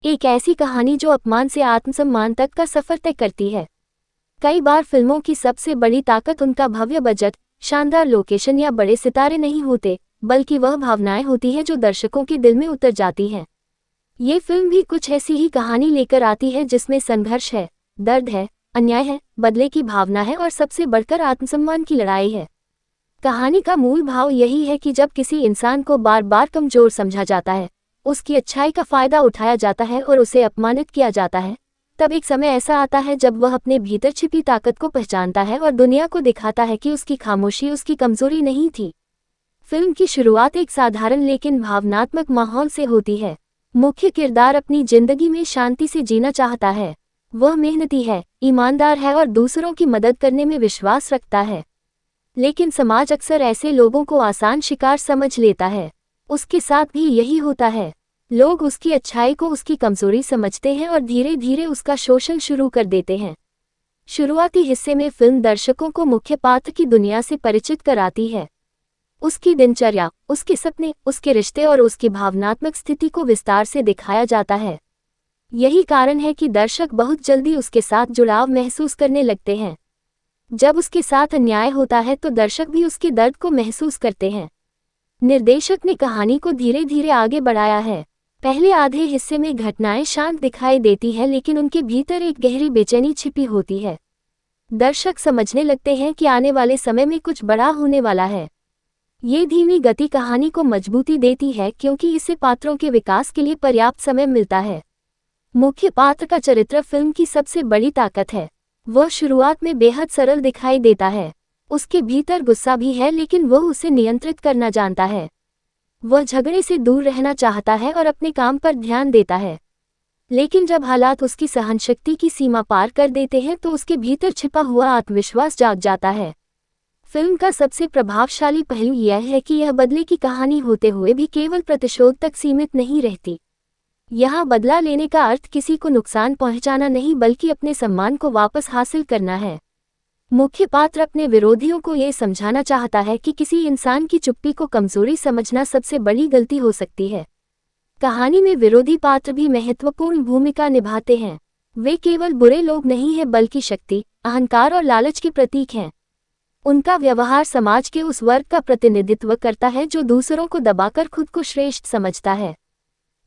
एक ऐसी कहानी जो अपमान से आत्मसम्मान तक का सफर तय करती है। कई बार फिल्मों की सबसे बड़ी ताकत उनका भव्य बजट, शानदार लोकेशन या बड़े सितारे नहीं होते, बल्कि वह भावनाएं होती हैं जो दर्शकों के दिल में उतर जाती हैं। ये फिल्म भी कुछ ऐसी ही कहानी लेकर आती है जिसमें संघर्ष है, दर्द है, अन्याय है, बदले की भावना है और सबसे बढ़कर आत्मसम्मान की लड़ाई है। कहानी का मूल भाव यही है कि जब किसी इंसान को बार बार कमजोर समझा जाता है, उसकी अच्छाई का फायदा उठाया जाता है और उसे अपमानित किया जाता है, तब एक समय ऐसा आता है जब वह अपने भीतर छिपी ताकत को पहचानता है और दुनिया को दिखाता है कि उसकी खामोशी उसकी कमजोरी नहीं थी। फिल्म की शुरुआत एक साधारण लेकिन भावनात्मक माहौल से होती है। मुख्य किरदार अपनी जिंदगी में शांति से जीना चाहता है। वह मेहनती है, ईमानदार है और दूसरों की मदद करने में विश्वास रखता है। लेकिन समाज अक्सर ऐसे लोगों को आसान शिकार समझ लेता है। उसके साथ भी यही होता है। लोग उसकी अच्छाई को उसकी कमजोरी समझते हैं और धीरे धीरे उसका शोषण शुरू कर देते हैं। शुरुआती हिस्से में फिल्म दर्शकों को मुख्य पात्र की दुनिया से परिचित कराती है। उसकी दिनचर्या, उसके सपने, उसके रिश्ते और उसकी भावनात्मक स्थिति को विस्तार से दिखाया जाता है। यही कारण है कि दर्शक बहुत जल्दी उसके साथ जुड़ाव महसूस करने लगते हैं। जब उसके साथ अन्याय होता है तो दर्शक भी उसके दर्द को महसूस करते हैं। निर्देशक ने कहानी को धीरे धीरे आगे बढ़ाया है। पहले आधे हिस्से में घटनाएं शांत दिखाई देती हैं, लेकिन उनके भीतर एक गहरी बेचैनी छिपी होती है। दर्शक समझने लगते हैं कि आने वाले समय में कुछ बड़ा होने वाला है। ये धीमी गति कहानी को मजबूती देती है क्योंकि इससे पात्रों के विकास के लिए पर्याप्त समय मिलता है। मुख्य पात्र का चरित्र फिल्म की सबसे बड़ी ताकत है। वह शुरुआत में बेहद सरल दिखाई देता है। उसके भीतर गुस्सा भी है, लेकिन वह उसे नियंत्रित करना जानता है। वह झगड़े से दूर रहना चाहता है और अपने काम पर ध्यान देता है। लेकिन जब हालात उसकी सहनशक्ति की सीमा पार कर देते हैं तो उसके भीतर छिपा हुआ आत्मविश्वास जाग जाता है। फिल्म का सबसे प्रभावशाली पहलू यह है कि यह बदले की कहानी होते हुए भी केवल प्रतिशोध तक सीमित नहीं रहती। यहाँ बदला लेने का अर्थ किसी को नुकसान पहुंचाना नहीं, बल्कि अपने सम्मान को वापस हासिल करना है। मुख्य पात्र अपने विरोधियों को ये समझाना चाहता है कि किसी इंसान की चुप्पी को कमजोरी समझना सबसे बड़ी गलती हो सकती है। कहानी में विरोधी पात्र भी महत्वपूर्ण भूमिका निभाते हैं। वे केवल बुरे लोग नहीं हैं, बल्कि शक्ति, अहंकार और लालच के प्रतीक हैं। उनका व्यवहार समाज के उस वर्ग का प्रतिनिधित्व करता है जो दूसरों को दबाकर खुद को श्रेष्ठ समझता है।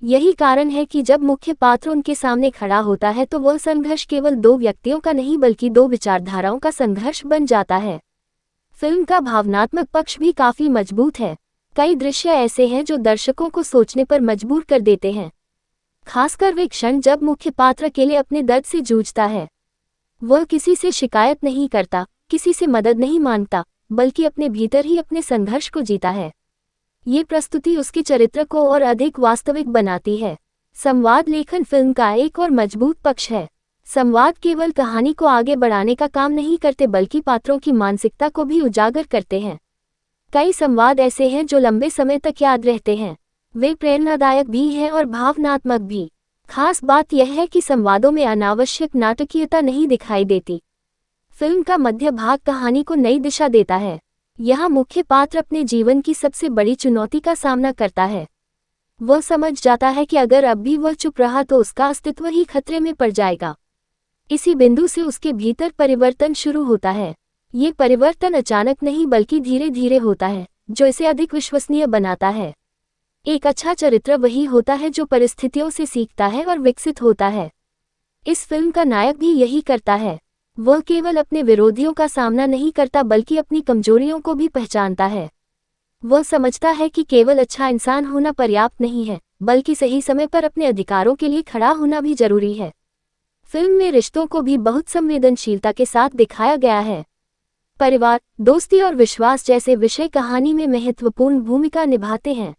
यही कारण है कि जब मुख्य पात्र उनके सामने खड़ा होता है तो वह संघर्ष केवल दो व्यक्तियों का नहीं, बल्कि दो विचारधाराओं का संघर्ष बन जाता है। फिल्म का भावनात्मक पक्ष भी काफी मजबूत है। कई दृश्य ऐसे हैं जो दर्शकों को सोचने पर मजबूर कर देते हैं। खासकर वे क्षण जब मुख्य पात्र अकेले अपने दर्द से जूझता है। वह किसी से शिकायत नहीं करता, किसी से मदद नहीं मांगता, बल्कि अपने भीतर ही अपने संघर्ष को जीता है। ये प्रस्तुति उसके चरित्र को और अधिक वास्तविक बनाती है। संवाद लेखन फिल्म का एक और मजबूत पक्ष है। संवाद केवल कहानी को आगे बढ़ाने का काम नहीं करते, बल्कि पात्रों की मानसिकता को भी उजागर करते हैं। कई संवाद ऐसे हैं जो लंबे समय तक याद रहते हैं। वे प्रेरणादायक भी हैं और भावनात्मक भी। खास बात यह है कि संवादों में अनावश्यक नाटकीयता नहीं दिखाई देती। फिल्म का मध्य भाग कहानी को नई दिशा देता है। यहाँ मुख्य पात्र अपने जीवन की सबसे बड़ी चुनौती का सामना करता है। वह समझ जाता है कि अगर अब भी वह चुप रहा तो उसका अस्तित्व ही खतरे में पड़ जाएगा। इसी बिंदु से उसके भीतर परिवर्तन शुरू होता है। ये परिवर्तन अचानक नहीं, बल्कि धीरे धीरे होता है, जो इसे अधिक विश्वसनीय बनाता है। एक अच्छा चरित्र वही होता है जो परिस्थितियों से सीखता है और विकसित होता है। इस फिल्म का नायक भी यही करता है। वह केवल अपने विरोधियों का सामना नहीं करता, बल्कि अपनी कमजोरियों को भी पहचानता है। वह समझता है कि केवल अच्छा इंसान होना पर्याप्त नहीं है, बल्कि सही समय पर अपने अधिकारों के लिए खड़ा होना भी जरूरी है। फिल्म में रिश्तों को भी बहुत संवेदनशीलता के साथ दिखाया गया है। परिवार, दोस्ती और विश्वास जैसे विषय कहानी में महत्वपूर्ण भूमिका निभाते हैं।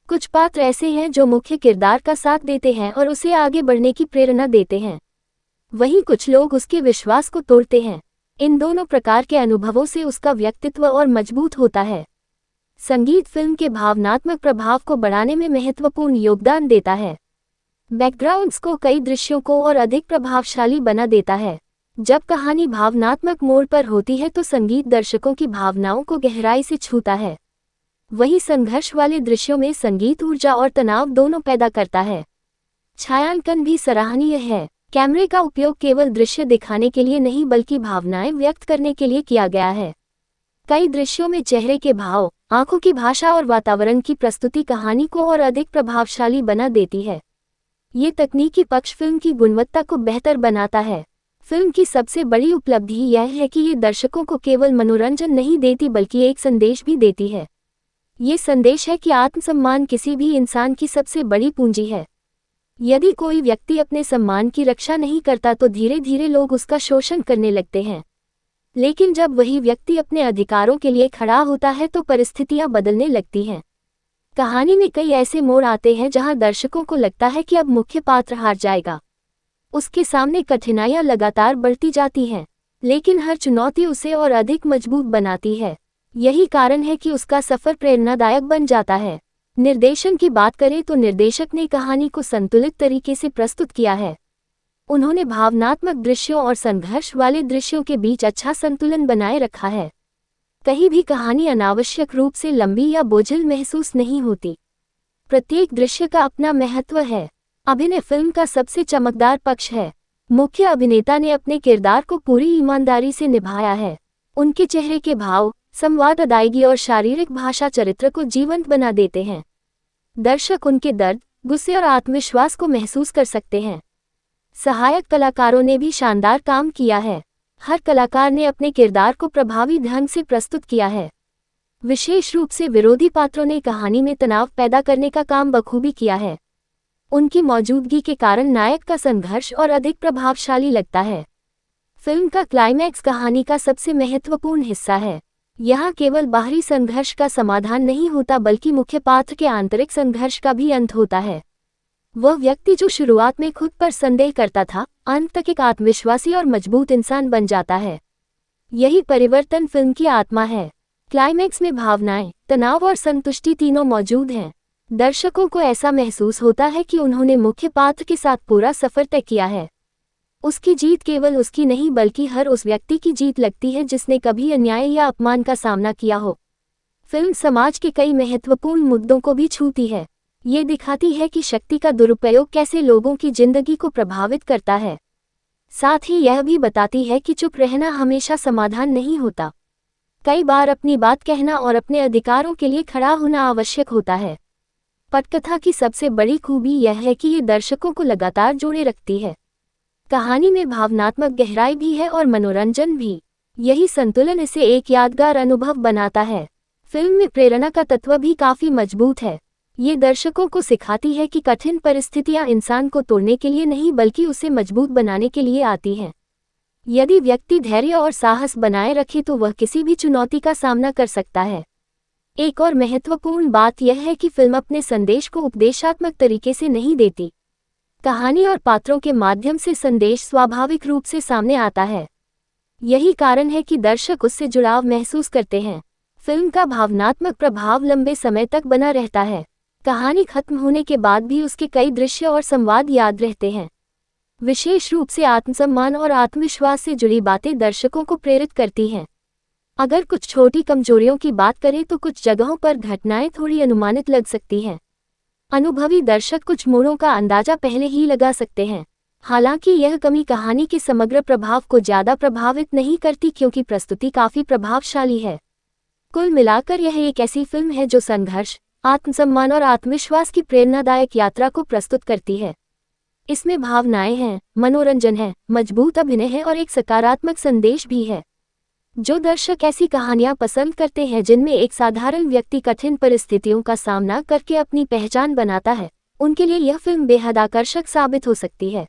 कुछ पात्र ऐसे हैं जो मुख्य किरदार का साथ देते हैं और उसे आगे बढ़ने की प्रेरणा देते हैं। वहीं कुछ लोग उसके विश्वास को तोड़ते हैं। इन दोनों प्रकार के अनुभवों से उसका व्यक्तित्व और मजबूत होता है। संगीत फिल्म के भावनात्मक प्रभाव को बढ़ाने में महत्वपूर्ण योगदान देता है। बैकग्राउंड स्कोर कई दृश्यों को और अधिक प्रभावशाली बना देता है। जब कहानी भावनात्मक मोड़ पर होती है तो संगीत दर्शकों की भावनाओं को गहराई से छूता है। वहीं संघर्ष वाले दृश्यों में संगीत ऊर्जा और तनाव दोनों पैदा करता है। छायांकन भी सराहनीय है। कैमरे का उपयोग केवल दृश्य दिखाने के लिए नहीं बल्कि भावनाएं व्यक्त करने के लिए किया गया है। कई दृश्यों में चेहरे के भाव, आंखों की भाषा और वातावरण की प्रस्तुति कहानी को और अधिक प्रभावशाली बना देती है। ये तकनीकी पक्ष फिल्म की गुणवत्ता को बेहतर बनाता है। फिल्म की सबसे बड़ी उपलब्धि यह है कि ये दर्शकों को केवल मनोरंजन नहीं देती बल्कि एक संदेश भी देती है। ये संदेश है कि आत्मसम्मान किसी भी इंसान की सबसे बड़ी पूंजी है। यदि कोई व्यक्ति अपने सम्मान की रक्षा नहीं करता तो धीरे धीरे लोग उसका शोषण करने लगते हैं। लेकिन जब वही व्यक्ति अपने अधिकारों के लिए खड़ा होता है तो परिस्थितियां बदलने लगती हैं। कहानी में कई ऐसे मोड़ आते हैं जहां दर्शकों को लगता है कि अब मुख्य पात्र हार जाएगा। उसके सामने कठिनाइयां लगातार बढ़ती जाती हैं, लेकिन हर चुनौती उसे और अधिक मजबूत बनाती है। यही कारण है कि उसका सफर प्रेरणादायक बन जाता है। निर्देशन की बात करें तो निर्देशक ने कहानी को संतुलित तरीके से प्रस्तुत किया है। उन्होंने भावनात्मक दृश्यों और संघर्ष वाले दृश्यों के बीच अच्छा संतुलन बनाए रखा है। कहीं भी कहानी अनावश्यक रूप से लंबी या बोझिल महसूस नहीं होती। प्रत्येक दृश्य का अपना महत्व है। अभिनय फिल्म का सबसे चमकदार पक्ष है। मुख्य अभिनेता ने अपने किरदार को पूरी ईमानदारी से निभाया है। उनके चेहरे के भाव, संवाद, अदायगी और शारीरिक भाषा चरित्र को जीवंत बना देते हैं। दर्शक उनके दर्द, गुस्से और आत्मविश्वास को महसूस कर सकते हैं। सहायक कलाकारों ने भी शानदार काम किया है। हर कलाकार ने अपने किरदार को प्रभावी ढंग से प्रस्तुत किया है। विशेष रूप से विरोधी पात्रों ने कहानी में तनाव पैदा करने का काम बखूबी किया है। उनकी मौजूदगी के कारण नायक का संघर्ष और अधिक प्रभावशाली लगता है। फिल्म का क्लाइमैक्स कहानी का सबसे महत्वपूर्ण हिस्सा है। यहाँ केवल बाहरी संघर्ष का समाधान नहीं होता बल्कि मुख्य पात्र के आंतरिक संघर्ष का भी अंत होता है। वह व्यक्ति जो शुरुआत में खुद पर संदेह करता था, अंत तक एक आत्मविश्वासी और मजबूत इंसान बन जाता है। यही परिवर्तन फिल्म की आत्मा है। क्लाइमैक्स में भावनाएं, तनाव और संतुष्टि तीनों मौजूद हैं। दर्शकों को ऐसा महसूस होता है कि उन्होंने मुख्य पात्र के साथ पूरा सफर तय किया है। उसकी जीत केवल उसकी नहीं बल्कि हर उस व्यक्ति की जीत लगती है जिसने कभी अन्याय या अपमान का सामना किया हो। फिल्म समाज के कई महत्वपूर्ण मुद्दों को भी छूती है। ये दिखाती है कि शक्ति का दुरुपयोग कैसे लोगों की जिंदगी को प्रभावित करता है। साथ ही यह भी बताती है कि चुप रहना हमेशा समाधान नहीं होता। कई बार अपनी बात कहना और अपने अधिकारों के लिए खड़ा होना आवश्यक होता है। पटकथा की सबसे बड़ी खूबी यह है कि ये दर्शकों को लगातार जोड़े रखती है। कहानी में भावनात्मक गहराई भी है और मनोरंजन भी। यही संतुलन इसे एक यादगार अनुभव बनाता है। फिल्म में प्रेरणा का तत्व भी काफी मजबूत है। ये दर्शकों को सिखाती है कि कठिन परिस्थितियां इंसान को तोड़ने के लिए नहीं बल्कि उसे मजबूत बनाने के लिए आती हैं। यदि व्यक्ति धैर्य और साहस बनाए रखे तो वह किसी भी चुनौती का सामना कर सकता है। एक और महत्वपूर्ण बात यह है कि फिल्म अपने संदेश को उपदेशात्मक तरीके से नहीं देती। कहानी और पात्रों के माध्यम से संदेश स्वाभाविक रूप से सामने आता है। यही कारण है कि दर्शक उससे जुड़ाव महसूस करते हैं। फिल्म का भावनात्मक प्रभाव लंबे समय तक बना रहता है। कहानी खत्म होने के बाद भी उसके कई दृश्य और संवाद याद रहते हैं। विशेष रूप से आत्मसम्मान और आत्मविश्वास से जुड़ी बातें दर्शकों को प्रेरित करती हैं। अगर कुछ छोटी कमजोरियों की बात करें तो कुछ जगहों पर घटनाएं थोड़ी अनुमानित लग सकती हैं। अनुभवी दर्शक कुछ मोड़ों का अंदाजा पहले ही लगा सकते हैं। हालांकि यह कमी कहानी के समग्र प्रभाव को ज्यादा प्रभावित नहीं करती क्योंकि प्रस्तुति काफी प्रभावशाली है। कुल मिलाकर यह एक ऐसी फिल्म है जो संघर्ष, आत्मसम्मान और आत्मविश्वास की प्रेरणादायक यात्रा को प्रस्तुत करती है। इसमें भावनाएं हैं, मनोरंजन है, मजबूत अभिनय है और एक सकारात्मक संदेश भी है। जो दर्शक ऐसी कहानियां पसंद करते हैं जिनमें एक साधारण व्यक्ति कठिन परिस्थितियों का सामना करके अपनी पहचान बनाता है, उनके लिए यह फिल्म बेहद आकर्षक साबित हो सकती है।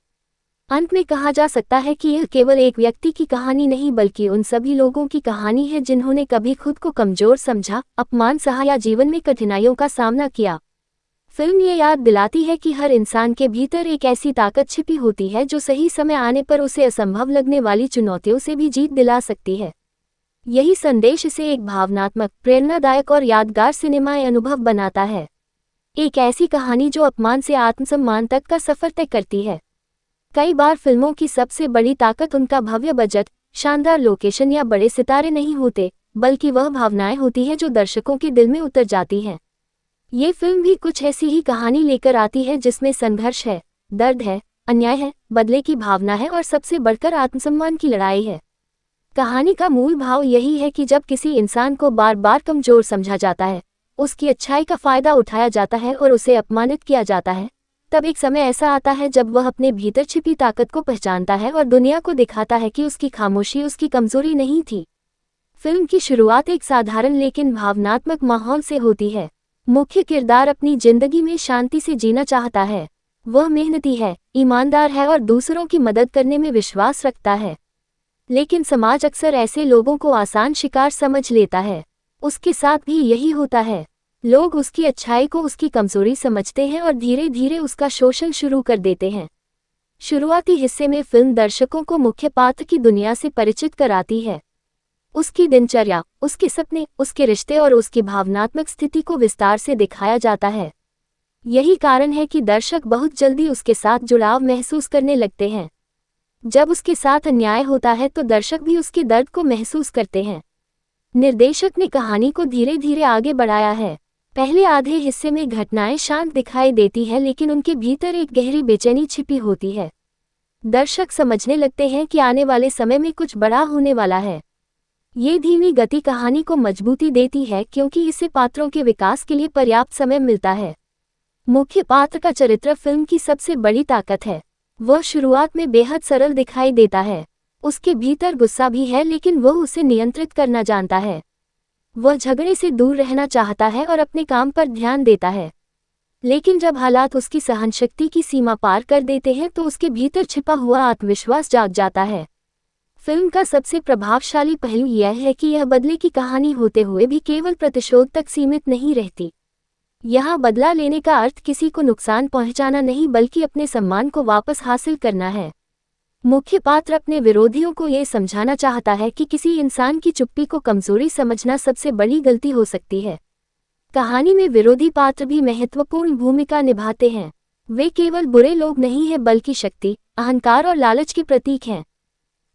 अंत में कहा जा सकता है कि यह केवल एक व्यक्ति की कहानी नहीं बल्कि उन सभी लोगों की कहानी है जिन्होंने कभी खुद को कमजोर समझा, अपमान सहा या जीवन में कठिनाइयों का सामना किया। फिल्म ये याद दिलाती है कि हर इंसान के भीतर एक ऐसी ताकत छिपी होती है जो सही समय आने पर उसे असंभव लगने वाली चुनौतियों से भी जीत दिला सकती है। यही संदेश इसे एक भावनात्मक, प्रेरणादायक और यादगार सिनेमाई अनुभव बनाता है। एक ऐसी कहानी जो अपमान से आत्मसम्मान तक का सफर तय करती है। कई बार फिल्मों की सबसे बड़ी ताकत उनका भव्य बजट, शानदार लोकेशन या बड़े सितारे नहीं होते, बल्कि वह भावनाएं होती है जो दर्शकों के दिल में उतर जाती हैं। ये फिल्म भी कुछ ऐसी ही कहानी लेकर आती है जिसमें संघर्ष है, दर्द है, अन्याय है, बदले की भावना है और सबसे बढ़कर आत्मसम्मान की लड़ाई है। कहानी का मूल भाव यही है कि जब किसी इंसान को बार बार कमजोर समझा जाता है, उसकी अच्छाई का फायदा उठाया जाता है और उसे अपमानित किया जाता है, तब एक समय ऐसा आता है जब वह अपने भीतर छिपी ताकत को पहचानता है और दुनिया को दिखाता है कि उसकी खामोशी उसकी कमजोरी नहीं थी। फिल्म की शुरुआत एक साधारण लेकिन भावनात्मक माहौल से होती है। मुख्य किरदार अपनी जिंदगी में शांति से जीना चाहता है। वह मेहनती है, ईमानदार है और दूसरों की मदद करने में विश्वास रखता है। लेकिन समाज अक्सर ऐसे लोगों को आसान शिकार समझ लेता है। उसके साथ भी यही होता है। लोग उसकी अच्छाई को उसकी कमजोरी समझते हैं और धीरे धीरे उसका शोषण शुरू कर देते हैं। शुरुआती हिस्से में फिल्म दर्शकों को मुख्य पात्र की दुनिया से परिचित कराती है। उसकी दिनचर्या, उसके सपने, उसके रिश्ते और उसकी भावनात्मक स्थिति को विस्तार से दिखाया जाता है। यही कारण है कि दर्शक बहुत जल्दी उसके साथ जुड़ाव महसूस करने लगते हैं। जब उसके साथ अन्याय होता है तो दर्शक भी उसके दर्द को महसूस करते हैं। निर्देशक ने कहानी को धीरे धीरे आगे बढ़ाया है। पहले आधे हिस्से में घटनाएं शांत दिखाई देती हैं, लेकिन उनके भीतर एक गहरी बेचैनी छिपी होती है। दर्शक समझने लगते हैं कि आने वाले समय में कुछ बड़ा होने वाला है। ये धीमी गति कहानी को मजबूती देती है क्योंकि इससे पात्रों के विकास के लिए पर्याप्त समय मिलता है। मुख्य पात्र का चरित्र फिल्म की सबसे बड़ी ताकत है। वह शुरुआत में बेहद सरल दिखाई देता है। उसके भीतर गुस्सा भी है, लेकिन वह उसे नियंत्रित करना जानता है। वह झगड़े से दूर रहना चाहता है और अपने काम पर ध्यान देता है। लेकिन जब हालात उसकी सहनशक्ति की सीमा पार कर देते हैं तो उसके भीतर छिपा हुआ आत्मविश्वास जाग जाता है। फिल्म का सबसे प्रभावशाली पहलू यह है कि यह बदले की कहानी होते हुए भी केवल प्रतिशोध तक सीमित नहीं रहती। यहाँ बदला लेने का अर्थ किसी को नुकसान पहुंचाना नहीं, बल्कि अपने सम्मान को वापस हासिल करना है। मुख्य पात्र अपने विरोधियों को ये समझाना चाहता है कि किसी इंसान की चुप्पी को कमजोरी समझना सबसे बड़ी गलती हो सकती है। कहानी में विरोधी पात्र भी महत्वपूर्ण भूमिका निभाते हैं। वे केवल बुरे लोग नहीं हैं, बल्कि शक्ति, अहंकार और लालच के प्रतीक हैं।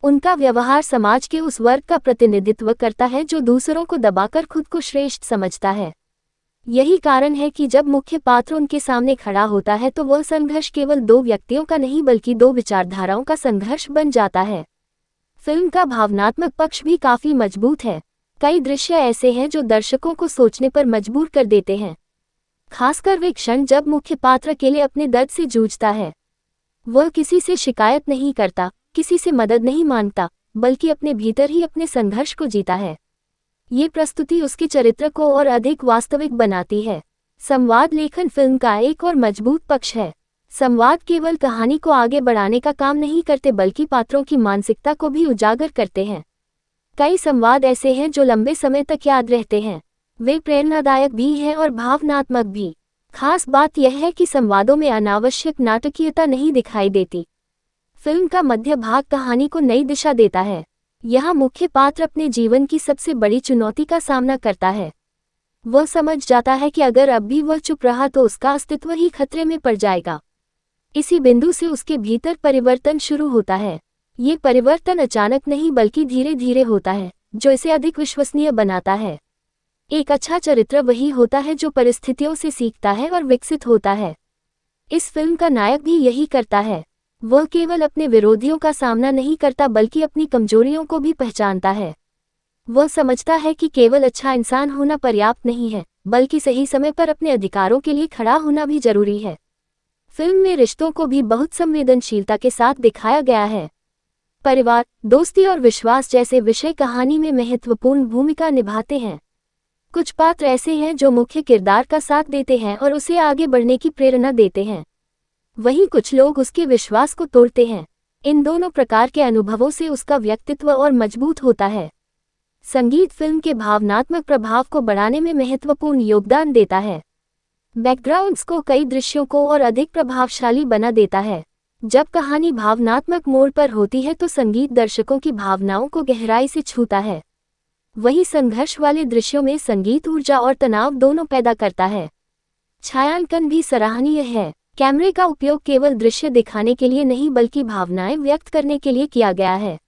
उनका व्यवहार समाज के उस वर्ग का प्रतिनिधित्व करता है जो दूसरों को दबाकर खुद को श्रेष्ठ समझता है। यही कारण है कि जब मुख्य पात्र उनके सामने खड़ा होता है तो वह संघर्ष केवल दो व्यक्तियों का नहीं, बल्कि दो विचारधाराओं का संघर्ष बन जाता है। फिल्म का भावनात्मक पक्ष भी काफी मजबूत है। कई दृश्य ऐसे हैं जो दर्शकों को सोचने पर मजबूर कर देते हैं। खासकर वे क्षण जब मुख्य पात्र अकेले अपने दर्द से जूझता है। वह किसी से शिकायत नहीं करता, किसी से मदद नहीं मांगता, बल्कि अपने भीतर ही अपने संघर्ष को जीता है। ये प्रस्तुति उसके चरित्र को और अधिक वास्तविक बनाती है। संवाद लेखन फिल्म का एक और मजबूत पक्ष है। संवाद केवल कहानी को आगे बढ़ाने का काम नहीं करते, बल्कि पात्रों की मानसिकता को भी उजागर करते हैं। कई संवाद ऐसे हैं जो लंबे समय तक याद रहते हैं। वे प्रेरणादायक भी हैं और भावनात्मक भी। खास बात यह है कि संवादों में अनावश्यक नाटकीयता नहीं दिखाई देती। फिल्म का मध्य भाग कहानी को नई दिशा देता है। यहाँ मुख्य पात्र अपने जीवन की सबसे बड़ी चुनौती का सामना करता है। वह समझ जाता है कि अगर अब भी वह चुप रहा तो उसका अस्तित्व ही खतरे में पड़ जाएगा। इसी बिंदु से उसके भीतर परिवर्तन शुरू होता है। ये परिवर्तन अचानक नहीं, बल्कि धीरे धीरे होता है, जो इसे अधिक विश्वसनीय बनाता है। एक अच्छा चरित्र वही होता है जो परिस्थितियों से सीखता है और विकसित होता है। इस फिल्म का नायक भी यही करता है। वह केवल अपने विरोधियों का सामना नहीं करता, बल्कि अपनी कमजोरियों को भी पहचानता है। वह समझता है कि केवल अच्छा इंसान होना पर्याप्त नहीं है, बल्कि सही समय पर अपने अधिकारों के लिए खड़ा होना भी जरूरी है। फिल्म में रिश्तों को भी बहुत संवेदनशीलता के साथ दिखाया गया है। परिवार, दोस्ती और विश्वास जैसे विषय कहानी में महत्वपूर्ण भूमिका निभाते हैं। कुछ पात्र ऐसे हैं जो मुख्य किरदार का साथ देते हैं और उसे आगे बढ़ने की प्रेरणा देते हैं। वहीं कुछ लोग उसके विश्वास को तोड़ते हैं। इन दोनों प्रकार के अनुभवों से उसका व्यक्तित्व और मजबूत होता है। संगीत फिल्म के भावनात्मक प्रभाव को बढ़ाने में महत्वपूर्ण योगदान देता है। बैकग्राउंड स्कोर कई दृश्यों को और अधिक प्रभावशाली बना देता है। जब कहानी भावनात्मक मोड़ पर होती है तो संगीत दर्शकों की भावनाओं को गहराई से छूता है। वहीं संघर्ष वाले दृश्यों में संगीत ऊर्जा और तनाव दोनों पैदा करता है। छायांकन भी सराहनीय है। कैमरे का उपयोग केवल दृश्य दिखाने के लिए नहीं, बल्कि भावनाएं व्यक्त करने के लिए किया गया है।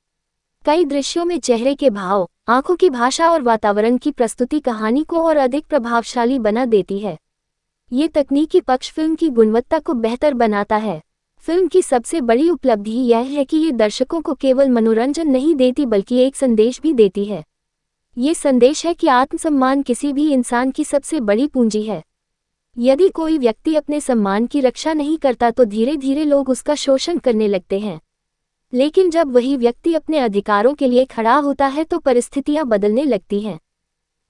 कई दृश्यों में चेहरे के भाव, आंखों की भाषा और वातावरण की प्रस्तुति कहानी को और अधिक प्रभावशाली बना देती है। ये तकनीकी पक्ष फिल्म की गुणवत्ता को बेहतर बनाता है। फिल्म की सबसे बड़ी उपलब्धि यह है कि ये दर्शकों को केवल मनोरंजन नहीं देती बल्कि एक संदेश भी देती है। ये संदेश है कि आत्मसम्मान किसी भी इंसान की सबसे बड़ी पूंजी है। यदि कोई व्यक्ति अपने सम्मान की रक्षा नहीं करता तो धीरे धीरे लोग उसका शोषण करने लगते हैं। लेकिन जब वही व्यक्ति अपने अधिकारों के लिए खड़ा होता है तो परिस्थितियां बदलने लगती हैं।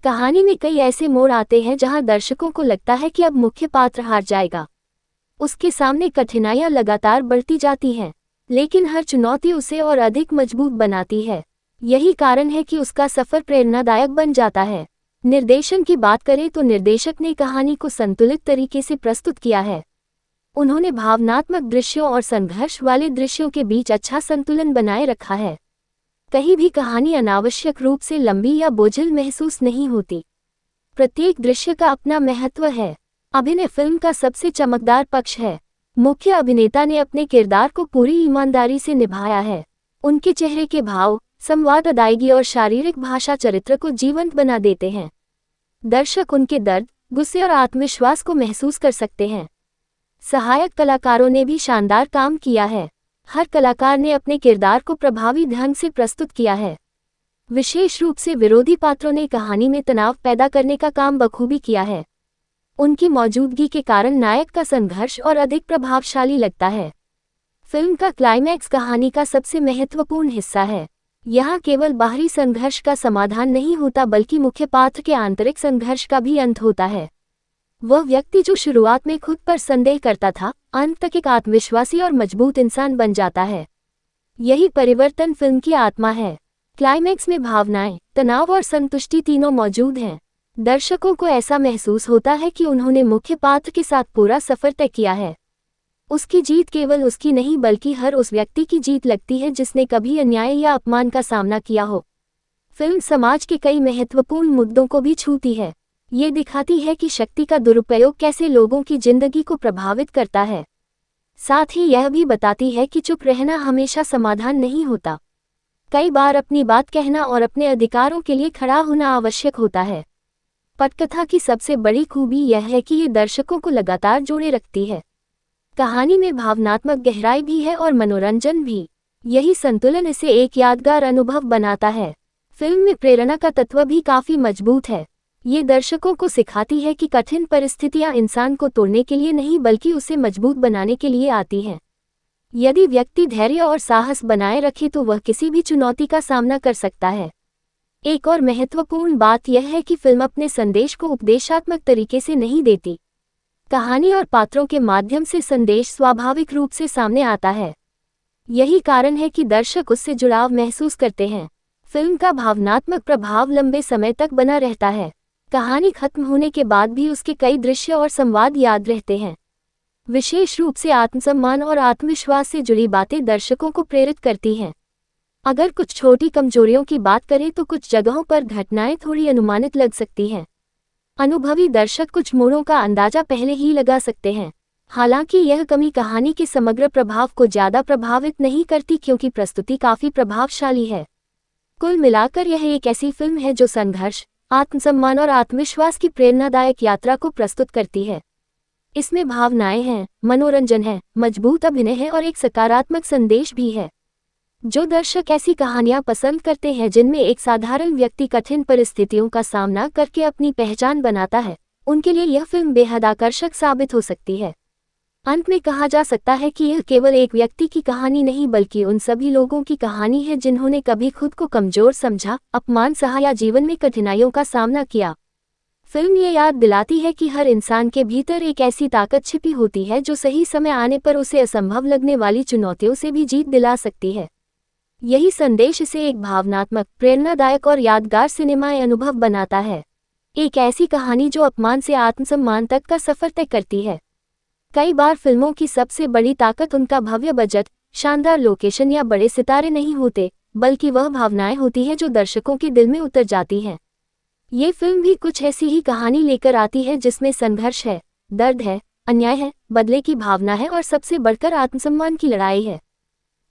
कहानी में कई ऐसे मोड़ आते हैं जहां दर्शकों को लगता है कि अब मुख्य पात्र हार जाएगा। उसके सामने कठिनाइयां लगातार बढ़ती जाती हैं, लेकिन हर चुनौती उसे और अधिक मजबूत बनाती है। यही कारण है कि उसका सफर प्रेरणादायक बन जाता है। निर्देशन की बात करें तो निर्देशक ने कहानी को संतुलित तरीके से प्रस्तुत किया है। उन्होंने भावनात्मक दृश्यों और संघर्ष वाले दृश्यों के बीच अच्छा संतुलन बनाए रखा है। कहीं भी कहानी अनावश्यक रूप से लंबी या बोझिल महसूस नहीं होती। प्रत्येक दृश्य का अपना महत्व है। अभिनय फिल्म का सबसे चमकदार पक्ष है। मुख्य अभिनेता ने अपने किरदार को पूरी ईमानदारी से निभाया है। उनके चेहरे के भाव, संवाद, अदायगी और शारीरिक भाषा चरित्र को जीवंत बना देते हैं। दर्शक उनके दर्द, गुस्से और आत्मविश्वास को महसूस कर सकते हैं। सहायक कलाकारों ने भी शानदार काम किया है। हर कलाकार ने अपने किरदार को प्रभावी ढंग से प्रस्तुत किया है। विशेष रूप से विरोधी पात्रों ने कहानी में तनाव पैदा करने का काम बखूबी किया है। उनकी मौजूदगी के कारण नायक का संघर्ष और अधिक प्रभावशाली लगता है। फिल्म का क्लाइमैक्स कहानी का सबसे महत्वपूर्ण हिस्सा है। यहाँ केवल बाहरी संघर्ष का समाधान नहीं होता बल्कि मुख्य पात्र के आंतरिक संघर्ष का भी अंत होता है। वह व्यक्ति जो शुरुआत में खुद पर संदेह करता था, अंत तक एक आत्मविश्वासी और मजबूत इंसान बन जाता है। यही परिवर्तन फिल्म की आत्मा है। क्लाइमैक्स में भावनाएं, तनाव और संतुष्टि तीनों मौजूद हैं। दर्शकों को ऐसा महसूस होता है कि उन्होंने मुख्य पात्र के साथ पूरा सफर तय किया है। उसकी जीत केवल उसकी नहीं बल्कि हर उस व्यक्ति की जीत लगती है जिसने कभी अन्याय या अपमान का सामना किया हो। फिल्म समाज के कई महत्वपूर्ण मुद्दों को भी छूती है। ये दिखाती है कि शक्ति का दुरुपयोग कैसे लोगों की जिंदगी को प्रभावित करता है। साथ ही यह भी बताती है कि चुप रहना हमेशा समाधान नहीं होता। कई बार अपनी बात कहना और अपने अधिकारों के लिए खड़ा होना आवश्यक होता है। पटकथा की सबसे बड़ी खूबी यह है कि ये दर्शकों को लगातार जोड़े रखती है। कहानी में भावनात्मक गहराई भी है और मनोरंजन भी। यही संतुलन इसे एक यादगार अनुभव बनाता है। फिल्म में प्रेरणा का तत्व भी काफी मजबूत है। ये दर्शकों को सिखाती है कि कठिन परिस्थितियां इंसान को तोड़ने के लिए नहीं बल्कि उसे मजबूत बनाने के लिए आती हैं। यदि व्यक्ति धैर्य और साहस बनाए रखे तो वह किसी भी चुनौती का सामना कर सकता है। एक और महत्वपूर्ण बात यह है कि फिल्म अपने संदेश को उपदेशात्मक तरीके से नहीं देती। कहानी और पात्रों के माध्यम से संदेश स्वाभाविक रूप से सामने आता है। यही कारण है कि दर्शक उससे जुड़ाव महसूस करते हैं। फिल्म का भावनात्मक प्रभाव लंबे समय तक बना रहता है। कहानी खत्म होने के बाद भी उसके कई दृश्य और संवाद याद रहते हैं। विशेष रूप से आत्मसम्मान और आत्मविश्वास से जुड़ी बातें दर्शकों को प्रेरित करती हैं। अगर कुछ छोटी कमजोरियों की बात करें तो कुछ जगहों पर घटनाएं थोड़ी अनुमानित लग सकती हैं। अनुभवी दर्शक कुछ मोड़ों का अंदाजा पहले ही लगा सकते हैं। हालांकि यह कमी कहानी के समग्र प्रभाव को ज्यादा प्रभावित नहीं करती क्योंकि प्रस्तुति काफी प्रभावशाली है। कुल मिलाकर यह एक ऐसी फिल्म है जो संघर्ष, आत्मसम्मान और आत्मविश्वास की प्रेरणादायक यात्रा को प्रस्तुत करती है। इसमें भावनाएं हैं, मनोरंजन है, मजबूत अभिनय है और एक सकारात्मक संदेश भी है। जो दर्शक ऐसी कहानियां पसंद करते हैं जिनमें एक साधारण व्यक्ति कठिन परिस्थितियों का सामना करके अपनी पहचान बनाता है, उनके लिए यह फिल्म बेहद आकर्षक साबित हो सकती है। अंत में कहा जा सकता है कि यह केवल एक व्यक्ति की कहानी नहीं बल्कि उन सभी लोगों की कहानी है जिन्होंने कभी खुद को कमजोर समझा, अपमान सहा या जीवन में कठिनाइयों का सामना किया। फिल्म ये याद दिलाती है कि हर इंसान के भीतर एक ऐसी ताकत छिपी होती है जो सही समय आने पर उसे असंभव लगने वाली चुनौतियों से भी जीत दिला सकती है। यही संदेश इसे एक भावनात्मक, प्रेरणादायक और यादगार सिनेमाई अनुभव बनाता है। एक ऐसी कहानी जो अपमान से आत्मसम्मान तक का सफर तय करती है। कई बार फिल्मों की सबसे बड़ी ताकत उनका भव्य बजट, शानदार लोकेशन या बड़े सितारे नहीं होते, बल्कि वह भावनाएं होती हैं जो दर्शकों के दिल में उतर जाती हैं। ये फिल्म भी कुछ ऐसी ही कहानी लेकर आती है जिसमें संघर्ष है, दर्द है, अन्याय है, बदले की भावना है और सबसे बढ़कर आत्मसम्मान की लड़ाई है।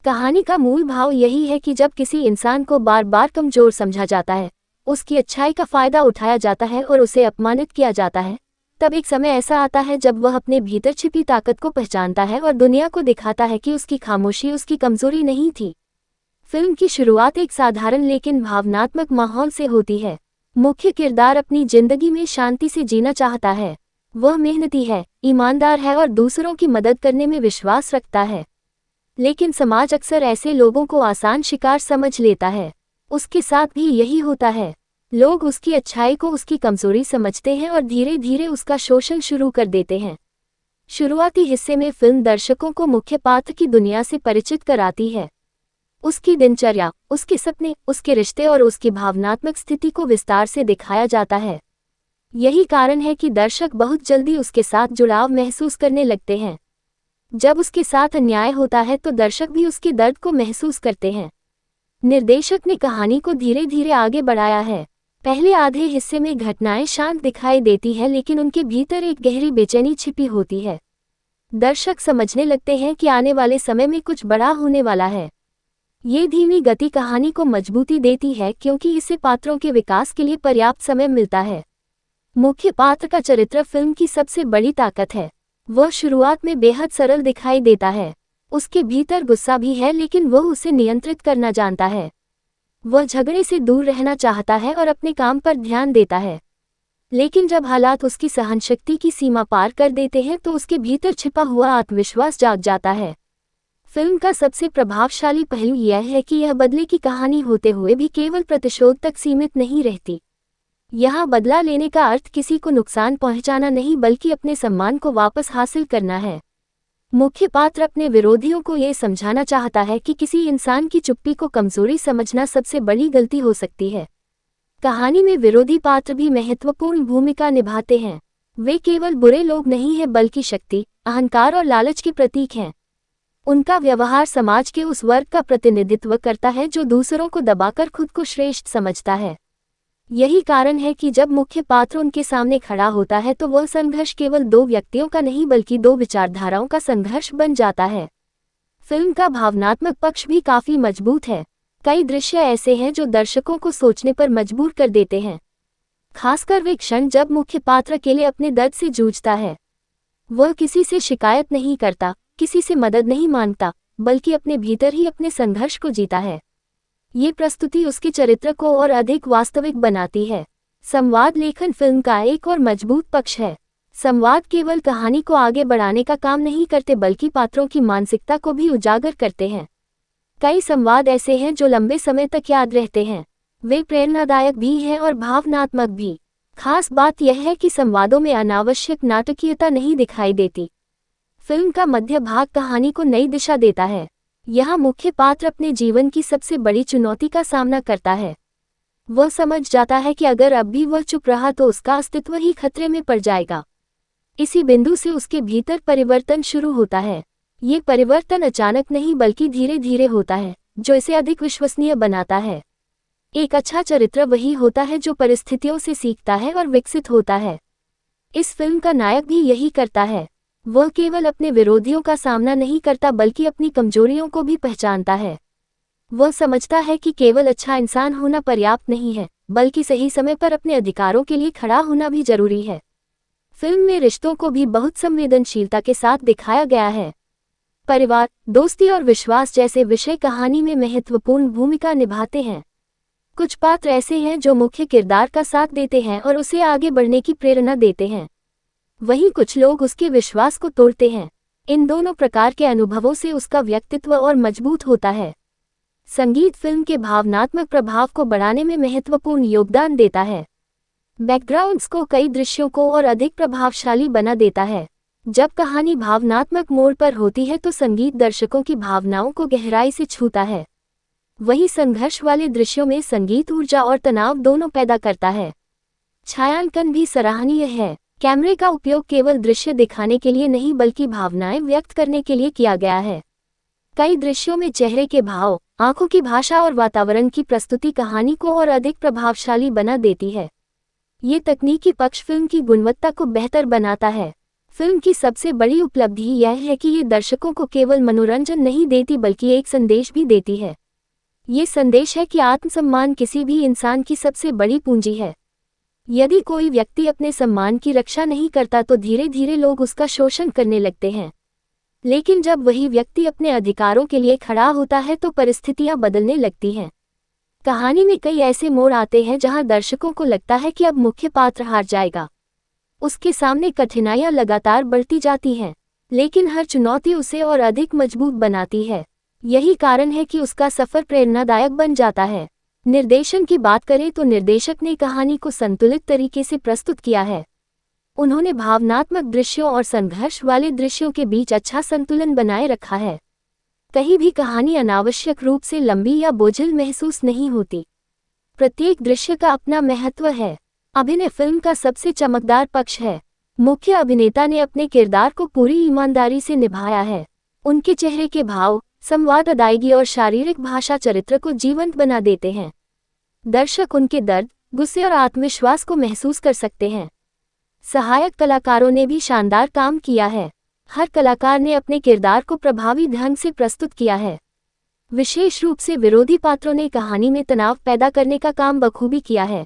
कहानी का मूल भाव यही है कि जब किसी इंसान को बार बार कमजोर समझा जाता है, उसकी अच्छाई का फायदा उठाया जाता है और उसे अपमानित किया जाता है, तब एक समय ऐसा आता है जब वह अपने भीतर छिपी ताकत को पहचानता है और दुनिया को दिखाता है कि उसकी खामोशी उसकी कमजोरी नहीं थी। फिल्म की शुरुआत एक साधारण लेकिन भावनात्मक माहौल से होती है। मुख्य किरदार अपनी जिंदगी में शांति से जीना चाहता है। वह मेहनती है, ईमानदार है और दूसरों की मदद करने में विश्वास रखता है। लेकिन समाज अक्सर ऐसे लोगों को आसान शिकार समझ लेता है। उसके साथ भी यही होता है। लोग उसकी अच्छाई को उसकी कमजोरी समझते हैं और धीरे धीरे उसका शोषण शुरू कर देते हैं। शुरुआती हिस्से में फिल्म दर्शकों को मुख्य पात्र की दुनिया से परिचित कराती है। उसकी दिनचर्या, उसके सपने, उसके रिश्ते और उसकी भावनात्मक स्थिति को विस्तार से दिखाया जाता है। यही कारण है कि दर्शक बहुत जल्दी उसके साथ जुड़ाव महसूस करने लगते हैं। जब उसके साथ अन्याय होता है तो दर्शक भी उसके दर्द को महसूस करते हैं। निर्देशक ने कहानी को धीरे धीरे आगे बढ़ाया है। पहले आधे हिस्से में घटनाएं शांत दिखाई देती हैं, लेकिन उनके भीतर एक गहरी बेचैनी छिपी होती है। दर्शक समझने लगते हैं कि आने वाले समय में कुछ बड़ा होने वाला है। ये धीमी गति कहानी को मजबूती देती है क्योंकि इससे पात्रों के विकास के लिए पर्याप्त समय मिलता है। मुख्य पात्र का चरित्र फिल्म की सबसे बड़ी ताकत है। वह शुरुआत में बेहद सरल दिखाई देता है। उसके भीतर गुस्सा भी है, लेकिन वह उसे नियंत्रित करना जानता है। वह झगड़े से दूर रहना चाहता है और अपने काम पर ध्यान देता है। लेकिन जब हालात उसकी सहनशक्ति की सीमा पार कर देते हैं तो उसके भीतर छिपा हुआ आत्मविश्वास जाग जाता है। फिल्म का सबसे प्रभावशाली पहलू यह है कि यह बदले की कहानी होते हुए भी केवल प्रतिशोध तक सीमित नहीं रहती। यहाँ बदला लेने का अर्थ किसी को नुकसान पहुंचाना नहीं, बल्कि अपने सम्मान को वापस हासिल करना है। मुख्य पात्र अपने विरोधियों को यह समझाना चाहता है कि किसी इंसान की चुप्पी को कमजोरी समझना सबसे बड़ी गलती हो सकती है। कहानी में विरोधी पात्र भी महत्वपूर्ण भूमिका निभाते हैं। वे केवल बुरे लोग नहीं हैं, बल्कि शक्ति, अहंकार और लालच के प्रतीक हैं। उनका व्यवहार समाज के उस वर्ग का प्रतिनिधित्व करता है जो दूसरों को दबाकर खुद को श्रेष्ठ समझता है। यही कारण है कि जब मुख्य पात्र उनके सामने खड़ा होता है तो वह संघर्ष केवल दो व्यक्तियों का नहीं, बल्कि दो विचारधाराओं का संघर्ष बन जाता है। फिल्म का भावनात्मक पक्ष भी काफी मजबूत है। कई दृश्य ऐसे हैं जो दर्शकों को सोचने पर मजबूर कर देते हैं। खासकर वे क्षण जब मुख्य पात्र अकेले अपने दर्द से जूझता है। वह किसी से शिकायत नहीं करता, किसी से मदद नहीं मांगता, बल्कि अपने भीतर ही अपने संघर्ष को जीता है। ये प्रस्तुति उसके चरित्र को और अधिक वास्तविक बनाती है। संवाद लेखन फिल्म का एक और मजबूत पक्ष है। संवाद केवल कहानी को आगे बढ़ाने का काम नहीं करते, बल्कि पात्रों की मानसिकता को भी उजागर करते हैं। कई संवाद ऐसे हैं जो लंबे समय तक याद रहते हैं। वे प्रेरणादायक भी हैं और भावनात्मक भी। खास बात यह है कि संवादों में अनावश्यक नाटकीयता नहीं दिखाई देती। फिल्म का मध्य भाग कहानी को नई दिशा देता है। यहाँ मुख्य पात्र अपने जीवन की सबसे बड़ी चुनौती का सामना करता है। वह समझ जाता है कि अगर अब भी वह चुप रहा तो उसका अस्तित्व ही खतरे में पड़ जाएगा। इसी बिंदु से उसके भीतर परिवर्तन शुरू होता है। ये परिवर्तन अचानक नहीं, बल्कि धीरे धीरे होता है, जो इसे अधिक विश्वसनीय बनाता है। एक अच्छा चरित्र वही होता है जो परिस्थितियों से सीखता है और विकसित होता है। इस फिल्म का नायक भी यही करता है। वह केवल अपने विरोधियों का सामना नहीं करता, बल्कि अपनी कमजोरियों को भी पहचानता है। वह समझता है कि केवल अच्छा इंसान होना पर्याप्त नहीं है, बल्कि सही समय पर अपने अधिकारों के लिए खड़ा होना भी जरूरी है। फिल्म में रिश्तों को भी बहुत संवेदनशीलता के साथ दिखाया गया है। परिवार, दोस्ती और विश्वास जैसे विषय कहानी में महत्वपूर्ण भूमिका निभाते हैं। कुछ पात्र ऐसे हैं जो मुख्य किरदार का साथ देते हैं और उसे आगे बढ़ने की प्रेरणा देते हैं। वहीं कुछ लोग उसके विश्वास को तोड़ते हैं। इन दोनों प्रकार के अनुभवों से उसका व्यक्तित्व और मजबूत होता है। संगीत फिल्म के भावनात्मक प्रभाव को बढ़ाने में महत्वपूर्ण योगदान देता है। बैकग्राउंड्स को कई दृश्यों को और अधिक प्रभावशाली बना देता है। जब कहानी भावनात्मक मोड़ पर होती है तो संगीत दर्शकों की भावनाओं को गहराई से छूता है। वहीं संघर्ष वाले दृश्यों में संगीत ऊर्जा और तनाव दोनों पैदा करता है। छायांकन भी सराहनीय है। कैमरे का उपयोग केवल दृश्य दिखाने के लिए नहीं, बल्कि भावनाएं व्यक्त करने के लिए किया गया है। कई दृश्यों में चेहरे के भाव, आंखों की भाषा और वातावरण की प्रस्तुति कहानी को और अधिक प्रभावशाली बना देती है। ये तकनीकी पक्ष फिल्म की गुणवत्ता को बेहतर बनाता है। फिल्म की सबसे बड़ी उपलब्धि यह है कि ये दर्शकों को केवल मनोरंजन नहीं देती, बल्कि एक संदेश भी देती है। ये संदेश है कि आत्मसम्मान किसी भी इंसान की सबसे बड़ी पूंजी है। यदि कोई व्यक्ति अपने सम्मान की रक्षा नहीं करता तो धीरे धीरे लोग उसका शोषण करने लगते हैं। लेकिन जब वही व्यक्ति अपने अधिकारों के लिए खड़ा होता है तो परिस्थितियां बदलने लगती हैं। कहानी में कई ऐसे मोड़ आते हैं जहां दर्शकों को लगता है कि अब मुख्य पात्र हार जाएगा। उसके सामने कठिनाइयां लगातार बढ़ती जाती हैं, लेकिन हर चुनौती उसे और अधिक मजबूत बनाती है। यही कारण है कि उसका सफर प्रेरणादायक बन जाता है। निर्देशन की बात करें तो निर्देशक ने कहानी को संतुलित तरीके से प्रस्तुत किया है। उन्होंने भावनात्मक दृश्यों और संघर्ष वाले दृश्यों के बीच अच्छा संतुलन बनाए रखा है। कहीं भी कहानी अनावश्यक रूप से लंबी या बोझिल महसूस नहीं होती। प्रत्येक दृश्य का अपना महत्व है। अभिनय फिल्म का सबसे चमकदार पक्ष है। मुख्य अभिनेता ने अपने किरदार को पूरी ईमानदारी से निभाया है। उनके चेहरे के भाव, संवाद, अदायगी और शारीरिक भाषा चरित्र को जीवंत बना देते हैं। दर्शक उनके दर्द, गुस्से और आत्मविश्वास को महसूस कर सकते हैं। सहायक कलाकारों ने भी शानदार काम किया है। हर कलाकार ने अपने किरदार को प्रभावी ढंग से प्रस्तुत किया है। विशेष रूप से विरोधी पात्रों ने कहानी में तनाव पैदा करने का काम बखूबी किया है।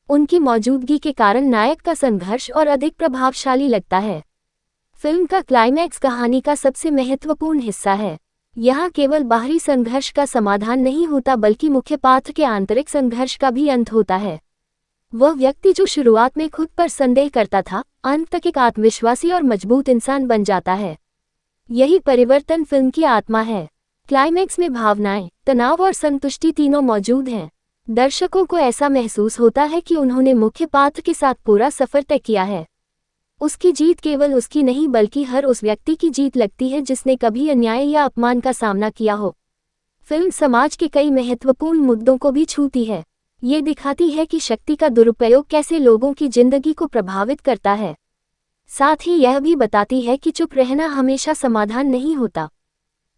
उनकी मौजूदगी के कारण नायक का संघर्ष और अधिक प्रभावशाली लगता है। फिल्म का क्लाइमैक्स कहानी का सबसे महत्वपूर्ण हिस्सा है। यहाँ केवल बाहरी संघर्ष का समाधान नहीं होता बल्कि मुख्य पात्र के आंतरिक संघर्ष का भी अंत होता है। वह व्यक्ति जो शुरुआत में खुद पर संदेह करता था, अंत तक एक आत्मविश्वासी और मजबूत इंसान बन जाता है। यही परिवर्तन फिल्म की आत्मा है। क्लाइमैक्स में भावनाएं, तनाव और संतुष्टि तीनों मौजूद हैं। दर्शकों को ऐसा महसूस होता है कि उन्होंने मुख्य पात्र के साथ पूरा सफर तय किया है। उसकी जीत केवल उसकी नहीं बल्कि हर उस व्यक्ति की जीत लगती है जिसने कभी अन्याय या अपमान का सामना किया हो। फिल्म समाज के कई महत्वपूर्ण मुद्दों को भी छूती है। ये दिखाती है कि शक्ति का दुरुपयोग कैसे लोगों की जिंदगी को प्रभावित करता है। साथ ही यह भी बताती है कि चुप रहना हमेशा समाधान नहीं होता।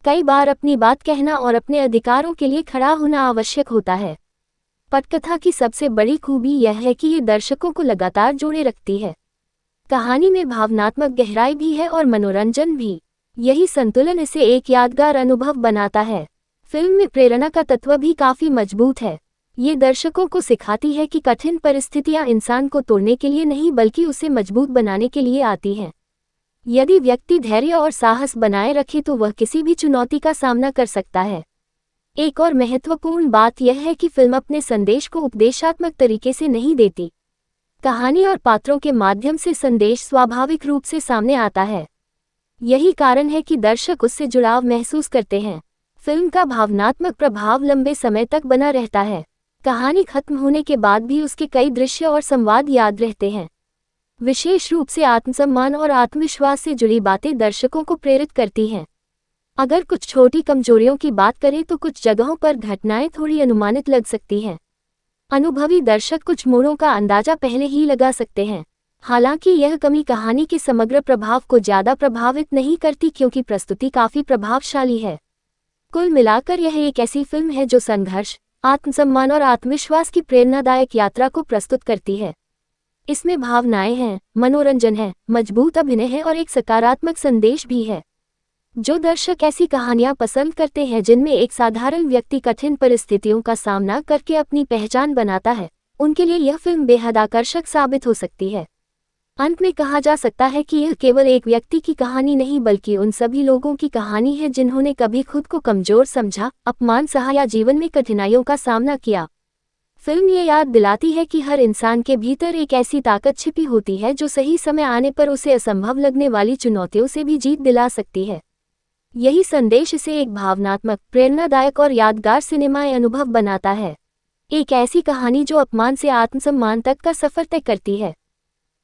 कई बार अपनी बात कहना और अपने अधिकारों के लिए खड़ा होना आवश्यक होता है। पटकथा की सबसे बड़ी खूबी यह है कि ये दर्शकों को लगातार जोड़े रखती है। कहानी में भावनात्मक गहराई भी है और मनोरंजन भी। यही संतुलन इसे एक यादगार अनुभव बनाता है। फिल्म में प्रेरणा का तत्व भी काफी मजबूत है। ये दर्शकों को सिखाती है कि कठिन परिस्थितियां इंसान को तोड़ने के लिए नहीं बल्कि उसे मजबूत बनाने के लिए आती हैं। यदि व्यक्ति धैर्य और साहस बनाए रखे तो वह किसी भी चुनौती का सामना कर सकता है। एक और महत्वपूर्ण बात यह है कि फिल्म अपने संदेश को उपदेशात्मक तरीके से नहीं देती। कहानी और पात्रों के माध्यम से संदेश स्वाभाविक रूप से सामने आता है। यही कारण है कि दर्शक उससे जुड़ाव महसूस करते हैं। फिल्म का भावनात्मक प्रभाव लंबे समय तक बना रहता है। कहानी खत्म होने के बाद भी उसके कई दृश्य और संवाद याद रहते हैं। विशेष रूप से आत्मसम्मान और आत्मविश्वास से जुड़ी बातें दर्शकों को प्रेरित करती हैं। अगर कुछ छोटी कमजोरियों की बात करें तो कुछ जगहों पर घटनाएं थोड़ी अनुमानित लग सकती हैं। अनुभवी दर्शक कुछ मोड़ों का अंदाजा पहले ही लगा सकते हैं। हालांकि यह कमी कहानी के समग्र प्रभाव को ज्यादा प्रभावित नहीं करती क्योंकि प्रस्तुति काफी प्रभावशाली है। कुल मिलाकर यह एक ऐसी फिल्म है जो संघर्ष, आत्मसम्मान और आत्मविश्वास की प्रेरणादायक यात्रा को प्रस्तुत करती है। इसमें भावनाएं हैं, मनोरंजन है, मजबूत अभिनय है और एक सकारात्मक संदेश भी है। जो दर्शक ऐसी कहानियां पसंद करते हैं जिनमें एक साधारण व्यक्ति कठिन परिस्थितियों का सामना करके अपनी पहचान बनाता है, उनके लिए यह फिल्म बेहद आकर्षक साबित हो सकती है। अंत में कहा जा सकता है कि यह केवल एक व्यक्ति की कहानी नहीं बल्कि उन सभी लोगों की कहानी है जिन्होंने कभी खुद को कमजोर समझा, अपमान सहा या जीवन में कठिनाइयों का सामना किया। फिल्म ये याद दिलाती है कि हर इंसान के भीतर एक ऐसी ताकत छिपी होती है जो सही समय आने पर उसे असंभव लगने वाली चुनौतियों से भी जीत दिला सकती है। यही संदेश इसे एक भावनात्मक, प्रेरणादायक और यादगार सिनेमाई अनुभव बनाता है। एक ऐसी कहानी जो अपमान से आत्मसम्मान तक का सफर तय करती है।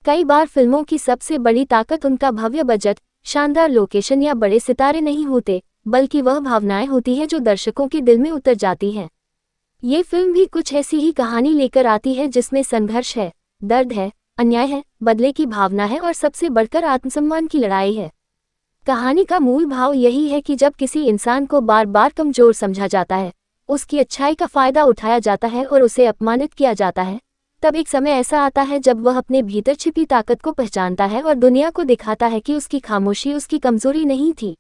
कई बार फिल्मों की सबसे बड़ी ताकत उनका भव्य बजट, शानदार लोकेशन या बड़े सितारे नहीं होते, बल्कि वह भावनाएं होती हैं जो दर्शकों के दिल में उतर जाती हैं। ये फिल्म भी कुछ ऐसी ही कहानी लेकर आती है जिसमें संघर्ष है, दर्द है, अन्याय है, बदले की भावना है और सबसे बढ़कर आत्मसम्मान की लड़ाई है। कहानी का मूल भाव यही है कि जब किसी इंसान को बार बार कमजोर समझा जाता है, उसकी अच्छाई का फायदा उठाया जाता है और उसे अपमानित किया जाता है, तब एक समय ऐसा आता है जब वह अपने भीतर छिपी ताकत को पहचानता है और दुनिया को दिखाता है कि उसकी खामोशी उसकी कमजोरी नहीं थी।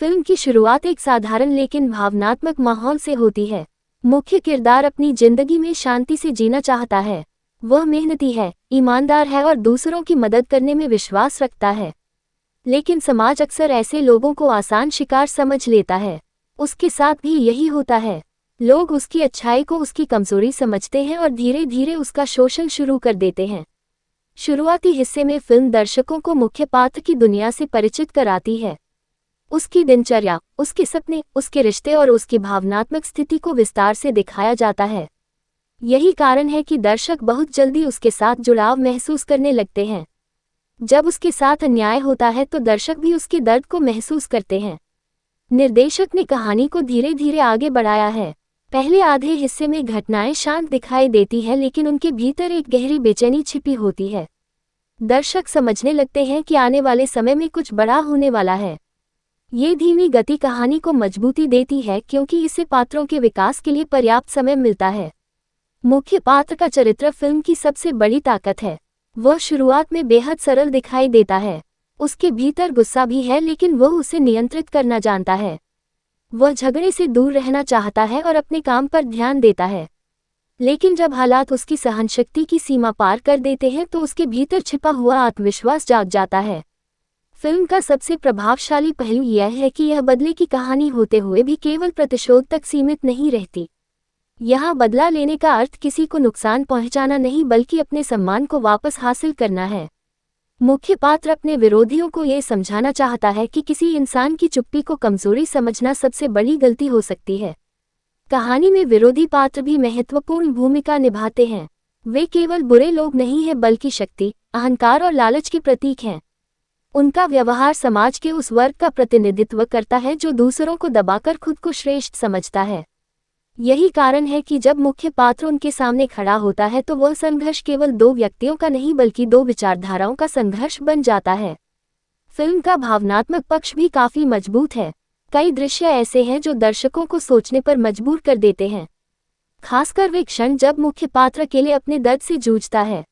फिल्म की शुरुआत एक साधारण लेकिन भावनात्मक माहौल से होती है। मुख्य किरदार अपनी जिंदगी में शांति से जीना चाहता है। वह मेहनती है, ईमानदार है और दूसरों की मदद करने में विश्वास रखता है। लेकिन समाज अक्सर ऐसे लोगों को आसान शिकार समझ लेता है। उसके साथ भी यही होता है। लोग उसकी अच्छाई को उसकी कमजोरी समझते हैं और धीरे धीरे उसका शोषण शुरू कर देते हैं। शुरुआती हिस्से में फिल्म दर्शकों को मुख्य पात्र की दुनिया से परिचित कराती है। उसकी दिनचर्या, उसके सपने, उसके रिश्ते और उसकी भावनात्मक स्थिति को विस्तार से दिखाया जाता है। यही कारण है कि दर्शक बहुत जल्दी उसके साथ जुड़ाव महसूस करने लगते हैं। जब उसके साथ अन्याय होता है तो दर्शक भी उसके दर्द को महसूस करते हैं। निर्देशक ने कहानी को धीरे धीरे आगे बढ़ाया है। पहले आधे हिस्से में घटनाएं शांत दिखाई देती हैं, लेकिन उनके भीतर एक गहरी बेचैनी छिपी होती है। दर्शक समझने लगते हैं कि आने वाले समय में कुछ बड़ा होने वाला है। ये धीमी गति कहानी को मजबूती देती है क्योंकि इससे पात्रों के विकास के लिए पर्याप्त समय मिलता है। मुख्य पात्र का चरित्र फिल्म की सबसे बड़ी ताकत है। वह शुरुआत में बेहद सरल दिखाई देता है। उसके भीतर गुस्सा भी है, लेकिन वह उसे नियंत्रित करना जानता है। वह झगड़े से दूर रहना चाहता है और अपने काम पर ध्यान देता है। लेकिन जब हालात उसकी सहनशक्ति की सीमा पार कर देते हैं तो उसके भीतर छिपा हुआ आत्मविश्वास जाग जाता है। फिल्म का सबसे प्रभावशाली पहलू यह है कि यह बदले की कहानी होते हुए भी केवल प्रतिशोध तक सीमित नहीं रहती। यहाँ बदला लेने का अर्थ किसी को नुकसान पहुंचाना नहीं, बल्कि अपने सम्मान को वापस हासिल करना है। मुख्य पात्र अपने विरोधियों को ये समझाना चाहता है कि किसी इंसान की चुप्पी को कमजोरी समझना सबसे बड़ी गलती हो सकती है। कहानी में विरोधी पात्र भी महत्वपूर्ण भूमिका निभाते हैं। वे केवल बुरे लोग नहीं हैं, बल्कि शक्ति, अहंकार और लालच के प्रतीक हैं। उनका व्यवहार समाज के उस वर्ग का प्रतिनिधित्व करता है जो दूसरों को दबाकर खुद को श्रेष्ठ समझता है। यही कारण है कि जब मुख्य पात्र उनके सामने खड़ा होता है तो वह संघर्ष केवल दो व्यक्तियों का नहीं, बल्कि दो विचारधाराओं का संघर्ष बन जाता है। फिल्म का भावनात्मक पक्ष भी काफी मजबूत है। कई दृश्य ऐसे हैं जो दर्शकों को सोचने पर मजबूर कर देते हैं। खासकर वे क्षण जब मुख्य पात्र अकेले अपने दर्द से जूझता है।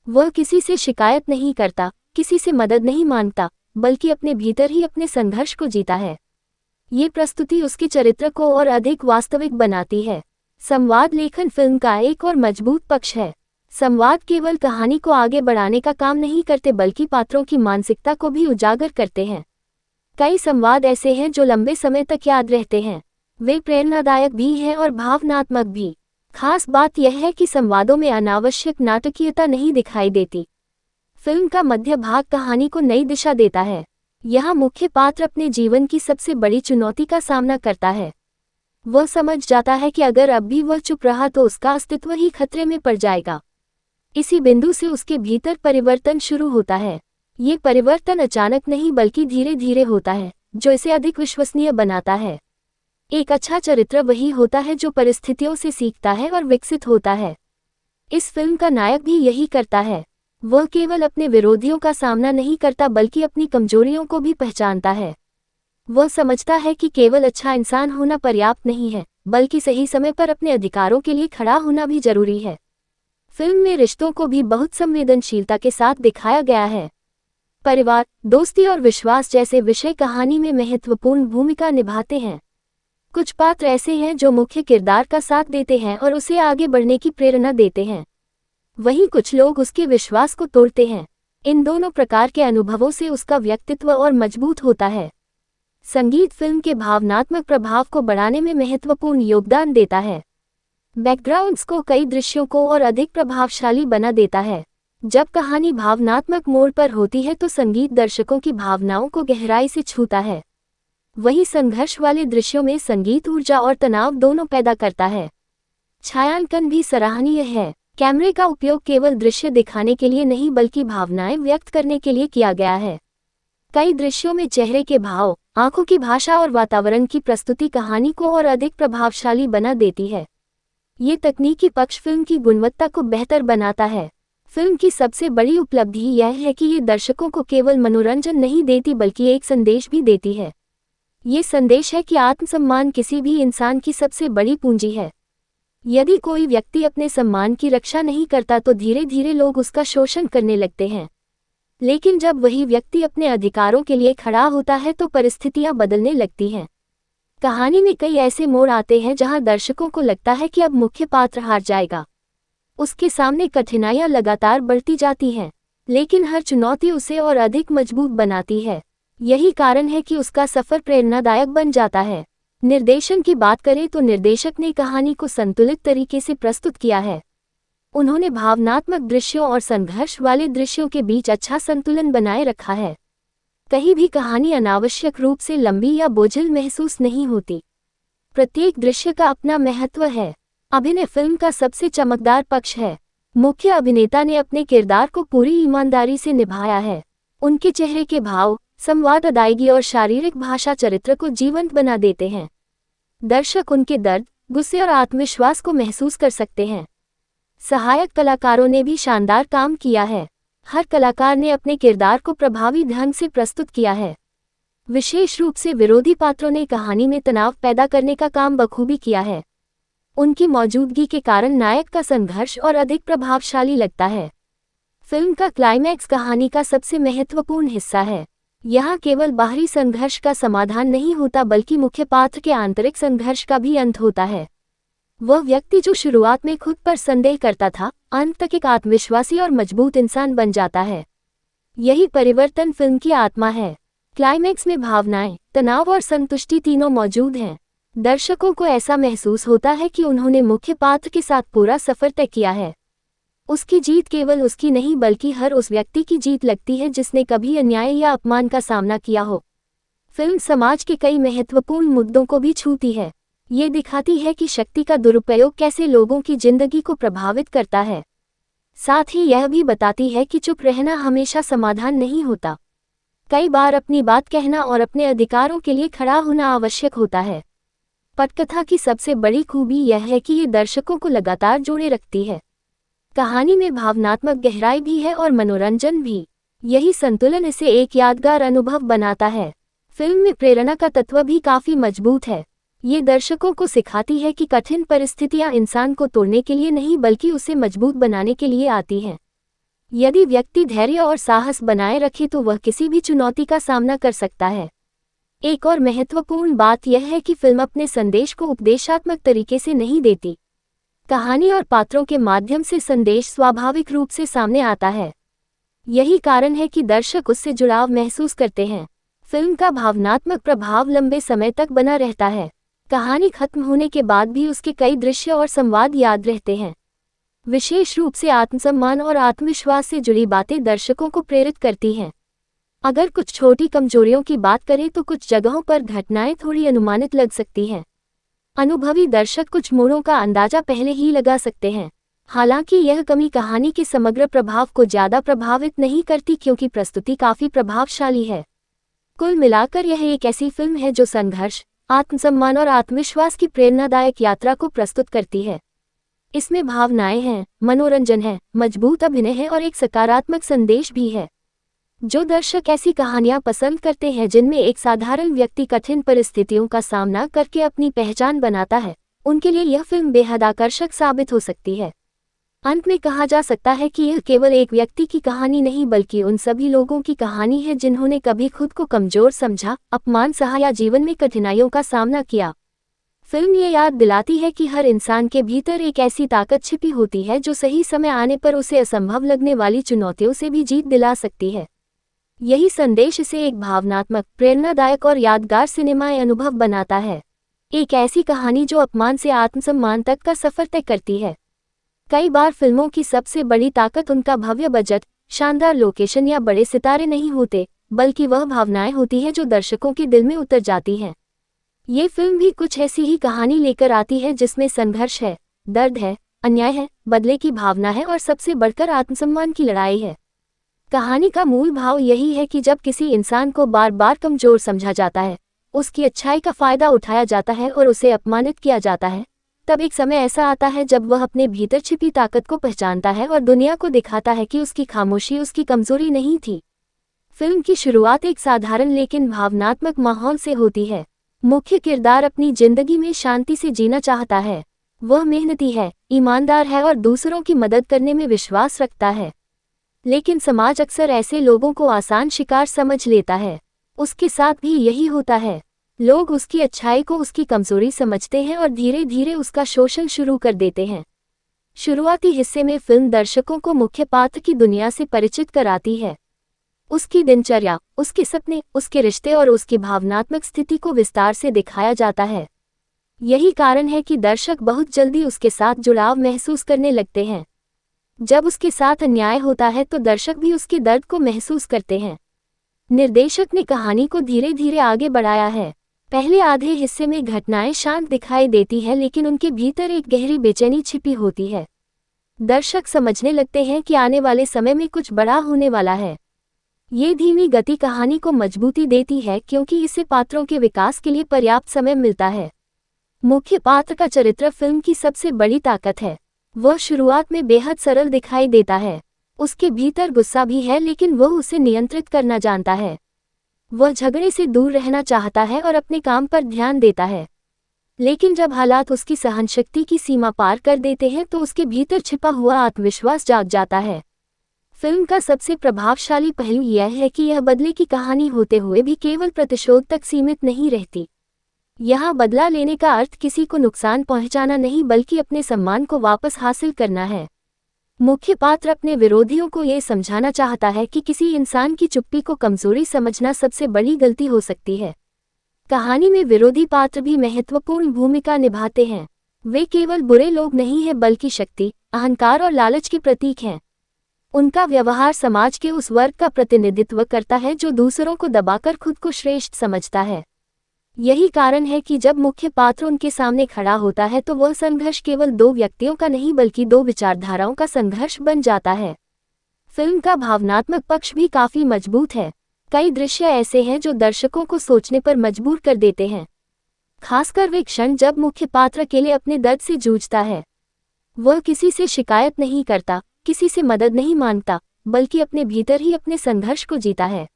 वह किसी से शिकायत नहीं करता, किसी से मदद नहीं मांगता, बल्कि अपने भीतर ही अपने संघर्ष को जीता है। ये प्रस्तुति उसके चरित्र को और अधिक वास्तविक बनाती है। संवाद लेखन फिल्म का एक और मजबूत पक्ष है। संवाद केवल कहानी को आगे बढ़ाने का काम नहीं करते, बल्कि पात्रों की मानसिकता को भी उजागर करते हैं। कई संवाद ऐसे हैं जो लंबे समय तक याद रहते हैं। वे प्रेरणादायक भी हैं और भावनात्मक भी। खास बात यह है कि संवादों में अनावश्यक नाटकीयता नहीं दिखाई देती। फिल्म का मध्य भाग कहानी को नई दिशा देता है। यहाँ मुख्य पात्र अपने जीवन की सबसे बड़ी चुनौती का सामना करता है। वह समझ जाता है कि अगर अब भी वह चुप रहा तो उसका अस्तित्व ही खतरे में पड़ जाएगा। इसी बिंदु से उसके भीतर परिवर्तन शुरू होता है। ये परिवर्तन अचानक नहीं, बल्कि धीरे धीरे होता है, जो इसे अधिक विश्वसनीय बनाता है। एक अच्छा चरित्र वही होता है जो परिस्थितियों से सीखता है और विकसित होता है। इस फिल्म का नायक भी यही करता है। वह केवल अपने विरोधियों का सामना नहीं करता, बल्कि अपनी कमजोरियों को भी पहचानता है। वह समझता है कि केवल अच्छा इंसान होना पर्याप्त नहीं है, बल्कि सही समय पर अपने अधिकारों के लिए खड़ा होना भी जरूरी है। फिल्म में रिश्तों को भी बहुत संवेदनशीलता के साथ दिखाया गया है। परिवार, दोस्ती और विश्वास जैसे विषय कहानी में महत्वपूर्ण भूमिका निभाते हैं। कुछ पात्र ऐसे हैं जो मुख्य किरदार का साथ देते हैं और उसे आगे बढ़ने की प्रेरणा देते हैं। वहीं कुछ लोग उसके विश्वास को तोड़ते हैं। इन दोनों प्रकार के अनुभवों से उसका व्यक्तित्व और मजबूत होता है। संगीत फिल्म के भावनात्मक प्रभाव को बढ़ाने में महत्वपूर्ण योगदान देता है। बैकग्राउंड्स को कई दृश्यों को और अधिक प्रभावशाली बना देता है। जब कहानी भावनात्मक मोड़ पर होती है तो संगीत दर्शकों की भावनाओं को गहराई से छूता है। वहीं संघर्ष वाले दृश्यों में संगीत ऊर्जा और तनाव दोनों पैदा करता है। छायांकन भी सराहनीय है। कैमरे का उपयोग केवल दृश्य दिखाने के लिए नहीं, बल्कि भावनाएं व्यक्त करने के लिए किया गया है। कई दृश्यों में चेहरे के भाव, आंखों की भाषा और वातावरण की प्रस्तुति कहानी को और अधिक प्रभावशाली बना देती है। ये तकनीकी पक्ष फिल्म की गुणवत्ता को बेहतर बनाता है। फिल्म की सबसे बड़ी उपलब्धि यह है कि ये दर्शकों को केवल मनोरंजन नहीं देती, बल्कि एक संदेश भी देती है। ये संदेश है कि आत्मसम्मान किसी भी इंसान की सबसे बड़ी पूंजी है। यदि कोई व्यक्ति अपने सम्मान की रक्षा नहीं करता तो धीरे धीरे लोग उसका शोषण करने लगते हैं। लेकिन जब वही व्यक्ति अपने अधिकारों के लिए खड़ा होता है तो परिस्थितियां बदलने लगती हैं। कहानी में कई ऐसे मोड़ आते हैं जहां दर्शकों को लगता है कि अब मुख्य पात्र हार जाएगा। उसके सामने कठिनाइयां लगातार बढ़ती जाती हैं, लेकिन हर चुनौती उसे और अधिक मजबूत बनाती है। यही कारण है कि उसका सफर प्रेरणादायक बन जाता है। निर्देशन की बात करें तो निर्देशक ने कहानी को संतुलित तरीके से प्रस्तुत किया है। उन्होंने भावनात्मक दृश्यों और संघर्ष वाले दृश्यों के बीच अच्छा संतुलन बनाए रखा है। कहीं भी कहानी अनावश्यक रूप से लंबी या बोझिल महसूस नहीं होती। प्रत्येक दृश्य का अपना महत्व है। अभिनय फिल्म का सबसे चमकदार पक्ष है। मुख्य अभिनेता ने अपने किरदार को पूरी ईमानदारी से निभाया है। उनके चेहरे के भाव, संवाद, अदायगी और शारीरिक भाषा चरित्र को जीवंत बना देते हैं। दर्शक उनके दर्द, गुस्से और आत्मविश्वास को महसूस कर सकते हैं। सहायक कलाकारों ने भी शानदार काम किया है। हर कलाकार ने अपने किरदार को प्रभावी ढंग से प्रस्तुत किया है। विशेष रूप से विरोधी पात्रों ने कहानी में तनाव पैदा करने का काम बखूबी किया है। उनकी मौजूदगी के कारण नायक का संघर्ष और अधिक प्रभावशाली लगता है। फिल्म का क्लाइमैक्स कहानी का सबसे महत्वपूर्ण हिस्सा है। यहाँ केवल बाहरी संघर्ष का समाधान नहीं होता बल्कि मुख्य पात्र के आंतरिक संघर्ष का भी अंत होता है। वह व्यक्ति जो शुरुआत में खुद पर संदेह करता था, अंत तक एक आत्मविश्वासी और मजबूत इंसान बन जाता है। यही परिवर्तन फिल्म की आत्मा है। क्लाइमैक्स में भावनाएं, तनाव और संतुष्टि तीनों मौजूद हैं। दर्शकों को ऐसा महसूस होता है कि उन्होंने मुख्य पात्र के साथ पूरा सफर तय किया है। उसकी जीत केवल उसकी नहीं बल्कि हर उस व्यक्ति की जीत लगती है जिसने कभी अन्याय या अपमान का सामना किया हो। फिल्म समाज के कई महत्वपूर्ण मुद्दों को भी छूती है। ये दिखाती है कि शक्ति का दुरुपयोग कैसे लोगों की जिंदगी को प्रभावित करता है। साथ ही यह भी बताती है कि चुप रहना हमेशा समाधान नहीं होता। कई बार अपनी बात कहना और अपने अधिकारों के लिए खड़ा होना आवश्यक होता है। पटकथा की सबसे बड़ी खूबी यह है कि ये दर्शकों को लगातार जोड़े रखती है। कहानी में भावनात्मक गहराई भी है और मनोरंजन भी। यही संतुलन इसे एक यादगार अनुभव बनाता है। फिल्म में प्रेरणा का तत्व भी काफी मजबूत है। ये दर्शकों को सिखाती है कि कठिन परिस्थितियां इंसान को तोड़ने के लिए नहीं बल्कि उसे मजबूत बनाने के लिए आती हैं। यदि व्यक्ति धैर्य और साहस बनाए रखे तो वह किसी भी चुनौती का सामना कर सकता है। एक और महत्वपूर्ण बात यह है कि फिल्म अपने संदेश को उपदेशात्मक तरीके से नहीं देती। कहानी और पात्रों के माध्यम से संदेश स्वाभाविक रूप से सामने आता है। यही कारण है कि दर्शक उससे जुड़ाव महसूस करते हैं। फिल्म का भावनात्मक प्रभाव लंबे समय तक बना रहता है। कहानी खत्म होने के बाद भी उसके कई दृश्य और संवाद याद रहते हैं। विशेष रूप से आत्मसम्मान और आत्मविश्वास से जुड़ी बातें दर्शकों को प्रेरित करती हैं। अगर कुछ छोटी कमजोरियों की बात करें तो कुछ जगहों पर घटनाएं थोड़ी अनुमानित लग सकती हैं। अनुभवी दर्शक कुछ मोड़ों का अंदाजा पहले ही लगा सकते हैं। हालांकि यह कमी कहानी के समग्र प्रभाव को ज्यादा प्रभावित नहीं करती क्योंकि प्रस्तुति काफी प्रभावशाली है। कुल मिलाकर यह एक ऐसी फिल्म है जो संघर्ष, आत्मसम्मान और आत्मविश्वास की प्रेरणादायक यात्रा को प्रस्तुत करती है। इसमें भावनाएं हैं, मनोरंजन है, मजबूत अभिनय है और एक सकारात्मक संदेश भी है। जो दर्शक ऐसी कहानियां पसंद करते हैं जिनमें एक साधारण व्यक्ति कठिन परिस्थितियों का सामना करके अपनी पहचान बनाता है, उनके लिए यह फिल्म बेहद आकर्षक साबित हो सकती है। अंत में कहा जा सकता है कि यह केवल एक व्यक्ति की कहानी नहीं बल्कि उन सभी लोगों की कहानी है जिन्होंने कभी खुद को कमजोर समझा, अपमान सहा या जीवन में कठिनाइयों का सामना किया। फिल्म ये याद दिलाती है कि हर इंसान के भीतर एक ऐसी ताकत छिपी होती है जो सही समय आने पर उसे असंभव लगने वाली चुनौतियों से भी जीत दिला सकती है। यही संदेश इसे एक भावनात्मक, प्रेरणादायक और यादगार सिनेमाई अनुभव बनाता है। एक ऐसी कहानी जो अपमान से आत्मसम्मान तक का सफर तय करती है। कई बार फिल्मों की सबसे बड़ी ताकत उनका भव्य बजट, शानदार लोकेशन या बड़े सितारे नहीं होते, बल्कि वह भावनाएं होती हैं जो दर्शकों के दिल में उतर जाती हैं। ये फिल्म भी कुछ ऐसी ही कहानी लेकर आती है जिसमें संघर्ष है, दर्द है, अन्याय है, बदले की भावना है और सबसे बढ़कर आत्मसम्मान की लड़ाई है। कहानी का मूल भाव यही है कि जब किसी इंसान को बार बार कमजोर समझा जाता है, उसकी अच्छाई का फायदा उठाया जाता है और उसे अपमानित किया जाता है, तब एक समय ऐसा आता है जब वह अपने भीतर छिपी ताकत को पहचानता है और दुनिया को दिखाता है कि उसकी खामोशी उसकी कमजोरी नहीं थी। फिल्म की शुरुआत एक साधारण लेकिन भावनात्मक माहौल से होती है। मुख्य किरदार अपनी जिंदगी में शांति से जीना चाहता है। वह मेहनती है, ईमानदार है और दूसरों की मदद करने में विश्वास रखता है। लेकिन समाज अक्सर ऐसे लोगों को आसान शिकार समझ लेता है। उसके साथ भी यही होता है। लोग उसकी अच्छाई को उसकी कमजोरी समझते हैं और धीरे धीरे उसका शोषण शुरू कर देते हैं। शुरुआती हिस्से में फिल्म दर्शकों को मुख्य पात्र की दुनिया से परिचित कराती है। उसकी दिनचर्या, उसके सपने, उसके रिश्ते और उसकी भावनात्मक स्थिति को विस्तार से दिखाया जाता है। यही कारण है कि दर्शक बहुत जल्दी उसके साथ जुड़ाव महसूस करने लगते हैं। जब उसके साथ अन्याय होता है तो दर्शक भी उसके दर्द को महसूस करते हैं। निर्देशक ने कहानी को धीरे धीरे आगे बढ़ाया है। पहले आधे हिस्से में घटनाएं शांत दिखाई देती हैं, लेकिन उनके भीतर एक गहरी बेचैनी छिपी होती है। दर्शक समझने लगते हैं कि आने वाले समय में कुछ बड़ा होने वाला है। ये धीमी गति कहानी को मजबूती देती है क्योंकि इससे पात्रों के विकास के लिए पर्याप्त समय मिलता है। मुख्य पात्र का चरित्र फिल्म की सबसे बड़ी ताकत है। वह शुरुआत में बेहद सरल दिखाई देता है। उसके भीतर गुस्सा भी है, लेकिन वह उसे नियंत्रित करना जानता है। वह झगड़े से दूर रहना चाहता है और अपने काम पर ध्यान देता है। लेकिन जब हालात उसकी सहनशक्ति की सीमा पार कर देते हैं तो उसके भीतर छिपा हुआ आत्मविश्वास जाग जाता है। फिल्म का सबसे प्रभावशाली पहलू यह है कि यह बदले की कहानी होते हुए भी केवल प्रतिशोध तक सीमित नहीं रहती। यहाँ बदला लेने का अर्थ किसी को नुकसान पहुंचाना नहीं, बल्कि अपने सम्मान को वापस हासिल करना है। मुख्य पात्र अपने विरोधियों को ये समझाना चाहता है कि किसी इंसान की चुप्पी को कमजोरी समझना सबसे बड़ी गलती हो सकती है। कहानी में विरोधी पात्र भी महत्वपूर्ण भूमिका निभाते हैं। वे केवल बुरे लोग नहीं हैं, बल्कि शक्ति, अहंकार और लालच के प्रतीक हैं। उनका व्यवहार समाज के उस वर्ग का प्रतिनिधित्व करता है जो दूसरों को दबाकर खुद को श्रेष्ठ समझता है। यही कारण है कि जब मुख्य पात्र उनके सामने खड़ा होता है तो वह संघर्ष केवल दो व्यक्तियों का नहीं, बल्कि दो विचारधाराओं का संघर्ष बन जाता है। फिल्म का भावनात्मक पक्ष भी काफी मजबूत है। कई दृश्य ऐसे हैं जो दर्शकों को सोचने पर मजबूर कर देते हैं। खासकर वे क्षण जब मुख्य पात्र अकेले अपने दर्द से जूझता है। वह किसी से शिकायत नहीं करता, किसी से मदद नहीं मांगता, बल्कि अपने भीतर ही अपने संघर्ष को जीता है।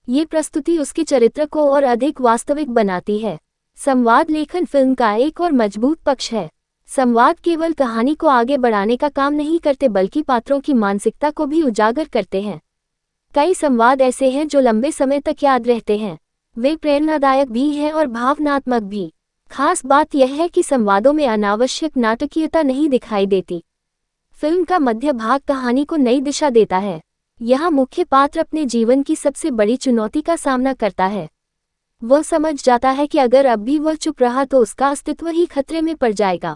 ये प्रस्तुति उसके चरित्र को और अधिक वास्तविक बनाती है। संवाद लेखन फिल्म का एक और मजबूत पक्ष है। संवाद केवल कहानी को आगे बढ़ाने का काम नहीं करते, बल्कि पात्रों की मानसिकता को भी उजागर करते हैं। कई संवाद ऐसे हैं जो लंबे समय तक याद रहते हैं। वे प्रेरणादायक भी हैं और भावनात्मक भी। खास बात यह है कि संवादों में अनावश्यक नाटकीयता नहीं दिखाई देती। फिल्म का मध्य भाग कहानी को नई दिशा देता है। यहाँ मुख्य पात्र अपने जीवन की सबसे बड़ी चुनौती का सामना करता है। वह समझ जाता है कि अगर अब भी वह चुप रहा तो उसका अस्तित्व ही खतरे में पड़ जाएगा।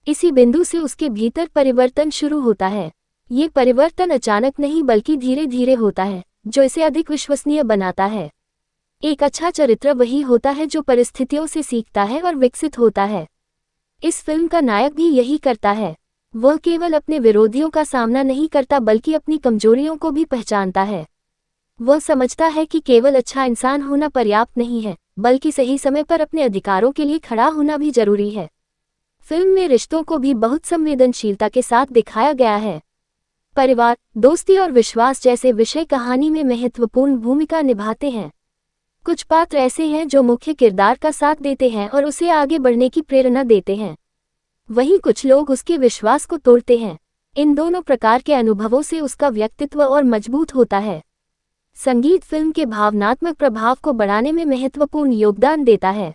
इसी बिंदु से उसके भीतर परिवर्तन शुरू होता है। ये परिवर्तन अचानक नहीं, बल्कि धीरे धीरे होता है, जो इसे अधिक विश्वसनीय बनाता है। एक अच्छा चरित्र वही होता है जो परिस्थितियों से सीखता है और विकसित होता है। इस फिल्म का नायक भी यही करता है। वह केवल अपने विरोधियों का सामना नहीं करता, बल्कि अपनी कमजोरियों को भी पहचानता है। वह समझता है कि केवल अच्छा इंसान होना पर्याप्त नहीं है, बल्कि सही समय पर अपने अधिकारों के लिए खड़ा होना भी जरूरी है। फिल्म में रिश्तों को भी बहुत संवेदनशीलता के साथ दिखाया गया है। परिवार, दोस्ती और विश्वास जैसे विषय कहानी में महत्वपूर्ण भूमिका निभाते हैं। कुछ पात्र ऐसे हैं जो मुख्य किरदार का साथ देते हैं और उसे आगे बढ़ने की प्रेरणा देते हैं। वहीं कुछ लोग उसके विश्वास को तोड़ते हैं। इन दोनों प्रकार के अनुभवों से उसका व्यक्तित्व और मजबूत होता है। संगीत फिल्म के भावनात्मक प्रभाव को बढ़ाने में महत्वपूर्ण योगदान देता है।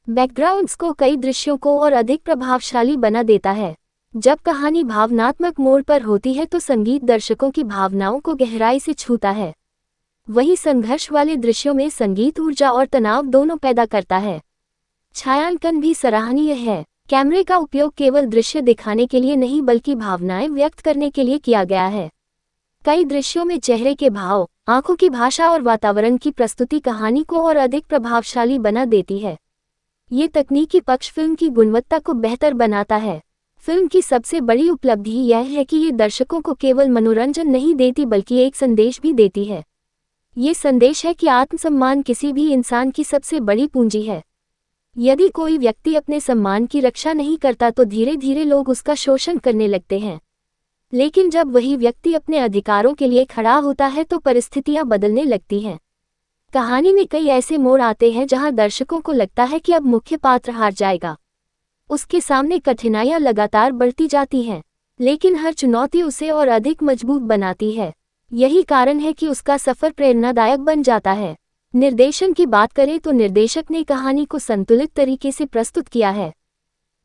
बैकग्राउंड्स को कई दृश्यों को और अधिक प्रभावशाली बना देता है। जब कहानी भावनात्मक मोड़ पर होती है तो संगीत दर्शकों की भावनाओं को गहराई से छूता है। वहीं संघर्ष वाले दृश्यों में संगीत ऊर्जा और तनाव दोनों पैदा करता है। छायांकन भी सराहनीय है। कैमरे का उपयोग केवल दृश्य दिखाने के लिए नहीं, बल्कि भावनाएं व्यक्त करने के लिए किया गया है। कई दृश्यों में चेहरे के भाव, आंखों की भाषा और वातावरण की प्रस्तुति कहानी को और अधिक प्रभावशाली बना देती है। ये तकनीकी पक्ष फिल्म की गुणवत्ता को बेहतर बनाता है। फिल्म की सबसे बड़ी उपलब्धि यह है कि ये दर्शकों को केवल मनोरंजन नहीं देती, बल्कि एक संदेश भी देती है। ये संदेश है कि आत्मसम्मान किसी भी इंसान की सबसे बड़ी पूंजी है। यदि कोई व्यक्ति अपने सम्मान की रक्षा नहीं करता तो धीरे धीरे लोग उसका शोषण करने लगते हैं। लेकिन जब वही व्यक्ति अपने अधिकारों के लिए खड़ा होता है तो परिस्थितियां बदलने लगती हैं। कहानी में कई ऐसे मोड़ आते हैं जहां दर्शकों को लगता है कि अब मुख्य पात्र हार जाएगा। उसके सामने कठिनाइयां लगातार बढ़ती जाती हैं, लेकिन हर चुनौती उसे और अधिक मजबूत बनाती है। यही कारण है कि उसका सफर प्रेरणादायक बन जाता है। निर्देशन की बात करें तो निर्देशक ने कहानी को संतुलित तरीके से प्रस्तुत किया है।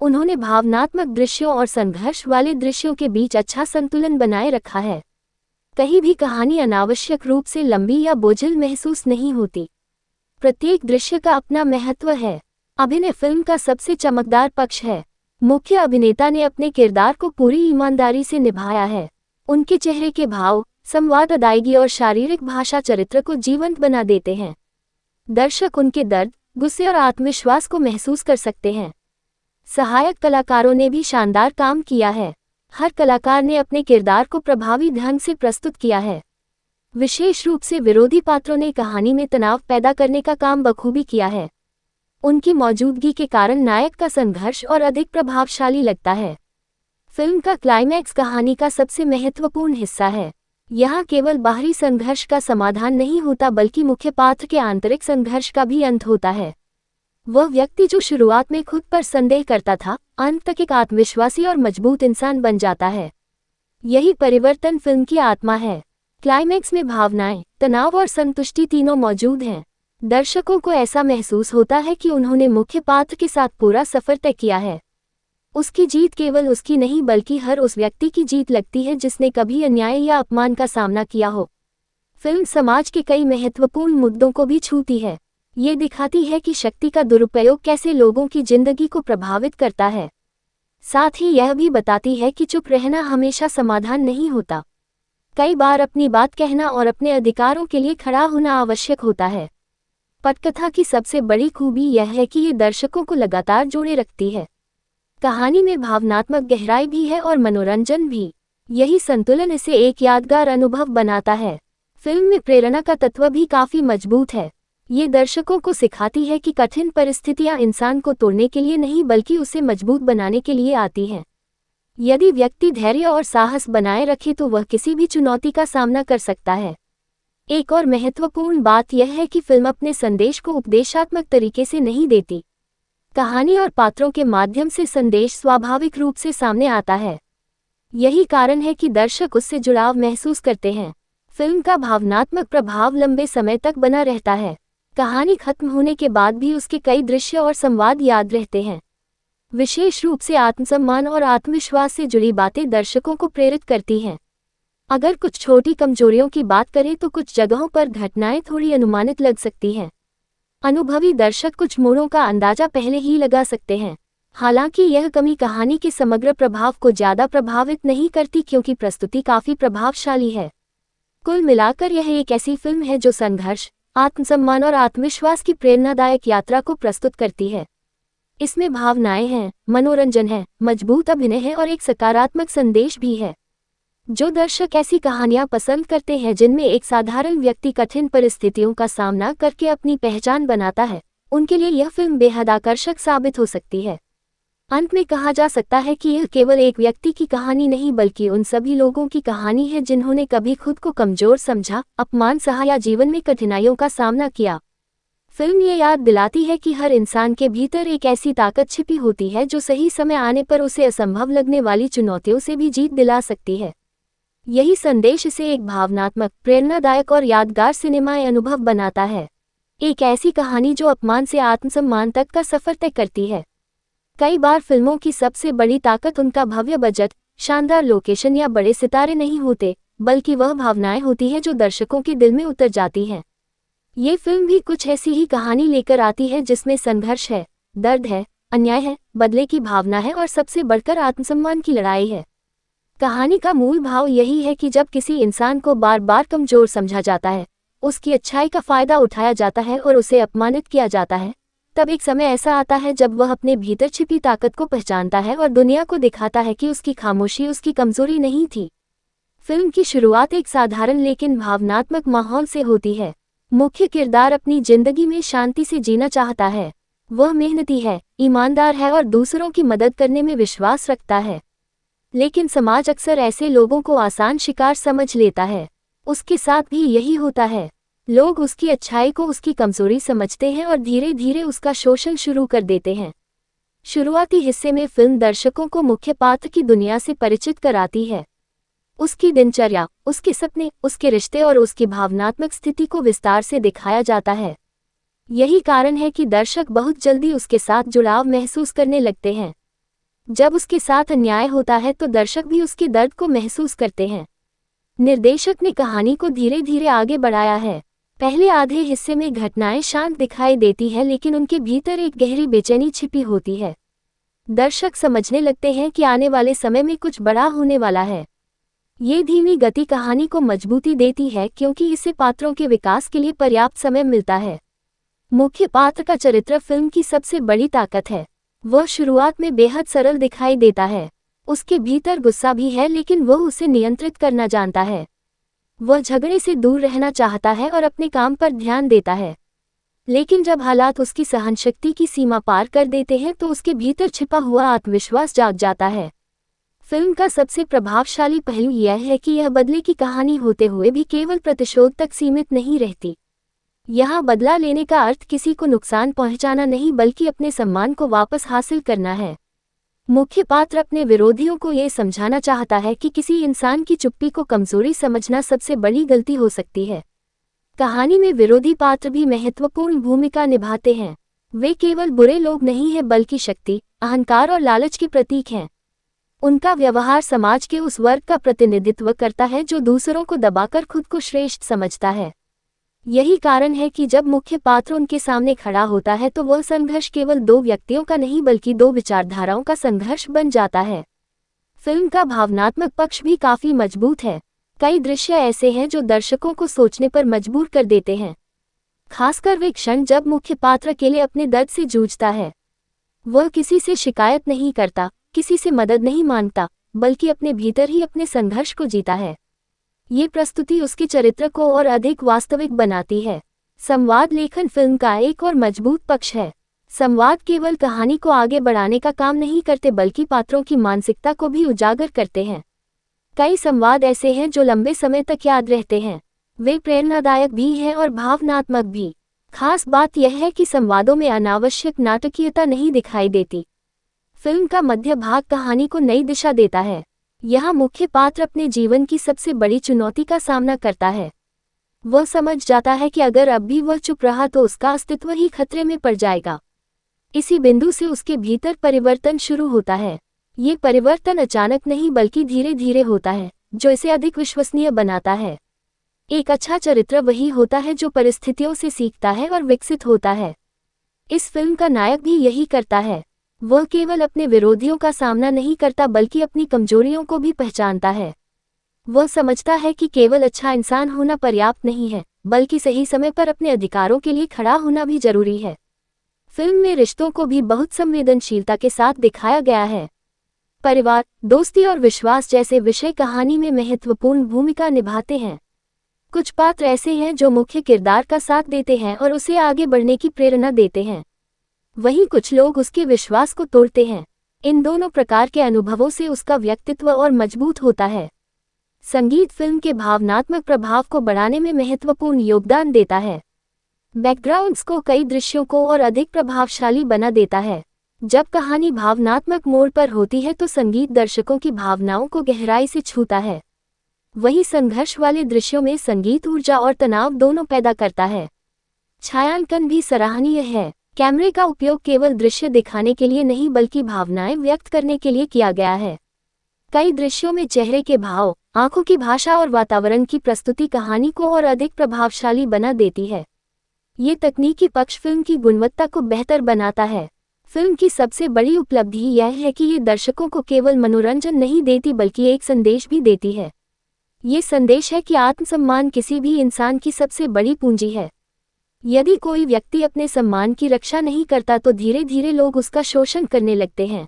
उन्होंने भावनात्मक दृश्यों और संघर्ष वाले दृश्यों के बीच अच्छा संतुलन बनाए रखा है। कहीं भी कहानी अनावश्यक रूप से लंबी या बोझिल महसूस नहीं होती। प्रत्येक दृश्य का अपना महत्व है। अभिनय फिल्म का सबसे चमकदार पक्ष है। मुख्य अभिनेता ने अपने किरदार को पूरी ईमानदारी से निभाया है। उनके चेहरे के भाव, संवाद, अदायगी और शारीरिक भाषा चरित्र को जीवंत बना देते हैं। दर्शक उनके दर्द, गुस्से और आत्मविश्वास को महसूस कर सकते हैं। सहायक कलाकारों ने भी शानदार काम किया है। हर कलाकार ने अपने किरदार को प्रभावी ढंग से प्रस्तुत किया है। विशेष रूप से विरोधी पात्रों ने कहानी में तनाव पैदा करने का काम बखूबी किया है। उनकी मौजूदगी के कारण नायक का संघर्ष और अधिक प्रभावशाली लगता है। फिल्म का क्लाइमैक्स कहानी का सबसे महत्वपूर्ण हिस्सा है। यहाँ केवल बाहरी संघर्ष का समाधान नहीं होता बल्कि मुख्य पात्र के आंतरिक संघर्ष का भी अंत होता है। वह व्यक्ति जो शुरुआत में खुद पर संदेह करता था, अंत तक एक आत्मविश्वासी और मजबूत इंसान बन जाता है। यही परिवर्तन फिल्म की आत्मा है। क्लाइमैक्स में भावनाएं, तनाव और संतुष्टि तीनों मौजूद हैं। दर्शकों को ऐसा महसूस होता है कि उन्होंने मुख्य पात्र के साथ पूरा सफर तय किया है। उसकी जीत केवल उसकी नहीं बल्कि हर उस व्यक्ति की जीत लगती है जिसने कभी अन्याय या अपमान का सामना किया हो। फिल्म समाज के कई महत्वपूर्ण मुद्दों को भी छूती है। ये दिखाती है कि शक्ति का दुरुपयोग कैसे लोगों की जिंदगी को प्रभावित करता है। साथ ही यह भी बताती है कि चुप रहना हमेशा समाधान नहीं होता। कई बार अपनी बात कहना और अपने अधिकारों के लिए खड़ा होना आवश्यक होता है। पटकथा की सबसे बड़ी खूबी यह है कि ये दर्शकों को लगातार जोड़े रखती है। कहानी में भावनात्मक गहराई भी है और मनोरंजन भी। यही संतुलन इसे एक यादगार अनुभव बनाता है। फिल्म में प्रेरणा का तत्व भी काफी मजबूत है। ये दर्शकों को सिखाती है कि कठिन परिस्थितियां इंसान को तोड़ने के लिए नहीं बल्कि उसे मजबूत बनाने के लिए आती हैं। यदि व्यक्ति धैर्य और साहस बनाए रखे तो वह किसी भी चुनौती का सामना कर सकता है। एक और महत्वपूर्ण बात यह है कि फिल्म अपने संदेश को उपदेशात्मक तरीके से नहीं देती। कहानी और पात्रों के माध्यम से संदेश स्वाभाविक रूप से सामने आता है। यही कारण है कि दर्शक उससे जुड़ाव महसूस करते हैं। फिल्म का भावनात्मक प्रभाव लंबे समय तक बना रहता है। कहानी खत्म होने के बाद भी उसके कई दृश्य और संवाद याद रहते हैं। विशेष रूप से आत्मसम्मान और आत्मविश्वास से जुड़ी बातें दर्शकों को प्रेरित करती हैं। अगर कुछ छोटी कमजोरियों की बात करें तो कुछ जगहों पर घटनाएं थोड़ी अनुमानित लग सकती हैं। अनुभवी दर्शक कुछ मोड़ों का अंदाजा पहले ही लगा सकते हैं। हालांकि यह कमी कहानी के समग्र प्रभाव को ज्यादा प्रभावित नहीं करती क्योंकि प्रस्तुति काफी प्रभावशाली है। कुल मिलाकर यह एक ऐसी फिल्म है जो संघर्ष, आत्मसम्मान और आत्मविश्वास की प्रेरणादायक यात्रा को प्रस्तुत करती है। इसमें भावनाएं हैं, मनोरंजन है, मजबूत अभिनय है और एक सकारात्मक संदेश भी है। जो दर्शक ऐसी कहानियां पसंद करते हैं जिनमें एक साधारण व्यक्ति कठिन परिस्थितियों का सामना करके अपनी पहचान बनाता है, उनके लिए यह फिल्म बेहद आकर्षक साबित हो सकती है। अंत में कहा जा सकता है कि यह केवल एक व्यक्ति की कहानी नहीं बल्कि उन सभी लोगों की कहानी है जिन्होंने कभी खुद को कमजोर समझा, अपमान सहा या जीवन में कठिनाइयों का सामना किया। फिल्म ये याद दिलाती है कि हर इंसान के भीतर एक ऐसी ताकत छिपी होती है जो सही समय आने पर उसे असंभव लगने वाली चुनौतियों से भी जीत दिला सकती है। यही संदेश इसे एक भावनात्मक, प्रेरणादायक और यादगार सिनेमाई अनुभव बनाता है। एक ऐसी कहानी जो अपमान से आत्मसम्मान तक का सफर तय करती है। कई बार फिल्मों की सबसे बड़ी ताकत उनका भव्य बजट, शानदार लोकेशन या बड़े सितारे नहीं होते, बल्कि वह भावनाएं होती है जो दर्शकों के दिल में उतर जाती हैं। ये फिल्म भी कुछ ऐसी ही कहानी लेकर आती है जिसमें संघर्ष है, दर्द है, अन्याय है, बदले की भावना है और सबसे बढ़कर आत्मसम्मान की लड़ाई है। कहानी का मूल भाव यही है कि जब किसी इंसान को बार बार कमजोर समझा जाता है, उसकी अच्छाई का फायदा उठाया जाता है और उसे अपमानित किया जाता है, तब एक समय ऐसा आता है जब वह अपने भीतर छिपी ताकत को पहचानता है और दुनिया को दिखाता है कि उसकी खामोशी उसकी कमजोरी नहीं थी। फिल्म की शुरुआत एक साधारण लेकिन भावनात्मक माहौल से होती है। मुख्य किरदार अपनी जिंदगी में शांति से जीना चाहता है। वह मेहनती है, ईमानदार है और दूसरों की मदद करने में विश्वास रखता है। लेकिन समाज अक्सर ऐसे लोगों को आसान शिकार समझ लेता है। उसके साथ भी यही होता है। लोग उसकी अच्छाई को उसकी कमजोरी समझते हैं और धीरे धीरे उसका शोषण शुरू कर देते हैं। शुरुआती हिस्से में फिल्म दर्शकों को मुख्य पात्र की दुनिया से परिचित कराती है। उसकी दिनचर्या, उसके सपने, उसके रिश्ते और उसकी भावनात्मक स्थिति को विस्तार से दिखाया जाता है। यही कारण है कि दर्शक बहुत जल्दी उसके साथ जुड़ाव महसूस करने लगते हैं। जब उसके साथ अन्याय होता है तो दर्शक भी उसके दर्द को महसूस करते हैं। निर्देशक ने कहानी को धीरे धीरे आगे बढ़ाया है। पहले आधे हिस्से में घटनाएं शांत दिखाई देती है, लेकिन उनके भीतर एक गहरी बेचैनी छिपी होती है। दर्शक समझने लगते हैं कि आने वाले समय में कुछ बड़ा होने वाला है। ये धीमी गति कहानी को मजबूती देती है क्योंकि इससे पात्रों के विकास के लिए पर्याप्त समय मिलता है। मुख्य पात्र का चरित्र फिल्म की सबसे बड़ी ताकत है। वह शुरुआत में बेहद सरल दिखाई देता है। उसके भीतर गुस्सा भी है, लेकिन वह उसे नियंत्रित करना जानता है। वह झगड़े से दूर रहना चाहता है और अपने काम पर ध्यान देता है। लेकिन जब हालात उसकी सहनशक्ति की सीमा पार कर देते हैं तो उसके भीतर छिपा हुआ आत्मविश्वास जाग जाता है। फिल्म का सबसे प्रभावशाली पहलू यह है कि यह बदले की कहानी होते हुए भी केवल प्रतिशोध तक सीमित नहीं रहती। यहाँ बदला लेने का अर्थ किसी को नुकसान पहुंचाना नहीं, बल्कि अपने सम्मान को वापस हासिल करना है। मुख्य पात्र अपने विरोधियों को ये समझाना चाहता है कि किसी इंसान की चुप्पी को कमजोरी समझना सबसे बड़ी गलती हो सकती है। कहानी में विरोधी पात्र भी महत्वपूर्ण भूमिका निभाते हैं। वे केवल बुरे लोग नहीं हैं, बल्कि शक्ति, अहंकार और लालच के प्रतीक हैं। उनका व्यवहार समाज के उस वर्ग का प्रतिनिधित्व करता है जो दूसरों को दबाकर खुद को श्रेष्ठ समझता है। यही कारण है कि जब मुख्य पात्र उनके सामने खड़ा होता है तो वह संघर्ष केवल दो व्यक्तियों का नहीं, बल्कि दो विचारधाराओं का संघर्ष बन जाता है। फिल्म का भावनात्मक पक्ष भी काफी मजबूत है। कई दृश्य ऐसे हैं जो दर्शकों को सोचने पर मजबूर कर देते हैं। खासकर वे क्षण जब मुख्य पात्र अकेले अपने दर्द से जूझता है। वह किसी से शिकायत नहीं करता, किसी से मदद नहीं मांगता, बल्कि अपने भीतर ही अपने संघर्ष को जीता है। ये प्रस्तुति उसके चरित्र को और अधिक वास्तविक बनाती है। संवाद लेखन फिल्म का एक और मजबूत पक्ष है। संवाद केवल कहानी को आगे बढ़ाने का काम नहीं करते, बल्कि पात्रों की मानसिकता को भी उजागर करते हैं। कई संवाद ऐसे हैं जो लंबे समय तक याद रहते हैं। वे प्रेरणादायक भी हैं और भावनात्मक भी। खास बात यह है कि संवादों में अनावश्यक नाटकीयता नहीं दिखाई देती। फिल्म का मध्य भाग कहानी को नई दिशा देता है। यहाँ मुख्य पात्र अपने जीवन की सबसे बड़ी चुनौती का सामना करता है। वह समझ जाता है कि अगर अब भी वह चुप रहा तो उसका अस्तित्व ही खतरे में पड़ जाएगा। इसी बिंदु से उसके भीतर परिवर्तन शुरू होता है। ये परिवर्तन अचानक नहीं, बल्कि धीरे धीरे होता है, जो इसे अधिक विश्वसनीय बनाता है। एक अच्छा चरित्र वही होता है जो परिस्थितियों से सीखता है और विकसित होता है। इस फिल्म का नायक भी यही करता है। वह केवल अपने विरोधियों का सामना नहीं करता, बल्कि अपनी कमजोरियों को भी पहचानता है। वह समझता है कि केवल अच्छा इंसान होना पर्याप्त नहीं है, बल्कि सही समय पर अपने अधिकारों के लिए खड़ा होना भी जरूरी है। फिल्म में रिश्तों को भी बहुत संवेदनशीलता के साथ दिखाया गया है। परिवार, दोस्ती और विश्वास जैसे विषय कहानी में महत्वपूर्ण भूमिका निभाते हैं। कुछ पात्र ऐसे हैं जो मुख्य किरदार का साथ देते हैं और उसे आगे बढ़ने की प्रेरणा देते हैं। वहीं कुछ लोग उसके विश्वास को तोड़ते हैं। इन दोनों प्रकार के अनुभवों से उसका व्यक्तित्व और मजबूत होता है। संगीत फिल्म के भावनात्मक प्रभाव को बढ़ाने में महत्वपूर्ण योगदान देता है। बैकग्राउंड स्कोर कई दृश्यों को और अधिक प्रभावशाली बना देता है। जब कहानी भावनात्मक मोड़ पर होती है तो संगीत दर्शकों की भावनाओं को गहराई से छूता है। वहीं संघर्ष वाले दृश्यों में संगीत ऊर्जा और तनाव दोनों पैदा करता है। छायांकन भी सराहनीय है। कैमरे का उपयोग केवल दृश्य दिखाने के लिए नहीं, बल्कि भावनाएं व्यक्त करने के लिए किया गया है। कई दृश्यों में चेहरे के भाव, आंखों की भाषा और वातावरण की प्रस्तुति कहानी को और अधिक प्रभावशाली बना देती है। ये तकनीकी पक्ष फिल्म की गुणवत्ता को बेहतर बनाता है। फिल्म की सबसे बड़ी उपलब्धि यह है कि ये दर्शकों को केवल मनोरंजन नहीं देती, बल्कि एक संदेश भी देती है। ये संदेश है कि आत्मसम्मान किसी भी इंसान की सबसे बड़ी पूंजी है। यदि कोई व्यक्ति अपने सम्मान की रक्षा नहीं करता तो धीरे धीरे लोग उसका शोषण करने लगते हैं।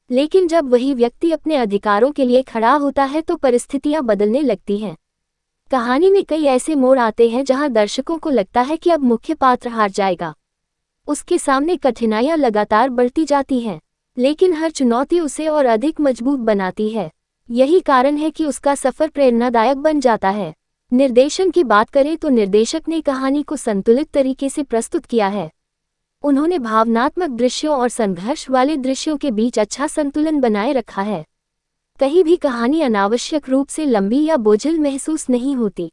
लेकिन जब वही व्यक्ति अपने अधिकारों के लिए खड़ा होता है तो परिस्थितियां बदलने लगती हैं। कहानी में कई ऐसे मोड़ आते हैं जहां दर्शकों को लगता है कि अब मुख्य पात्र हार जाएगा। उसके सामने कठिनाइयां लगातार बढ़ती जाती हैं, लेकिन हर चुनौती उसे और अधिक मजबूत बनाती है। यही कारण है कि उसका सफर प्रेरणादायक बन जाता है। निर्देशन की बात करें तो निर्देशक ने कहानी को संतुलित तरीके से प्रस्तुत किया है। उन्होंने भावनात्मक दृश्यों और संघर्ष वाले दृश्यों के बीच अच्छा संतुलन बनाए रखा है। कहीं भी कहानी अनावश्यक रूप से लंबी या बोझिल महसूस नहीं होती।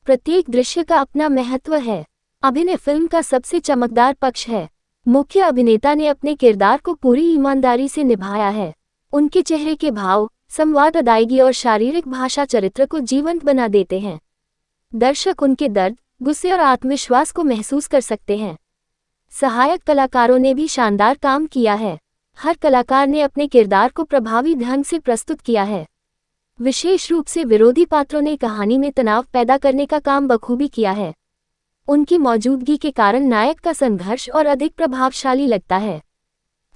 प्रत्येक दृश्य का अपना महत्व है। अभिनय फिल्म का सबसे चमकदार पक्ष है। मुख्य अभिनेता ने अपने किरदार को पूरी ईमानदारी से निभाया है। उनके चेहरे के भाव, संवाद, अदायगी और शारीरिक भाषा चरित्र को जीवंत बना देते हैं। दर्शक उनके दर्द, गुस्से और आत्मविश्वास को महसूस कर सकते हैं। सहायक कलाकारों ने भी शानदार काम किया है। हर कलाकार ने अपने किरदार को प्रभावी ढंग से प्रस्तुत किया है। विशेष रूप से विरोधी पात्रों ने कहानी में तनाव पैदा करने का काम बखूबी किया है। उनकी मौजूदगी के कारण नायक का संघर्ष और अधिक प्रभावशाली लगता है।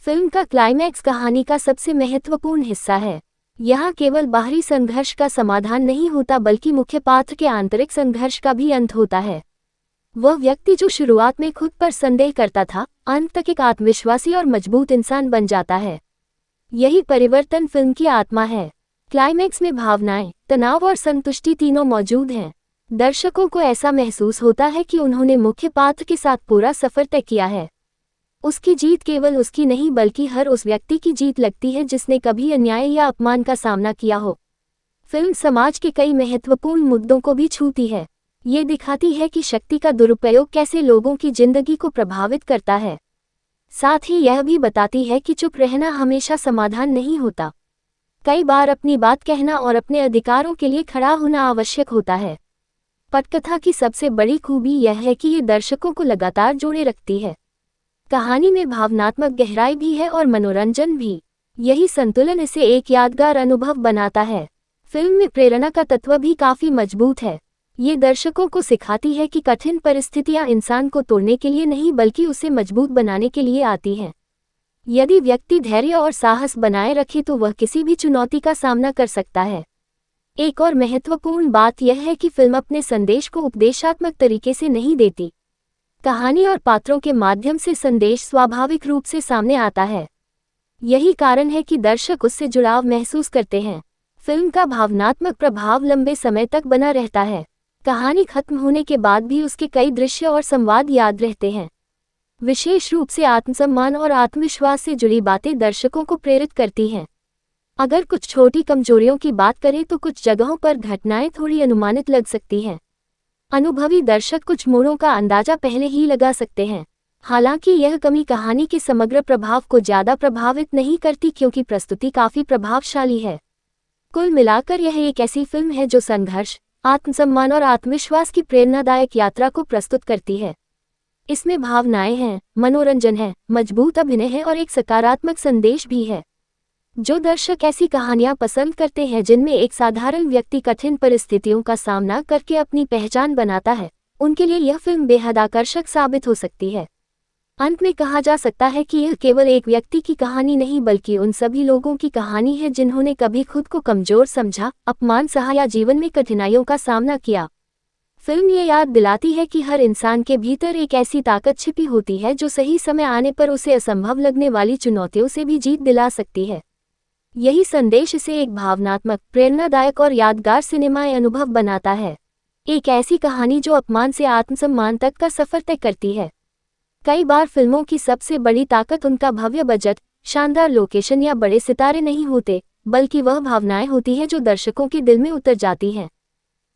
फिल्म का क्लाइमैक्स कहानी का सबसे महत्वपूर्ण हिस्सा है। यहाँ केवल बाहरी संघर्ष का समाधान नहीं होता बल्कि मुख्य पात्र के आंतरिक संघर्ष का भी अंत होता है। वह व्यक्ति जो शुरुआत में खुद पर संदेह करता था, अंत तक एक आत्मविश्वासी और मजबूत इंसान बन जाता है। यही परिवर्तन फिल्म की आत्मा है। क्लाइमैक्स में भावनाएं, तनाव और संतुष्टि तीनों मौजूद हैं। दर्शकों को ऐसा महसूस होता है कि उन्होंने मुख्य पात्र के साथ पूरा सफर तय किया है। उसकी जीत केवल उसकी नहीं बल्कि हर उस व्यक्ति की जीत लगती है जिसने कभी अन्याय या अपमान का सामना किया हो। फिल्म समाज के कई महत्वपूर्ण मुद्दों को भी छूती है। ये दिखाती है कि शक्ति का दुरुपयोग कैसे लोगों की जिंदगी को प्रभावित करता है। साथ ही यह भी बताती है कि चुप रहना हमेशा समाधान नहीं होता। कई बार अपनी बात कहना और अपने अधिकारों के लिए खड़ा होना आवश्यक होता है। पटकथा की सबसे बड़ी खूबी यह है कि ये दर्शकों को लगातार जोड़े रखती है। कहानी में भावनात्मक गहराई भी है और मनोरंजन भी। यही संतुलन इसे एक यादगार अनुभव बनाता है। फिल्म में प्रेरणा का तत्व भी काफी मजबूत है। ये दर्शकों को सिखाती है कि कठिन परिस्थितियां इंसान को तोड़ने के लिए नहीं बल्कि उसे मजबूत बनाने के लिए आती हैं। यदि व्यक्ति धैर्य और साहस बनाए रखे तो वह किसी भी चुनौती का सामना कर सकता है। एक और महत्वपूर्ण बात यह है कि फिल्म अपने संदेश को उपदेशात्मक तरीके से नहीं देती। कहानी और पात्रों के माध्यम से संदेश स्वाभाविक रूप से सामने आता है। यही कारण है कि दर्शक उससे जुड़ाव महसूस करते हैं। फिल्म का भावनात्मक प्रभाव लंबे समय तक बना रहता है। कहानी खत्म होने के बाद भी उसके कई दृश्य और संवाद याद रहते हैं। विशेष रूप से आत्मसम्मान और आत्मविश्वास से जुड़ी बातें दर्शकों को प्रेरित करती हैं। अगर कुछ छोटी कमजोरियों की बात करें तो कुछ जगहों पर घटनाएं थोड़ी अनुमानित लग सकती हैं। अनुभवी दर्शक कुछ मोड़ों का अंदाजा पहले ही लगा सकते हैं। हालांकि यह कमी कहानी के समग्र प्रभाव को ज्यादा प्रभावित नहीं करती क्योंकि प्रस्तुति काफी प्रभावशाली है। कुल मिलाकर यह एक ऐसी फिल्म है जो संघर्ष, आत्मसम्मान और आत्मविश्वास की प्रेरणादायक यात्रा को प्रस्तुत करती है। इसमें भावनाएं हैं, मनोरंजन है, मजबूत अभिनय है और एक सकारात्मक संदेश भी है। जो दर्शक ऐसी कहानियां पसंद करते हैं जिनमें एक साधारण व्यक्ति कठिन परिस्थितियों का सामना करके अपनी पहचान बनाता है, उनके लिए यह फिल्म बेहद आकर्षक साबित हो सकती है। अंत में कहा जा सकता है कि यह केवल एक व्यक्ति की कहानी नहीं बल्कि उन सभी लोगों की कहानी है जिन्होंने कभी खुद को कमजोर समझा, अपमान सहा या जीवन में कठिनाइयों का सामना किया। फिल्म ये याद दिलाती है कि हर इंसान के भीतर एक ऐसी ताकत छिपी होती है जो सही समय आने पर उसे असंभव लगने वाली चुनौतियों से भी जीत दिला सकती है। यही संदेश इसे एक भावनात्मक, प्रेरणादायक और यादगार सिनेमाई अनुभव बनाता है। एक ऐसी कहानी जो अपमान से आत्मसम्मान तक का सफर तय करती है। कई बार फिल्मों की सबसे बड़ी ताकत उनका भव्य बजट, शानदार लोकेशन या बड़े सितारे नहीं होते, बल्कि वह भावनाएं होती हैं जो दर्शकों के दिल में उतर जाती हैं।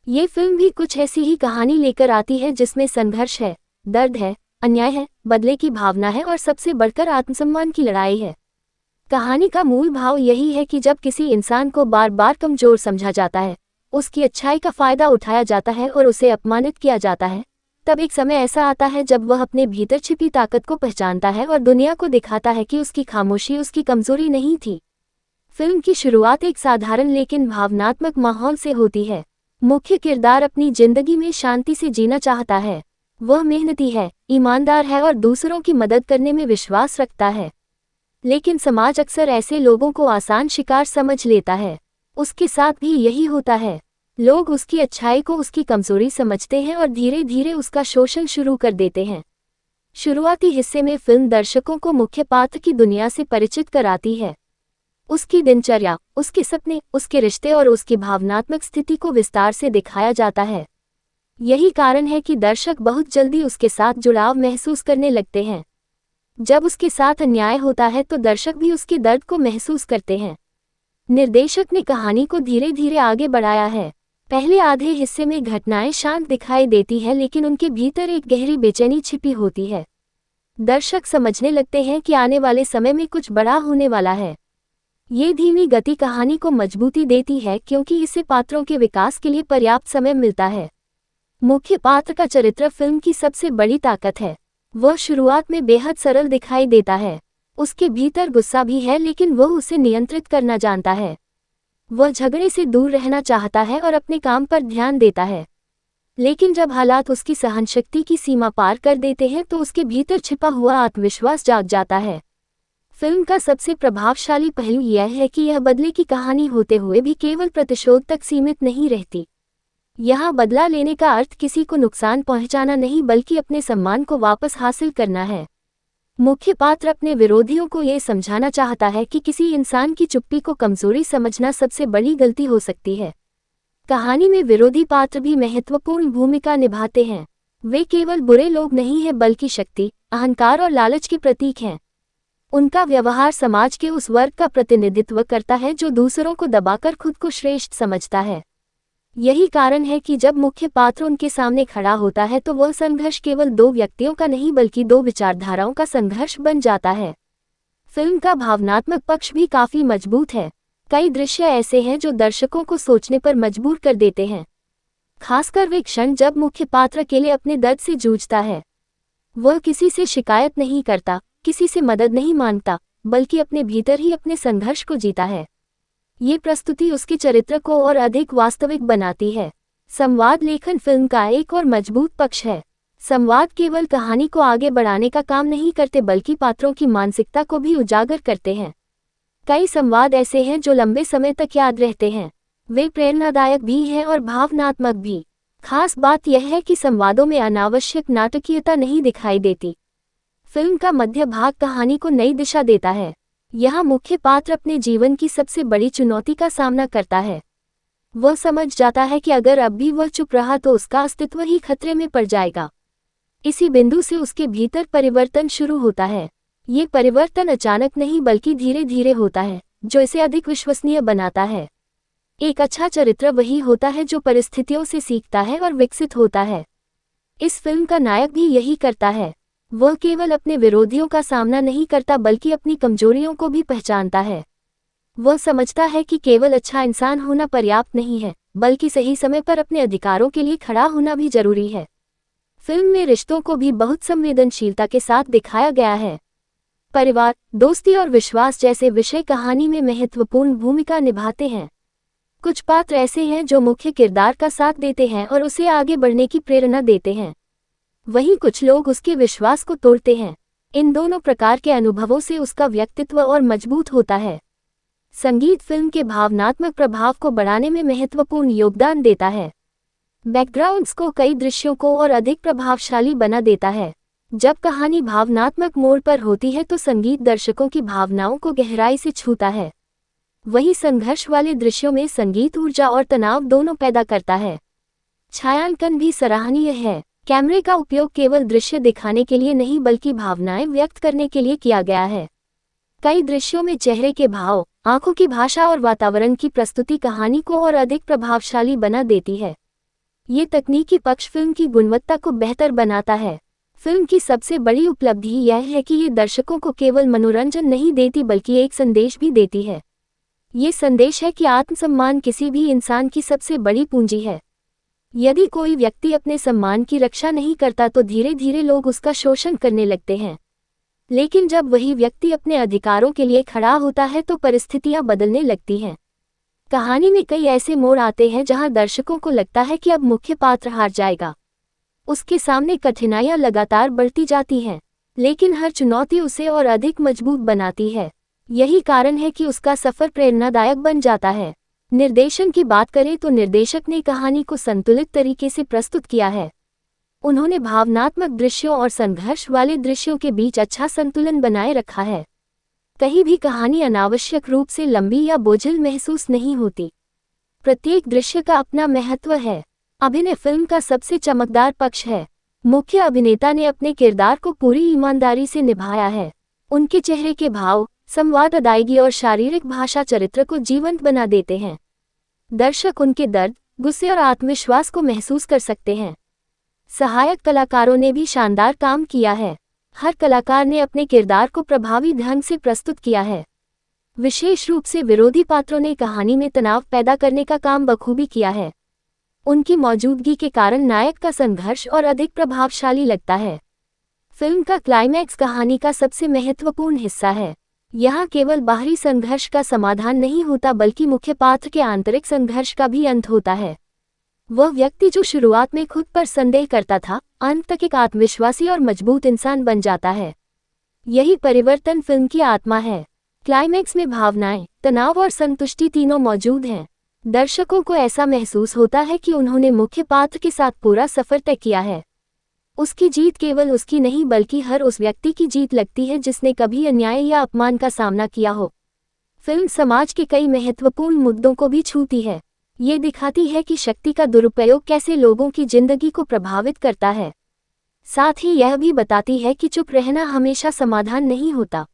ये फिल्म भी कुछ ऐसी ही कहानी लेकर आती है जिसमें संघर्ष है, दर्द है, अन्याय है, बदले की भावना है और सबसे बढ़कर आत्मसम्मान की लड़ाई है। कहानी का मूल भाव यही है कि जब किसी इंसान को बार बार कमजोर समझा जाता है, उसकी अच्छाई का फायदा उठाया जाता है और उसे अपमानित किया जाता है, तब एक समय ऐसा आता है जब वह अपने भीतर छिपी ताकत को पहचानता है और दुनिया को दिखाता है कि उसकी खामोशी उसकी कमजोरी नहीं थी। फिल्म की शुरुआत एक साधारण लेकिन भावनात्मक माहौल से होती है। मुख्य किरदार अपनी जिंदगी में शांति से जीना चाहता है। वह मेहनती है, ईमानदार है और दूसरों की मदद करने में विश्वास रखता है। लेकिन समाज अक्सर ऐसे लोगों को आसान शिकार समझ लेता है। उसके साथ भी यही होता है। लोग उसकी अच्छाई को उसकी कमजोरी समझते हैं और धीरे धीरे उसका शोषण शुरू कर देते हैं। शुरुआती हिस्से में फिल्म दर्शकों को मुख्य पात्र की दुनिया से परिचित कराती है। उसकी दिनचर्या, उसके सपने, उसके रिश्ते और उसकी भावनात्मक स्थिति को विस्तार से दिखाया जाता है। यही कारण है कि दर्शक बहुत जल्दी उसके साथ जुड़ाव महसूस करने लगते हैं। जब उसके साथ अन्याय होता है तो दर्शक भी उसके दर्द को महसूस करते हैं। निर्देशक ने कहानी को धीरे धीरे आगे बढ़ाया है। पहले आधे हिस्से में घटनाएं शांत दिखाई देती हैं लेकिन उनके भीतर एक गहरी बेचैनी छिपी होती है। दर्शक समझने लगते हैं कि आने वाले समय में कुछ बड़ा होने वाला है। ये धीमी गति कहानी को मजबूती देती है क्योंकि इससे पात्रों के विकास के लिए पर्याप्त समय मिलता है। मुख्य पात्र का चरित्र फिल्म की सबसे बड़ी ताकत है। वह शुरुआत में बेहद सरल दिखाई देता है। उसके भीतर गुस्सा भी है लेकिन वह उसे नियंत्रित करना जानता है। वह झगड़े से दूर रहना चाहता है और अपने काम पर ध्यान देता है। लेकिन जब हालात उसकी सहनशक्ति की सीमा पार कर देते हैं तो उसके भीतर छिपा हुआ आत्मविश्वास जाग जाता है। फिल्म का सबसे प्रभावशाली पहलू यह है कि यह बदले की कहानी होते हुए भी केवल प्रतिशोध तक सीमित नहीं रहती। यहाँ बदला लेने का अर्थ किसी को नुकसान पहुंचाना नहीं बल्कि अपने सम्मान को वापस हासिल करना है। मुख्य पात्र अपने विरोधियों को ये समझाना चाहता है कि किसी इंसान की चुप्पी को कमजोरी समझना सबसे बड़ी गलती हो सकती है। कहानी में विरोधी पात्र भी महत्वपूर्ण भूमिका निभाते हैं। वे केवल बुरे लोग नहीं हैं बल्कि शक्ति, अहंकार और लालच के प्रतीक हैं। उनका व्यवहार समाज के उस वर्ग का प्रतिनिधित्व करता है जो दूसरों को दबाकर खुद को श्रेष्ठ समझता है। यही कारण है कि जब मुख्य पात्र उनके सामने खड़ा होता है तो वह संघर्ष केवल दो व्यक्तियों का नहीं बल्कि दो विचारधाराओं का संघर्ष बन जाता है। फिल्म का भावनात्मक पक्ष भी काफी मजबूत है। कई दृश्य ऐसे हैं जो दर्शकों को सोचने पर मजबूर कर देते हैं। खासकर वे क्षण जब मुख्य पात्र अकेले अपने दर्द से जूझता है। वह किसी से शिकायत नहीं करता, किसी से मदद नहीं मांगता, बल्कि अपने भीतर ही अपने संघर्ष को जीता है। ये प्रस्तुति उसके चरित्र को और अधिक वास्तविक बनाती है। संवाद लेखन फिल्म का एक और मजबूत पक्ष है। संवाद केवल कहानी को आगे बढ़ाने का काम नहीं करते बल्कि पात्रों की मानसिकता को भी उजागर करते हैं। कई संवाद ऐसे हैं जो लंबे समय तक याद रहते हैं। वे प्रेरणादायक भी हैं और भावनात्मक भी। खास बात यह है कि संवादों में अनावश्यक नाटकीयता नहीं दिखाई देती। फिल्म का मध्य भाग कहानी को नई दिशा देता है। यहाँ मुख्य पात्र अपने जीवन की सबसे बड़ी चुनौती का सामना करता है। वह समझ जाता है कि अगर अब भी वह चुप रहा तो उसका अस्तित्व ही खतरे में पड़ जाएगा। इसी बिंदु से उसके भीतर परिवर्तन शुरू होता है। ये परिवर्तन अचानक नहीं बल्कि धीरे धीरे होता है, जो इसे अधिक विश्वसनीय बनाता है। एक अच्छा चरित्र वही होता है जो परिस्थितियों से सीखता है और विकसित होता है। इस फिल्म का नायक भी यही करता है। वह केवल अपने विरोधियों का सामना नहीं करता बल्कि अपनी कमजोरियों को भी पहचानता है। वह समझता है कि केवल अच्छा इंसान होना पर्याप्त नहीं है, बल्कि सही समय पर अपने अधिकारों के लिए खड़ा होना भी जरूरी है। फिल्म में रिश्तों को भी बहुत संवेदनशीलता के साथ दिखाया गया है। परिवार, दोस्ती और विश्वास जैसे विषय कहानी में महत्वपूर्ण भूमिका निभाते हैं। कुछ पात्र ऐसे हैं जो मुख्य किरदार का साथ देते हैं और उसे आगे बढ़ने की प्रेरणा देते हैं। वहीं कुछ लोग उसके विश्वास को तोड़ते हैं। इन दोनों प्रकार के अनुभवों से उसका व्यक्तित्व और मजबूत होता है। संगीत फिल्म के भावनात्मक प्रभाव को बढ़ाने में महत्वपूर्ण योगदान देता है। बैकग्राउंड स्कोर कई दृश्यों को और अधिक प्रभावशाली बना देता है। जब कहानी भावनात्मक मोड़ पर होती है तो संगीत दर्शकों की भावनाओं को गहराई से छूता है। वहीं संघर्ष वाले दृश्यों में संगीत ऊर्जा और तनाव दोनों पैदा करता है। छायांकन भी सराहनीय है। कैमरे का उपयोग केवल दृश्य दिखाने के लिए नहीं बल्कि भावनाएं व्यक्त करने के लिए किया गया है। कई दृश्यों में चेहरे के भाव, आंखों की भाषा और वातावरण की प्रस्तुति कहानी को और अधिक प्रभावशाली बना देती है। ये तकनीकी पक्ष फिल्म की गुणवत्ता को बेहतर बनाता है। फिल्म की सबसे बड़ी उपलब्धि यह है कि ये दर्शकों को केवल मनोरंजन नहीं देती बल्कि एक संदेश भी देती है। ये संदेश है कि आत्मसम्मान किसी भी इंसान की सबसे बड़ी पूंजी है। यदि कोई व्यक्ति अपने सम्मान की रक्षा नहीं करता तो धीरे धीरे लोग उसका शोषण करने लगते हैं। लेकिन जब वही व्यक्ति अपने अधिकारों के लिए खड़ा होता है तो परिस्थितियां बदलने लगती हैं। कहानी में कई ऐसे मोड़ आते हैं जहां दर्शकों को लगता है कि अब मुख्य पात्र हार जाएगा। उसके सामने कठिनाइयां लगातार बढ़ती जाती हैं, लेकिन हर चुनौती उसे और अधिक मजबूत बनाती है। यही कारण है कि उसका सफर प्रेरणादायक बन जाता है। निर्देशन की बात करें तो निर्देशक ने कहानी को संतुलित तरीके से प्रस्तुत किया है। उन्होंने भावनात्मक दृश्यों और संघर्ष वाले दृश्यों के बीच अच्छा संतुलन बनाए रखा है। कहीं भी कहानी अनावश्यक रूप से लंबी या बोझिल महसूस नहीं होती। प्रत्येक दृश्य का अपना महत्व है। अभिनय फिल्म का सबसे चमकदार पक्ष है। मुख्य अभिनेता ने अपने किरदार को पूरी ईमानदारी से निभाया है। उनके चेहरे के भाव, संवाद, अदायगी और शारीरिक भाषा चरित्र को जीवंत बना देते हैं। दर्शक उनके दर्द, गुस्से और आत्मविश्वास को महसूस कर सकते हैं। सहायक कलाकारों ने भी शानदार काम किया है। हर कलाकार ने अपने किरदार को प्रभावी ढंग से प्रस्तुत किया है। विशेष रूप से विरोधी पात्रों ने कहानी में तनाव पैदा करने का काम बखूबी किया है। उनकी मौजूदगी के कारण नायक का संघर्ष और अधिक प्रभावशाली लगता है। फिल्म का क्लाइमैक्स कहानी का सबसे महत्वपूर्ण हिस्सा है। यहाँ केवल बाहरी संघर्ष का समाधान नहीं होता बल्कि मुख्य पात्र के आंतरिक संघर्ष का भी अंत होता है। वह व्यक्ति जो शुरुआत में खुद पर संदेह करता था, अंत तक एक आत्मविश्वासी और मजबूत इंसान बन जाता है। यही परिवर्तन फिल्म की आत्मा है। क्लाइमैक्स में भावनाएं, तनाव और संतुष्टि तीनों मौजूद हैं। दर्शकों को ऐसा महसूस होता है कि उन्होंने मुख्य पात्र के साथ पूरा सफर तय किया है। उसकी जीत केवल उसकी नहीं बल्कि हर उस व्यक्ति की जीत लगती है जिसने कभी अन्याय या अपमान का सामना किया हो। फिल्म समाज के कई महत्वपूर्ण मुद्दों को भी छूती है। ये दिखाती है कि शक्ति का दुरुपयोग कैसे लोगों की जिंदगी को प्रभावित करता है। साथ ही यह भी बताती है कि चुप रहना हमेशा समाधान नहीं होता।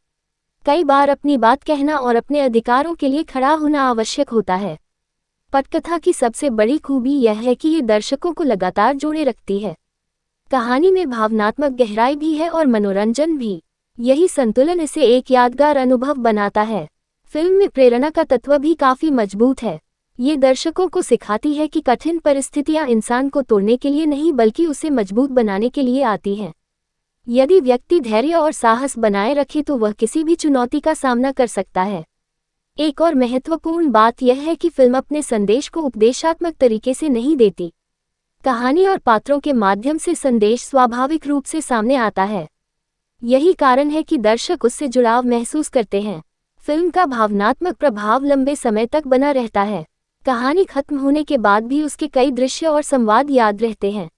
कई बार अपनी बात कहना और अपने अधिकारों के लिए खड़ा होना आवश्यक होता है। पटकथा की सबसे बड़ी खूबी यह है कि ये दर्शकों को लगातार जोड़े रखती है। कहानी में भावनात्मक गहराई भी है और मनोरंजन भी। यही संतुलन इसे एक यादगार अनुभव बनाता है। फिल्म में प्रेरणा का तत्व भी काफी मजबूत है। ये दर्शकों को सिखाती है कि कठिन परिस्थितियां इंसान को तोड़ने के लिए नहीं बल्कि उसे मजबूत बनाने के लिए आती हैं। यदि व्यक्ति धैर्य और साहस बनाए रखे तो वह किसी भी चुनौती का सामना कर सकता है। एक और महत्वपूर्ण बात यह है कि फिल्म अपने संदेश को उपदेशात्मक तरीके से नहीं देती। कहानी और पात्रों के माध्यम से संदेश स्वाभाविक रूप से सामने आता है। यही कारण है कि दर्शक उससे जुड़ाव महसूस करते हैं। फिल्म का भावनात्मक प्रभाव लंबे समय तक बना रहता है। कहानी खत्म होने के बाद भी उसके कई दृश्य और संवाद याद रहते हैं।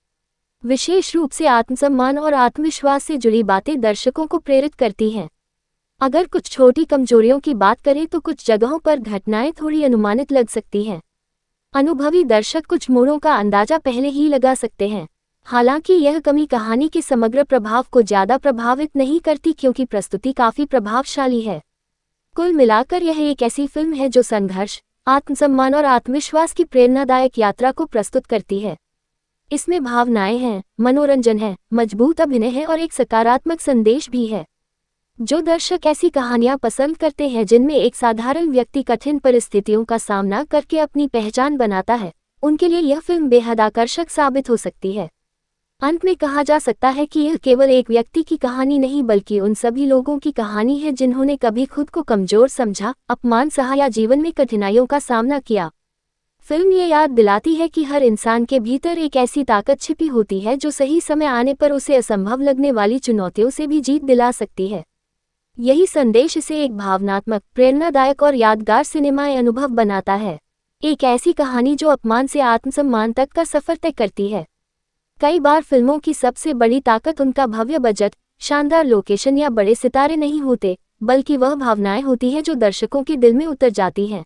विशेष रूप से आत्मसम्मान और आत्मविश्वास से जुड़ी बातें दर्शकों को प्रेरित करती हैं। अगर कुछ छोटी कमजोरियों की बात करें तो कुछ जगहों पर घटनाएं थोड़ी अनुमानित लग सकती हैं। अनुभवी दर्शक कुछ मोड़ों का अंदाजा पहले ही लगा सकते हैं। हालांकि यह कमी कहानी के समग्र प्रभाव को ज्यादा प्रभावित नहीं करती क्योंकि प्रस्तुति काफी प्रभावशाली है। कुल मिलाकर यह एक ऐसी फिल्म है जो संघर्ष, आत्मसम्मान और आत्मविश्वास की प्रेरणादायक यात्रा को प्रस्तुत करती है। इसमें भावनाएं हैं, मनोरंजन है, मजबूत अभिनय है और एक सकारात्मक संदेश भी है। जो दर्शक ऐसी कहानियां पसंद करते हैं जिनमें एक साधारण व्यक्ति कठिन परिस्थितियों का सामना करके अपनी पहचान बनाता है, उनके लिए यह फिल्म बेहद आकर्षक साबित हो सकती है। अंत में कहा जा सकता है कि यह केवल एक व्यक्ति की कहानी नहीं बल्कि उन सभी लोगों की कहानी है जिन्होंने कभी खुद को कमजोर समझा, अपमान सहा या जीवन में कठिनाइयों का सामना किया। फिल्म ये याद दिलाती है कि हर इंसान के भीतर एक ऐसी ताकत छिपी होती है जो सही समय आने पर उसे असंभव लगने वाली चुनौतियों से भी जीत दिला सकती है। यही संदेश इसे एक भावनात्मक, प्रेरणादायक और यादगार सिनेमाई अनुभव बनाता है। एक ऐसी कहानी जो अपमान से आत्मसम्मान तक का सफर तय करती है। कई बार फिल्मों की सबसे बड़ी ताकत उनका भव्य बजट, शानदार लोकेशन या बड़े सितारे नहीं होते, बल्कि वह भावनाएं होती हैं जो दर्शकों के दिल में उतर जाती हैं।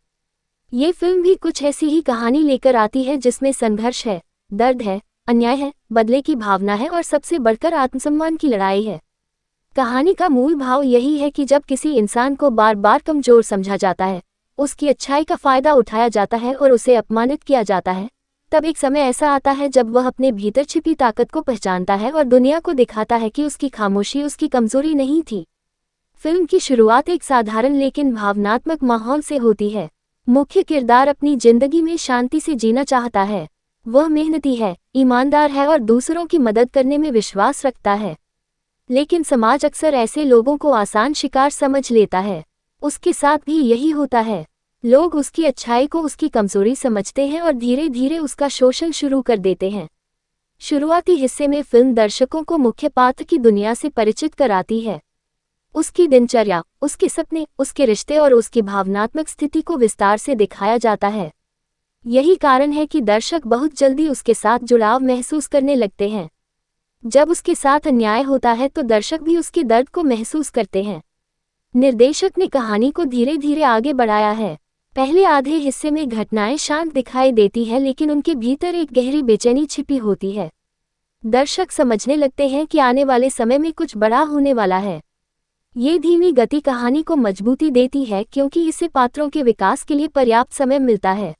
ये फिल्म भी कुछ ऐसी ही कहानी लेकर आती है जिसमें संघर्ष है, दर्द है, अन्याय है, बदले की भावना है और सबसे बढ़कर आत्मसम्मान की लड़ाई है। कहानी का मूल भाव यही है कि जब किसी इंसान को बार बार कमजोर समझा जाता है, उसकी अच्छाई का फायदा उठाया जाता है और उसे अपमानित किया जाता है, तब एक समय ऐसा आता है जब वह अपने भीतर छिपी ताकत को पहचानता है और दुनिया को दिखाता है कि उसकी खामोशी उसकी कमजोरी नहीं थी। फिल्म की शुरुआत एक साधारण लेकिन भावनात्मक माहौल से होती है। मुख्य किरदार अपनी जिंदगी में शांति से जीना चाहता है। वह मेहनती है, ईमानदार है और दूसरों की मदद करने में विश्वास रखता है। लेकिन समाज अक्सर ऐसे लोगों को आसान शिकार समझ लेता है। उसके साथ भी यही होता है। लोग उसकी अच्छाई को उसकी कमजोरी समझते हैं और धीरे धीरे उसका शोषण शुरू कर देते हैं। शुरुआती हिस्से में फिल्म दर्शकों को मुख्य पात्र की दुनिया से परिचित कराती है। उसकी दिनचर्या, उसके सपने, उसके रिश्ते और उसकी भावनात्मक स्थिति को विस्तार से दिखाया जाता है। यही कारण है कि दर्शक बहुत जल्दी उसके साथ जुड़ाव महसूस करने लगते हैं। जब उसके साथ अन्याय होता है तो दर्शक भी उसके दर्द को महसूस करते हैं। निर्देशक ने कहानी को धीरे धीरे आगे बढ़ाया है। पहले आधे हिस्से में घटनाएं शांत दिखाई देती हैं लेकिन उनके भीतर एक गहरी बेचैनी छिपी होती है। दर्शक समझने लगते हैं कि आने वाले समय में कुछ बड़ा होने वाला है। ये धीमी गति कहानी को मजबूती देती है क्योंकि इससे पात्रों के विकास के लिए पर्याप्त समय मिलता है।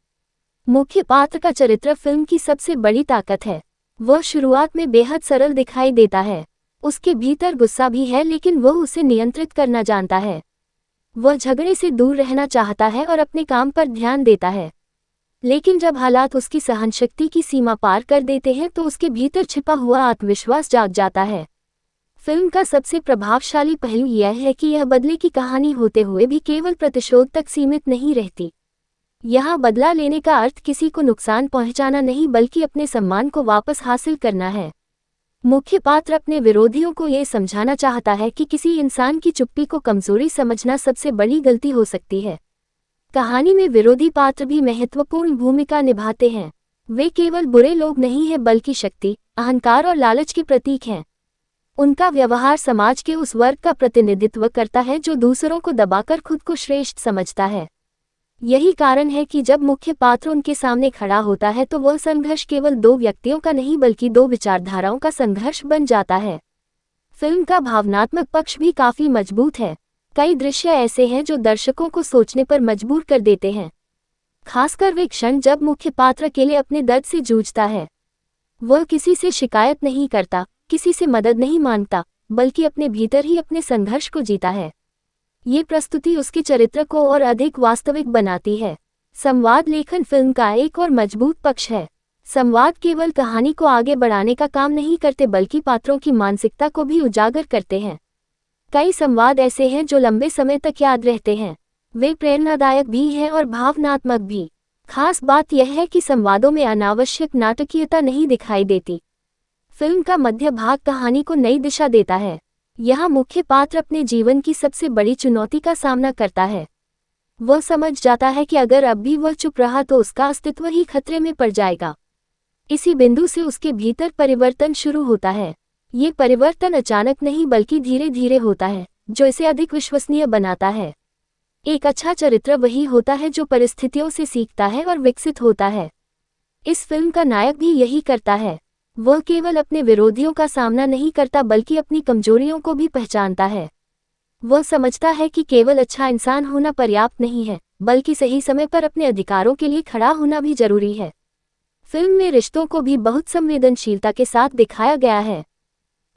मुख्य पात्र का चरित्र फिल्म की सबसे बड़ी ताकत है। वह शुरुआत में बेहद सरल दिखाई देता है, उसके भीतर गुस्सा भी है लेकिन वह उसे नियंत्रित करना जानता है। वह झगड़े से दूर रहना चाहता है और अपने काम पर ध्यान देता है। लेकिन जब हालात उसकी सहनशक्ति की सीमा पार कर देते हैं तो उसके भीतर छिपा हुआ आत्मविश्वास जाग जाता है। फिल्म का सबसे प्रभावशाली पहलू यह है कि यह बदले की कहानी होते हुए भी केवल प्रतिशोध तक सीमित नहीं रहती। यहाँ बदला लेने का अर्थ किसी को नुकसान पहुंचाना नहीं बल्कि अपने सम्मान को वापस हासिल करना है। मुख्य पात्र अपने विरोधियों को ये समझाना चाहता है कि किसी इंसान की चुप्पी को कमजोरी समझना सबसे बड़ी गलती हो सकती है। कहानी में विरोधी पात्र भी महत्वपूर्ण भूमिका निभाते हैं। वे केवल बुरे लोग नहीं हैं बल्कि शक्ति, अहंकार और लालच के प्रतीक हैं। उनका व्यवहार समाज के उस वर्ग का प्रतिनिधित्व करता है जो दूसरों को दबाकर खुद को श्रेष्ठ समझता है। यही कारण है कि जब मुख्य पात्र उनके सामने खड़ा होता है तो वह संघर्ष केवल दो व्यक्तियों का नहीं बल्कि दो विचारधाराओं का संघर्ष बन जाता है। फिल्म का भावनात्मक पक्ष भी काफी मजबूत है। कई दृश्य ऐसे हैं जो दर्शकों को सोचने पर मजबूर कर देते हैं। खासकर वे क्षण जब मुख्य पात्र अकेले अपने दर्द से जूझता है। वह किसी से शिकायत नहीं करता, किसी से मदद नहीं मांगता, बल्कि अपने भीतर ही अपने संघर्ष को जीता है। ये प्रस्तुति उसके चरित्र को और अधिक वास्तविक बनाती है। संवाद लेखन फिल्म का एक और मजबूत पक्ष है। संवाद केवल कहानी को आगे बढ़ाने का काम नहीं करते बल्कि पात्रों की मानसिकता को भी उजागर करते हैं। कई संवाद ऐसे हैं जो लंबे समय तक याद रहते हैं। वे प्रेरणादायक भी हैं और भावनात्मक भी। खास बात यह है कि संवादों में अनावश्यक नाटकीयता नहीं दिखाई देती। फिल्म का मध्य भाग कहानी को नई दिशा देता है। यहाँ मुख्य पात्र अपने जीवन की सबसे बड़ी चुनौती का सामना करता है। वह समझ जाता है कि अगर अब भी वह चुप रहा तो उसका अस्तित्व ही खतरे में पड़ जाएगा। इसी बिंदु से उसके भीतर परिवर्तन शुरू होता है। ये परिवर्तन अचानक नहीं बल्कि धीरे धीरे होता है, जो इसे अधिक विश्वसनीय बनाता है। एक अच्छा चरित्र वही होता है जो परिस्थितियों से सीखता है और विकसित होता है। इस फिल्म का नायक भी यही करता है। वह केवल अपने विरोधियों का सामना नहीं करता बल्कि अपनी कमजोरियों को भी पहचानता है। वह समझता है कि केवल अच्छा इंसान होना पर्याप्त नहीं है, बल्कि सही समय पर अपने अधिकारों के लिए खड़ा होना भी जरूरी है। फिल्म में रिश्तों को भी बहुत संवेदनशीलता के साथ दिखाया गया है।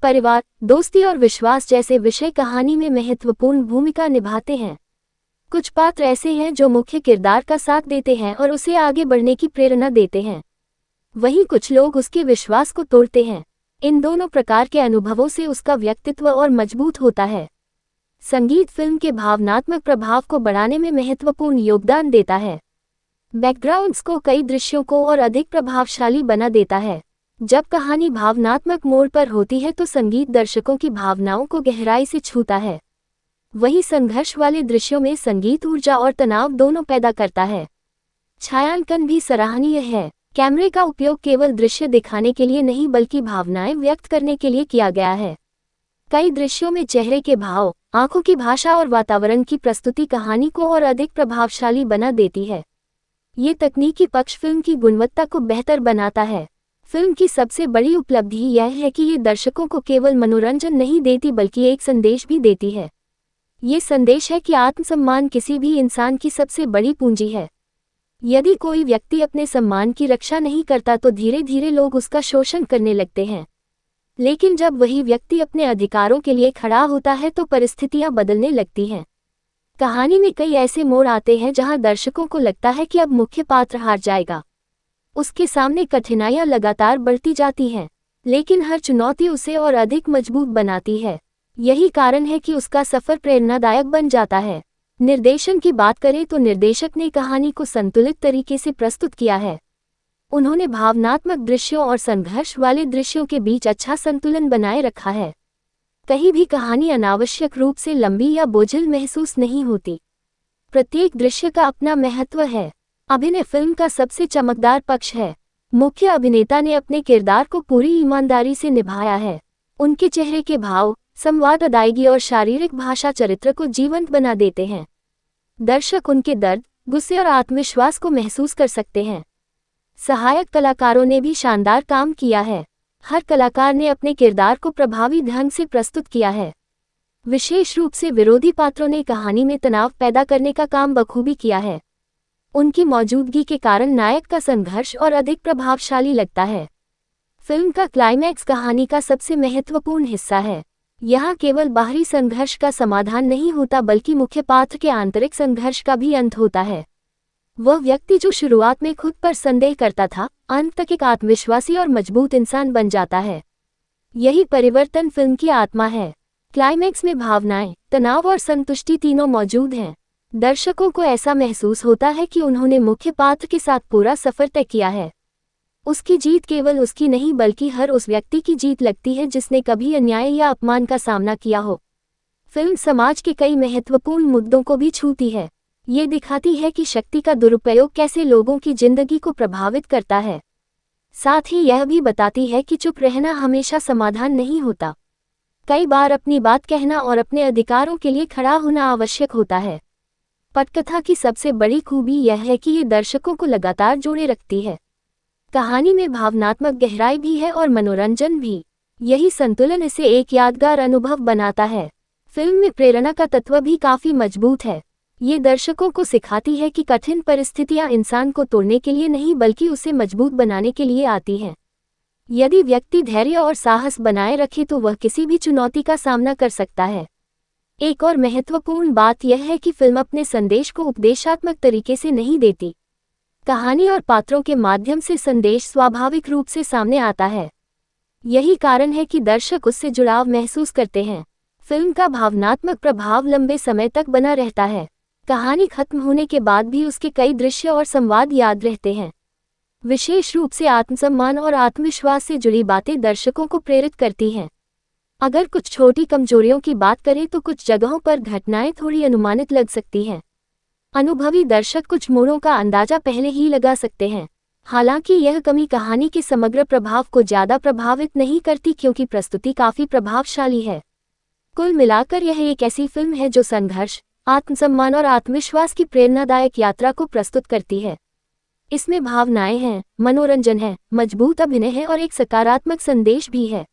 परिवार, दोस्ती और विश्वास जैसे विषय कहानी में महत्वपूर्ण भूमिका निभाते हैं। कुछ पात्र ऐसे हैं जो मुख्य किरदार का साथ देते हैं और उसे आगे बढ़ने की प्रेरणा देते हैं। वहीं कुछ लोग उसके विश्वास को तोड़ते हैं। इन दोनों प्रकार के अनुभवों से उसका व्यक्तित्व और मजबूत होता है। संगीत फिल्म के भावनात्मक प्रभाव को बढ़ाने में महत्वपूर्ण योगदान देता है। बैकग्राउंड्स को कई दृश्यों को और अधिक प्रभावशाली बना देता है। जब कहानी भावनात्मक मोड़ पर होती है तो संगीत दर्शकों की भावनाओं को गहराई से छूता है। वहीं संघर्ष वाले दृश्यों में संगीत ऊर्जा और तनाव दोनों पैदा करता है। छायांकन भी सराहनीय है। कैमरे का उपयोग केवल दृश्य दिखाने के लिए नहीं बल्कि भावनाएं व्यक्त करने के लिए किया गया है। कई दृश्यों में चेहरे के भाव, आंखों की भाषा और वातावरण की प्रस्तुति कहानी को और अधिक प्रभावशाली बना देती है। ये तकनीकी पक्ष फिल्म की गुणवत्ता को बेहतर बनाता है। फिल्म की सबसे बड़ी उपलब्धि यह है कि ये दर्शकों को केवल मनोरंजन नहीं देती बल्कि एक संदेश भी देती है। ये संदेश है कि आत्मसम्मान किसी भी इंसान की सबसे बड़ी पूंजी है। यदि कोई व्यक्ति अपने सम्मान की रक्षा नहीं करता तो धीरे धीरे लोग उसका शोषण करने लगते हैं। लेकिन जब वही व्यक्ति अपने अधिकारों के लिए खड़ा होता है तो परिस्थितियां बदलने लगती हैं। कहानी में कई ऐसे मोड़ आते हैं जहां दर्शकों को लगता है कि अब मुख्य पात्र हार जाएगा। उसके सामने कठिनाइयां लगातार बढ़ती जाती हैं, लेकिन हर चुनौती उसे और अधिक मजबूत बनाती है। यही कारण है कि उसका सफर प्रेरणादायक बन जाता है। निर्देशन की बात करें तो निर्देशक ने कहानी को संतुलित तरीके से प्रस्तुत किया है। उन्होंने भावनात्मक दृश्यों और संघर्ष वाले दृश्यों के बीच अच्छा संतुलन बनाए रखा है। कहीं भी कहानी अनावश्यक रूप से लंबी या बोझिल महसूस नहीं होती। प्रत्येक दृश्य का अपना महत्व है। अभिनय फिल्म का सबसे चमकदार पक्ष है। मुख्य अभिनेता ने अपने किरदार को पूरी ईमानदारी से निभाया है। उनके चेहरे के भाव, संवाद, अदायगी और शारीरिक भाषा चरित्र को जीवंत बना देते हैं। दर्शक उनके दर्द, गुस्से और आत्मविश्वास को महसूस कर सकते हैं। सहायक कलाकारों ने भी शानदार काम किया है। हर कलाकार ने अपने किरदार को प्रभावी ढंग से प्रस्तुत किया है। विशेष रूप से विरोधी पात्रों ने कहानी में तनाव पैदा करने का काम बखूबी किया है। उनकी मौजूदगी के कारण नायक का संघर्ष और अधिक प्रभावशाली लगता है। फिल्म का क्लाइमैक्स कहानी का सबसे महत्वपूर्ण हिस्सा है। यहाँ केवल बाहरी संघर्ष का समाधान नहीं होता बल्कि मुख्य पात्र के आंतरिक संघर्ष का भी अंत होता है। वह व्यक्ति जो शुरुआत में खुद पर संदेह करता था, अंत तक एक आत्मविश्वासी और मजबूत इंसान बन जाता है। यही परिवर्तन फिल्म की आत्मा है। क्लाइमैक्स में भावनाएं, तनाव और संतुष्टि तीनों मौजूद हैं। दर्शकों को ऐसा महसूस होता है कि उन्होंने मुख्य पात्र के साथ पूरा सफर तय किया है। उसकी जीत केवल उसकी नहीं बल्कि हर उस व्यक्ति की जीत लगती है जिसने कभी अन्याय या अपमान का सामना किया हो। फिल्म समाज के कई महत्वपूर्ण मुद्दों को भी छूती है। ये दिखाती है कि शक्ति का दुरुपयोग कैसे लोगों की जिंदगी को प्रभावित करता है। साथ ही यह भी बताती है कि चुप रहना हमेशा समाधान नहीं होता। कई बार अपनी बात कहना और अपने अधिकारों के लिए खड़ा होना आवश्यक होता है। पटकथा की सबसे बड़ी खूबी यह है कि ये दर्शकों को लगातार जोड़े रखती है। कहानी में भावनात्मक गहराई भी है और मनोरंजन भी। यही संतुलन इसे एक यादगार अनुभव बनाता है। फिल्म में प्रेरणा का तत्व भी काफी मजबूत है। ये दर्शकों को सिखाती है कि कठिन परिस्थितियां इंसान को तोड़ने के लिए नहीं बल्कि उसे मजबूत बनाने के लिए आती हैं। यदि व्यक्ति धैर्य और साहस बनाए रखे तो वह किसी भी चुनौती का सामना कर सकता है। एक और महत्वपूर्ण बात यह है कि फिल्म अपने संदेश को उपदेशात्मक तरीके से नहीं देती। कहानी और पात्रों के माध्यम से संदेश स्वाभाविक रूप से सामने आता है। यही कारण है कि दर्शक उससे जुड़ाव महसूस करते हैं। फिल्म का भावनात्मक प्रभाव लंबे समय तक बना रहता है। कहानी खत्म होने के बाद भी उसके कई दृश्य और संवाद याद रहते हैं। विशेष रूप से आत्मसम्मान और आत्मविश्वास से जुड़ी बातें दर्शकों को प्रेरित करती हैं। अगर कुछ छोटी कमजोरियों की बात करें तो कुछ जगहों पर घटनाएं थोड़ी अनुमानित लग सकती हैं। अनुभवी दर्शक कुछ मोड़ों का अंदाजा पहले ही लगा सकते हैं। हालांकि यह कमी कहानी के समग्र प्रभाव को ज्यादा प्रभावित नहीं करती क्योंकि प्रस्तुति काफी प्रभावशाली है। कुल मिलाकर यह एक ऐसी फिल्म है जो संघर्ष, आत्मसम्मान और आत्मविश्वास की प्रेरणादायक यात्रा को प्रस्तुत करती है। इसमें भावनाएं हैं, मनोरंजन है, मजबूत अभिनय है और एक सकारात्मक संदेश भी है।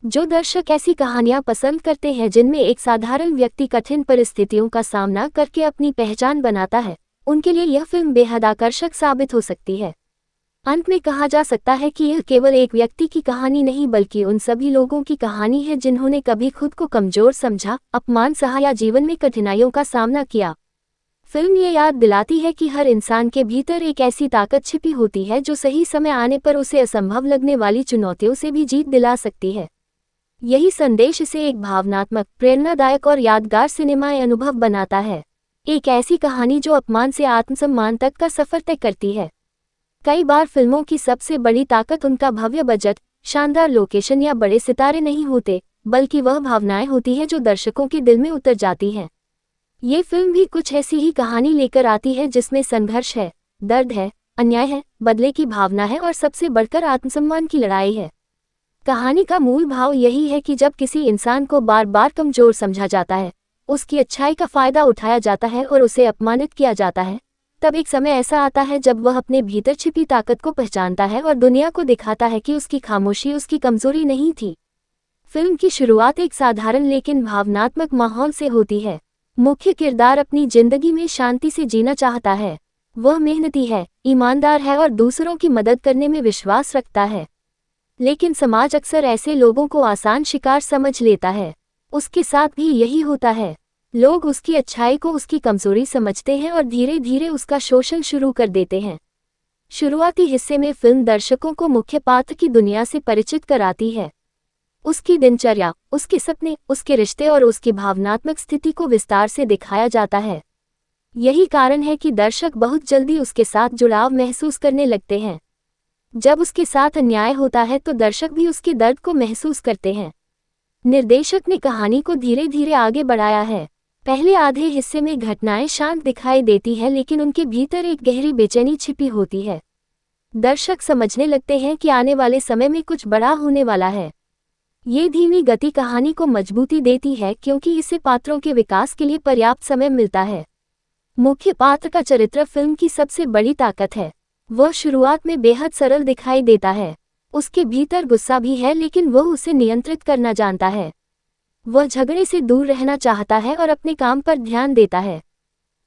जो दर्शक ऐसी कहानियां पसंद करते हैं जिनमें एक साधारण व्यक्ति कठिन परिस्थितियों का सामना करके अपनी पहचान बनाता है, उनके लिए यह फिल्म बेहद आकर्षक साबित हो सकती है। अंत में कहा जा सकता है कि यह केवल एक व्यक्ति की कहानी नहीं बल्कि उन सभी लोगों की कहानी है जिन्होंने कभी खुद को कमजोर समझा, अपमान सहा या जीवन में कठिनाइयों का सामना किया। फिल्म ये याद दिलाती है कि हर इंसान के भीतर एक ऐसी ताकत छिपी होती है जो सही समय आने पर उसे असंभव लगने वाली चुनौतियों से भी जीत दिला सकती है। यही संदेश इसे एक भावनात्मक, प्रेरणादायक और यादगार सिनेमाई अनुभव बनाता है। एक ऐसी कहानी जो अपमान से आत्मसम्मान तक का सफर तय करती है। कई बार फिल्मों की सबसे बड़ी ताकत उनका भव्य बजट, शानदार लोकेशन या बड़े सितारे नहीं होते, बल्कि वह भावनाएं होती हैं जो दर्शकों के दिल में उतर जाती हैं। ये फिल्म भी कुछ ऐसी ही कहानी लेकर आती है जिसमें संघर्ष है, दर्द है, अन्याय है, बदले की भावना है और सबसे बढ़कर आत्मसम्मान की लड़ाई है। कहानी का मूल भाव यही है कि जब किसी इंसान को बार बार कमजोर समझा जाता है, उसकी अच्छाई का फायदा उठाया जाता है और उसे अपमानित किया जाता है, तब एक समय ऐसा आता है जब वह अपने भीतर छिपी ताकत को पहचानता है और दुनिया को दिखाता है कि उसकी खामोशी उसकी कमजोरी नहीं थी। फिल्म की शुरुआत एक साधारण लेकिन भावनात्मक माहौल से होती है। मुख्य किरदार अपनी जिंदगी में शांति से जीना चाहता है। वह मेहनती है, ईमानदार है और दूसरों की मदद करने में विश्वास रखता है। लेकिन समाज अक्सर ऐसे लोगों को आसान शिकार समझ लेता है। उसके साथ भी यही होता है। लोग उसकी अच्छाई को उसकी कमजोरी समझते हैं और धीरे धीरे उसका शोषण शुरू कर देते हैं। शुरुआती हिस्से में फिल्म दर्शकों को मुख्य पात्र की दुनिया से परिचित कराती है। उसकी दिनचर्या, उसके सपने, उसके रिश्ते और उसकी भावनात्मक स्थिति को विस्तार से दिखाया जाता है। यही कारण है कि दर्शक बहुत जल्दी उसके साथ जुड़ाव महसूस करने लगते हैं। जब उसके साथ अन्याय होता है तो दर्शक भी उसके दर्द को महसूस करते हैं। निर्देशक ने कहानी को धीरे धीरे आगे बढ़ाया है। पहले आधे हिस्से में घटनाएं शांत दिखाई देती हैं लेकिन उनके भीतर एक गहरी बेचैनी छिपी होती है। दर्शक समझने लगते हैं कि आने वाले समय में कुछ बड़ा होने वाला है। ये धीमी गति कहानी को मजबूती देती है क्योंकि इससे पात्रों के विकास के लिए पर्याप्त समय मिलता है। मुख्य पात्र का चरित्र फिल्म की सबसे बड़ी ताकत है। वह शुरुआत में बेहद सरल दिखाई देता है। उसके भीतर गुस्सा भी है लेकिन वह उसे नियंत्रित करना जानता है। वह झगड़े से दूर रहना चाहता है और अपने काम पर ध्यान देता है।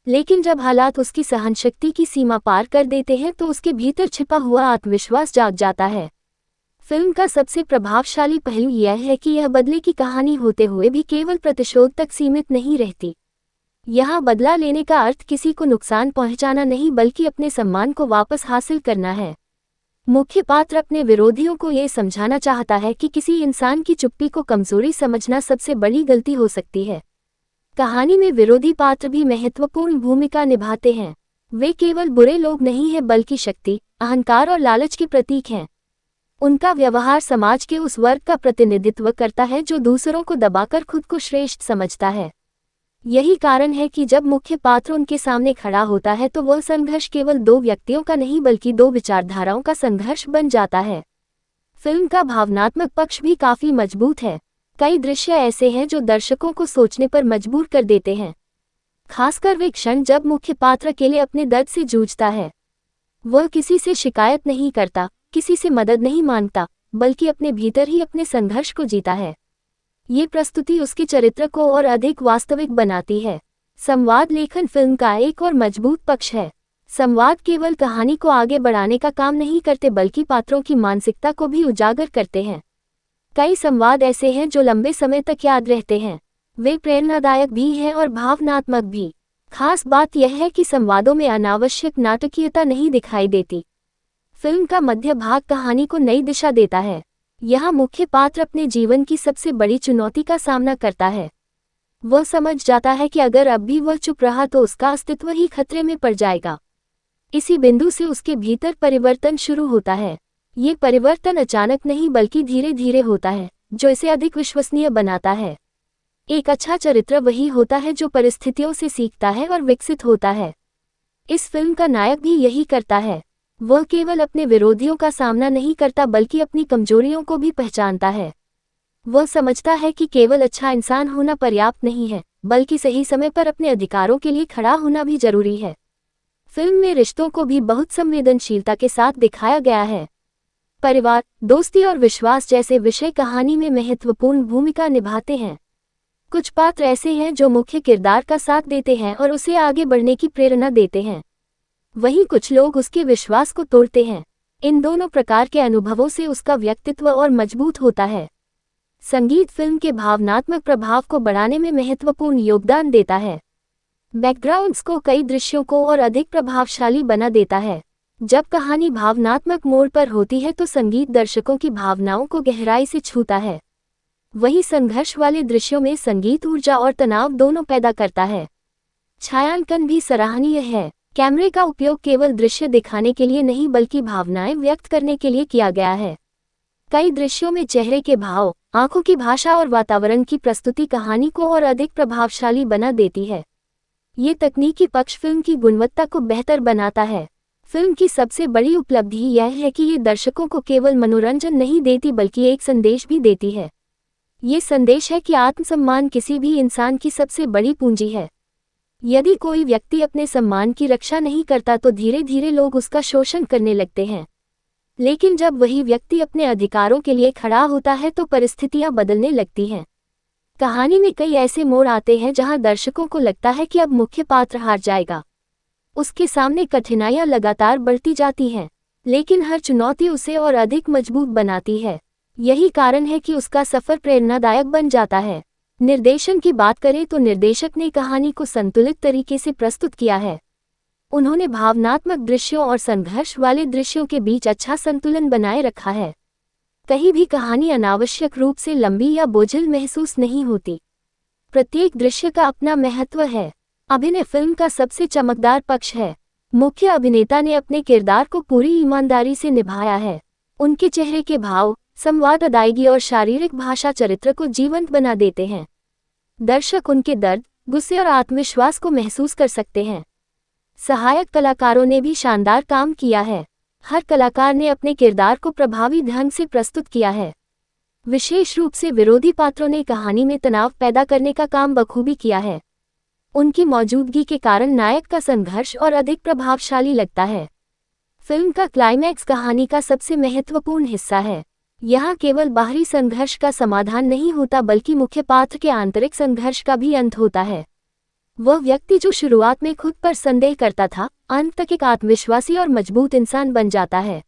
लेकिन जब हालात उसकी सहनशक्ति की सीमा पार कर देते हैं तो उसके भीतर छिपा हुआ आत्मविश्वास जाग जाता है। फिल्म का सबसे प्रभावशाली पहलू यह है कि यह बदले की कहानी होते हुए भी केवल प्रतिशोध तक सीमित नहीं रहती। यहाँ बदला लेने का अर्थ किसी को नुकसान पहुंचाना नहीं बल्कि अपने सम्मान को वापस हासिल करना है। मुख्य पात्र अपने विरोधियों को ये समझाना चाहता है कि किसी इंसान की चुप्पी को कमजोरी समझना सबसे बड़ी गलती हो सकती है। कहानी में विरोधी पात्र भी महत्वपूर्ण भूमिका निभाते हैं। वे केवल बुरे लोग नहीं हैं बल्कि शक्ति, अहंकार और लालच के प्रतीक हैं। उनका व्यवहार समाज के उस वर्ग का प्रतिनिधित्व करता है जो दूसरों को दबाकर खुद को श्रेष्ठ समझता है। यही कारण है कि जब मुख्य पात्र उनके सामने खड़ा होता है तो वह संघर्ष केवल दो व्यक्तियों का नहीं बल्कि दो विचारधाराओं का संघर्ष बन जाता है। फिल्म का भावनात्मक पक्ष भी काफी मजबूत है। कई दृश्य ऐसे हैं जो दर्शकों को सोचने पर मजबूर कर देते हैं। खासकर वे क्षण जब मुख्य पात्र अकेले अपने दर्द से जूझता है। वह किसी से शिकायत नहीं करता, किसी से मदद नहीं मांगता, बल्कि अपने भीतर ही अपने संघर्ष को जीता है। ये प्रस्तुति उसके चरित्र को और अधिक वास्तविक बनाती है। संवाद लेखन फिल्म का एक और मजबूत पक्ष है। संवाद केवल कहानी को आगे बढ़ाने का काम नहीं करते बल्कि पात्रों की मानसिकता को भी उजागर करते हैं। कई संवाद ऐसे हैं जो लंबे समय तक याद रहते हैं। वे प्रेरणादायक भी हैं और भावनात्मक भी। खास बात यह है कि संवादों में अनावश्यक नाटकीयता नहीं दिखाई देती। फिल्म का मध्य भाग कहानी को नई दिशा देता है। यहाँ मुख्य पात्र अपने जीवन की सबसे बड़ी चुनौती का सामना करता है। वह समझ जाता है कि अगर अब भी वह चुप रहा तो उसका अस्तित्व ही खतरे में पड़ जाएगा। इसी बिंदु से उसके भीतर परिवर्तन शुरू होता है। ये परिवर्तन अचानक नहीं बल्कि धीरे धीरे होता है, जो इसे अधिक विश्वसनीय बनाता है। एक अच्छा चरित्र वही होता है जो परिस्थितियों से सीखता है और विकसित होता है। इस फिल्म का नायक भी यही करता है। वह केवल अपने विरोधियों का सामना नहीं करता बल्कि अपनी कमजोरियों को भी पहचानता है। वह समझता है कि केवल अच्छा इंसान होना पर्याप्त नहीं है, बल्कि सही समय पर अपने अधिकारों के लिए खड़ा होना भी जरूरी है। फिल्म में रिश्तों को भी बहुत संवेदनशीलता के साथ दिखाया गया है। परिवार, दोस्ती और विश्वास जैसे विषय कहानी में महत्वपूर्ण भूमिका निभाते हैं। कुछ पात्र ऐसे हैं जो मुख्य किरदार का साथ देते हैं और उसे आगे बढ़ने की प्रेरणा देते हैं। वहीं कुछ लोग उसके विश्वास को तोड़ते हैं। इन दोनों प्रकार के अनुभवों से उसका व्यक्तित्व और मजबूत होता है। संगीत फिल्म के भावनात्मक प्रभाव को बढ़ाने में महत्वपूर्ण योगदान देता है। बैकग्राउंड्स को कई दृश्यों को और अधिक प्रभावशाली बना देता है। जब कहानी भावनात्मक मोड़ पर होती है तो संगीत दर्शकों की भावनाओं को गहराई से छूता है। वहीं संघर्ष वाले दृश्यों में संगीत ऊर्जा और तनाव दोनों पैदा करता है। छायांकन भी सराहनीय है। कैमरे का उपयोग केवल दृश्य दिखाने के लिए नहीं बल्कि भावनाएं व्यक्त करने के लिए किया गया है। कई दृश्यों में चेहरे के भाव, आंखों की भाषा और वातावरण की प्रस्तुति कहानी को और अधिक प्रभावशाली बना देती है। ये तकनीकी पक्ष फिल्म की गुणवत्ता को बेहतर बनाता है। फिल्म की सबसे बड़ी उपलब्धि यह है कि ये दर्शकों को केवल मनोरंजन नहीं देती बल्कि एक संदेश भी देती है। ये संदेश है कि आत्मसम्मान किसी भी इंसान की सबसे बड़ी पूंजी है। यदि कोई व्यक्ति अपने सम्मान की रक्षा नहीं करता तो धीरे धीरे लोग उसका शोषण करने लगते हैं। लेकिन जब वही व्यक्ति अपने अधिकारों के लिए खड़ा होता है तो परिस्थितियां बदलने लगती हैं। कहानी में कई ऐसे मोड़ आते हैं जहां दर्शकों को लगता है कि अब मुख्य पात्र हार जाएगा। उसके सामने कठिनाइयां लगातार बढ़ती जाती हैं, लेकिन हर चुनौती उसे और अधिक मजबूत बनाती है। यही कारण है कि उसका सफर प्रेरणादायक बन जाता है। निर्देशन की बात करें तो निर्देशक ने कहानी को संतुलित तरीके से प्रस्तुत किया है। उन्होंने भावनात्मक दृश्यों और संघर्ष वाले दृश्यों के बीच अच्छा संतुलन बनाए रखा है। कहीं भी कहानी अनावश्यक रूप से लंबी या बोझिल महसूस नहीं होती। प्रत्येक दृश्य का अपना महत्व है। अभिनय फिल्म का सबसे चमकदार पक्ष है। मुख्य अभिनेता ने अपने किरदार को पूरी ईमानदारी से निभाया है। उनके चेहरे के भाव, संवाद, अदायगी और शारीरिक भाषा चरित्र को जीवंत बना देते हैं। दर्शक उनके दर्द, गुस्से और आत्मविश्वास को महसूस कर सकते हैं। सहायक कलाकारों ने भी शानदार काम किया है। हर कलाकार ने अपने किरदार को प्रभावी ढंग से प्रस्तुत किया है। विशेष रूप से विरोधी पात्रों ने कहानी में तनाव पैदा करने का काम बखूबी किया है। उनकी मौजूदगी के कारण नायक का संघर्ष और अधिक प्रभावशाली लगता है। फिल्म का क्लाइमैक्स कहानी का सबसे महत्वपूर्ण हिस्सा है। यहाँ केवल बाहरी संघर्ष का समाधान नहीं होता बल्कि मुख्य पात्र के आंतरिक संघर्ष का भी अंत होता है। वह व्यक्ति जो शुरुआत में खुद पर संदेह करता था, अंत तक एक आत्मविश्वासी और मजबूत इंसान बन जाता है।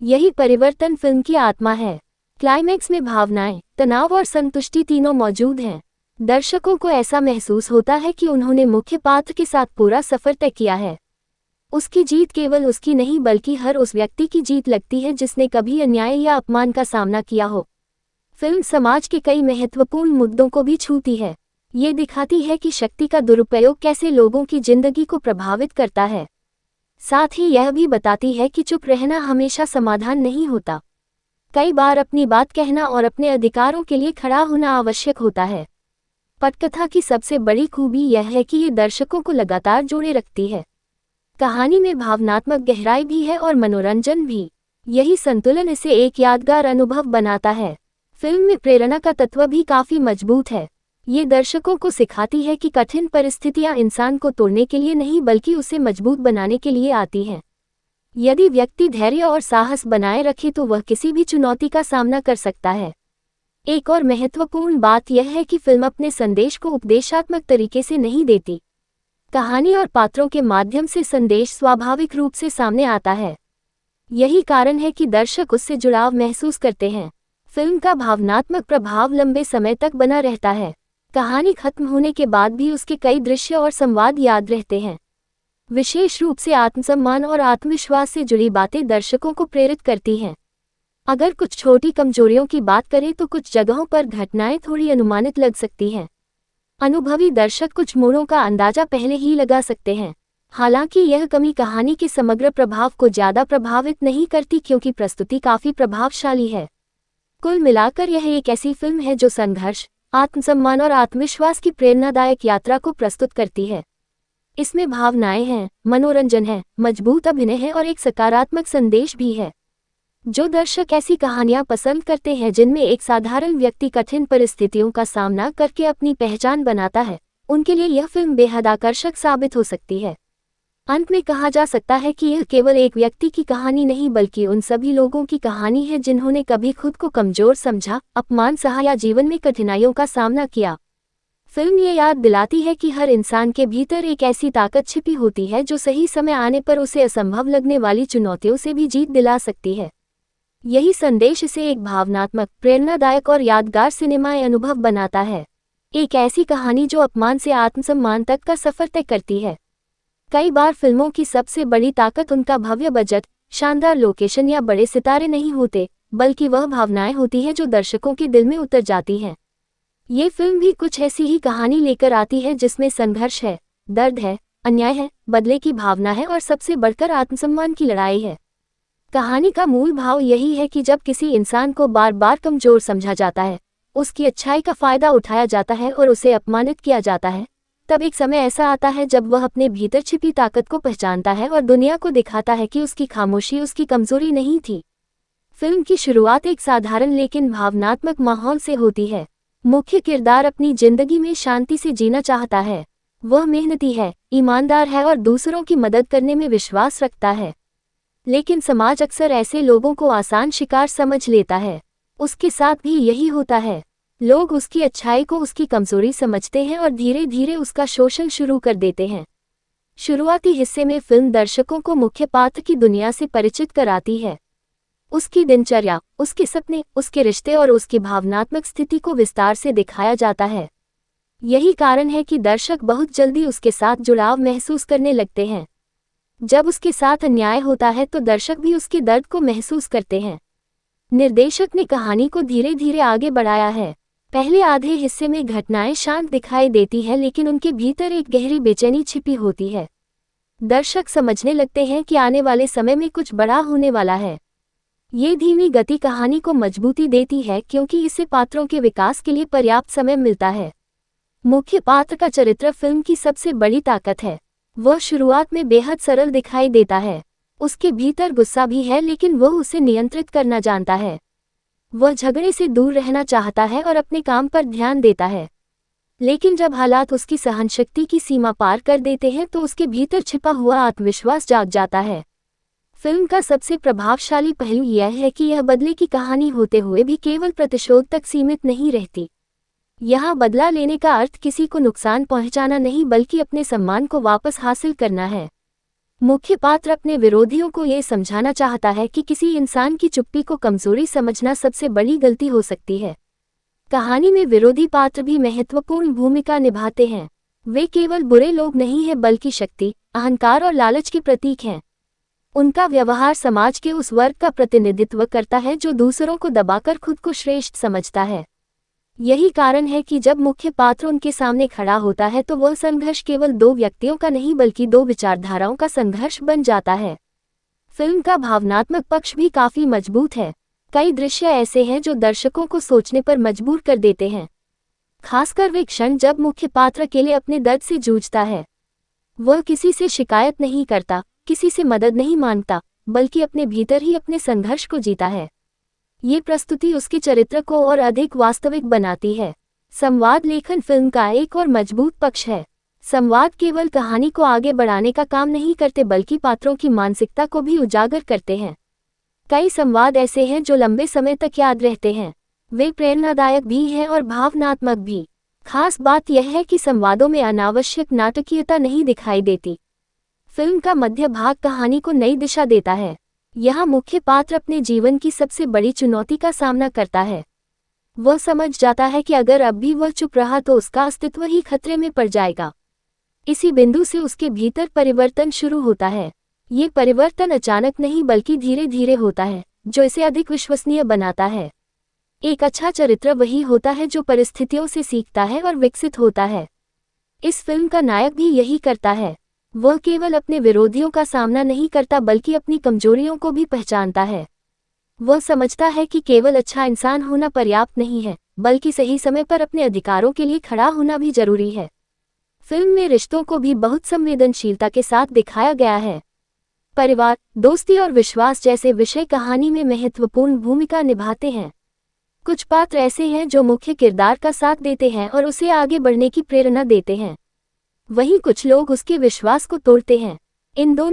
यही परिवर्तन फिल्म की आत्मा है। क्लाइमैक्स में भावनाएं, तनाव और संतुष्टि तीनों मौजूद हैं। दर्शकों को ऐसा महसूस होता है कि उन्होंने मुख्य पात्र के साथ पूरा सफर तय किया है। उसकी जीत केवल उसकी नहीं बल्कि हर उस व्यक्ति की जीत लगती है जिसने कभी अन्याय या अपमान का सामना किया हो। फिल्म समाज के कई महत्वपूर्ण मुद्दों को भी छूती है। ये दिखाती है कि शक्ति का दुरुपयोग कैसे लोगों की जिंदगी को प्रभावित करता है। साथ ही यह भी बताती है कि चुप रहना हमेशा समाधान नहीं होता। कई बार अपनी बात कहना और अपने अधिकारों के लिए खड़ा होना आवश्यक होता है। पटकथा की सबसे बड़ी खूबी यह है कि ये दर्शकों को लगातार जोड़े रखती है। कहानी में भावनात्मक गहराई भी है और मनोरंजन भी। यही संतुलन इसे एक यादगार अनुभव बनाता है। फिल्म में प्रेरणा का तत्व भी काफी मजबूत है। ये दर्शकों को सिखाती है कि कठिन परिस्थितियां इंसान को तोड़ने के लिए नहीं बल्कि उसे मजबूत बनाने के लिए आती हैं। यदि व्यक्ति धैर्य और साहस बनाए रखे तो वह किसी भी चुनौती का सामना कर सकता है। एक और महत्वपूर्ण बात यह है कि फिल्म अपने संदेश को उपदेशात्मक तरीके से नहीं देती। कहानी और पात्रों के माध्यम से संदेश स्वाभाविक रूप से सामने आता है। यही कारण है कि दर्शक उससे जुड़ाव महसूस करते हैं। फिल्म का भावनात्मक प्रभाव लंबे समय तक बना रहता है। कहानी खत्म होने के बाद भी उसके कई दृश्य और संवाद याद रहते हैं। विशेष रूप से आत्मसम्मान और आत्मविश्वास से जुड़ी बातें दर्शकों को प्रेरित करती हैं। अगर कुछ छोटी कमजोरियों की बात करें तो कुछ जगहों पर घटनाएं थोड़ी अनुमानित लग सकती हैं। अनुभवी दर्शक कुछ मोड़ों का अंदाजा पहले ही लगा सकते हैं। हालांकि यह कमी कहानी के समग्र प्रभाव को ज्यादा प्रभावित नहीं करती क्योंकि प्रस्तुति काफी प्रभावशाली है। कुल मिलाकर यह एक ऐसी फिल्म है जो संघर्ष, आत्मसम्मान और आत्मविश्वास की प्रेरणादायक यात्रा को प्रस्तुत करती है। इसमें भावनाएं हैं, मनोरंजन है, मजबूत अभिनय है और एक सकारात्मक संदेश भी है। जो दर्शक ऐसी कहानियां पसंद करते हैं जिनमें एक साधारण व्यक्ति कठिन परिस्थितियों का सामना करके अपनी पहचान बनाता है, उनके लिए यह फिल्म बेहद आकर्षक साबित हो सकती है। अंत में कहा जा सकता है कि यह केवल एक व्यक्ति की कहानी नहीं बल्कि उन सभी लोगों की कहानी है जिन्होंने कभी खुद को कमजोर समझा, अपमान सहा या जीवन में कठिनाइयों का सामना किया। फिल्म ये याद दिलाती है कि हर इंसान के भीतर एक ऐसी ताकत छिपी होती है जो सही समय आने पर उसे असंभव लगने वाली चुनौतियों से भी जीत दिला सकती है। यही संदेश इसे एक भावनात्मक, प्रेरणादायक और यादगार सिनेमाई अनुभव बनाता है। एक ऐसी कहानी जो अपमान से आत्मसम्मान तक का सफर तय करती है। कई बार फिल्मों की सबसे बड़ी ताकत उनका भव्य बजट, शानदार लोकेशन या बड़े सितारे नहीं होते, बल्कि वह भावनाएं होती हैं जो दर्शकों के दिल में उतर जाती हैं। ये फिल्म भी कुछ ऐसी ही कहानी लेकर आती है जिसमें संघर्ष है, दर्द है, अन्याय है, बदले की भावना है और सबसे बढ़कर आत्मसम्मान की लड़ाई है। कहानी का मूल भाव यही है कि जब किसी इंसान को बार बार कमजोर समझा जाता है, उसकी अच्छाई का फायदा उठाया जाता है और उसे अपमानित किया जाता है, तब एक समय ऐसा आता है जब वह अपने भीतर छिपी ताकत को पहचानता है और दुनिया को दिखाता है कि उसकी खामोशी उसकी कमजोरी नहीं थी। फिल्म की शुरुआत एक साधारण लेकिन भावनात्मक माहौल से होती है। मुख्य किरदार अपनी जिंदगी में शांति से जीना चाहता है। वह मेहनती है, ईमानदार है और दूसरों की मदद करने में विश्वास रखता है। लेकिन समाज अक्सर ऐसे लोगों को आसान शिकार समझ लेता है। उसके साथ भी यही होता है। लोग उसकी अच्छाई को उसकी कमजोरी समझते हैं और धीरे धीरे उसका शोषण शुरू कर देते हैं। शुरुआती हिस्से में फिल्म दर्शकों को मुख्य पात्र की दुनिया से परिचित कराती है। उसकी दिनचर्या, उसके सपने, उसके रिश्ते और उसकी भावनात्मक स्थिति को विस्तार से दिखाया जाता है। यही कारण है कि दर्शक बहुत जल्दी उसके साथ जुड़ाव महसूस करने लगते हैं। जब उसके साथ अन्याय होता है तो दर्शक भी उसके दर्द को महसूस करते हैं। निर्देशक ने कहानी को धीरे धीरे आगे बढ़ाया है। पहले आधे हिस्से में घटनाएं शांत दिखाई देती हैं लेकिन उनके भीतर एक गहरी बेचैनी छिपी होती है। दर्शक समझने लगते हैं कि आने वाले समय में कुछ बड़ा होने वाला है। ये धीमी गति कहानी को मजबूती देती है क्योंकि इससे पात्रों के विकास के लिए पर्याप्त समय मिलता है। मुख्य पात्र का चरित्र फिल्म की सबसे बड़ी ताकत है। वह शुरुआत में बेहद सरल दिखाई देता है। उसके भीतर गुस्सा भी है लेकिन वह उसे नियंत्रित करना जानता है। वह झगड़े से दूर रहना चाहता है और अपने काम पर ध्यान देता है। लेकिन जब हालात उसकी सहनशक्ति की सीमा पार कर देते हैं तो उसके भीतर छिपा हुआ आत्मविश्वास जाग जाता है। फिल्म का सबसे प्रभावशाली पहलू यह है कि यह बदले की कहानी होते हुए भी केवल प्रतिशोध तक सीमित नहीं रहती। यहाँ बदला लेने का अर्थ किसी को नुकसान पहुंचाना नहीं बल्कि अपने सम्मान को वापस हासिल करना है। मुख्य पात्र अपने विरोधियों को ये समझाना चाहता है कि किसी इंसान की चुप्पी को कमजोरी समझना सबसे बड़ी गलती हो सकती है। कहानी में विरोधी पात्र भी महत्वपूर्ण भूमिका निभाते हैं। वे केवल बुरे लोग नहीं हैं बल्कि शक्ति, अहंकार और लालच के प्रतीक हैं। उनका व्यवहार समाज के उस वर्ग का प्रतिनिधित्व करता है जो दूसरों को दबाकर खुद को श्रेष्ठ समझता है। यही कारण है कि जब मुख्य पात्र उनके सामने खड़ा होता है तो वह संघर्ष केवल दो व्यक्तियों का नहीं बल्कि दो विचारधाराओं का संघर्ष बन जाता है। फिल्म का भावनात्मक पक्ष भी काफी मजबूत है। कई दृश्य ऐसे हैं जो दर्शकों को सोचने पर मजबूर कर देते हैं। खासकर वे क्षण जब मुख्य पात्र अकेले अपने दर्द से जूझता है। वह किसी से शिकायत नहीं करता, किसी से मदद नहीं मांगता, बल्कि अपने भीतर ही अपने संघर्ष को जीता है। ये प्रस्तुति उसके चरित्र को और अधिक वास्तविक बनाती है। संवाद लेखन फिल्म का एक और मजबूत पक्ष है। संवाद केवल कहानी को आगे बढ़ाने का काम नहीं करते बल्कि पात्रों की मानसिकता को भी उजागर करते हैं। कई संवाद ऐसे हैं जो लंबे समय तक याद रहते हैं। वे प्रेरणादायक भी हैं और भावनात्मक भी। खास बात यह है कि संवादों में अनावश्यक नाटकीयता नहीं दिखाई देती। फिल्म का मध्य भाग कहानी को नई दिशा देता है। यहाँ मुख्य पात्र अपने जीवन की सबसे बड़ी चुनौती का सामना करता है। वह समझ जाता है कि अगर अब भी वह चुप रहा तो उसका अस्तित्व ही खतरे में पड़ जाएगा। इसी बिंदु से उसके भीतर परिवर्तन शुरू होता है। ये परिवर्तन अचानक नहीं बल्कि धीरे धीरे होता है, जो इसे अधिक विश्वसनीय बनाता है। एक अच्छा चरित्र वही होता है जो परिस्थितियों से सीखता है और विकसित होता है। इस फिल्म का नायक भी यही करता है। वह केवल अपने विरोधियों का सामना नहीं करता बल्कि अपनी कमजोरियों को भी पहचानता है। वह समझता है कि केवल अच्छा इंसान होना पर्याप्त नहीं है, बल्कि सही समय पर अपने अधिकारों के लिए खड़ा होना भी जरूरी है। फिल्म में रिश्तों को भी बहुत संवेदनशीलता के साथ दिखाया गया है। परिवार, दोस्ती और विश्वास जैसे विषय कहानी में महत्वपूर्ण भूमिका निभाते हैं। कुछ पात्र ऐसे हैं जो मुख्य किरदार का साथ देते हैं और उसे आगे बढ़ने की प्रेरणा देते हैं। वहीं कुछ लोग उसके विश्वास को तोड़ते हैं। इन दोनों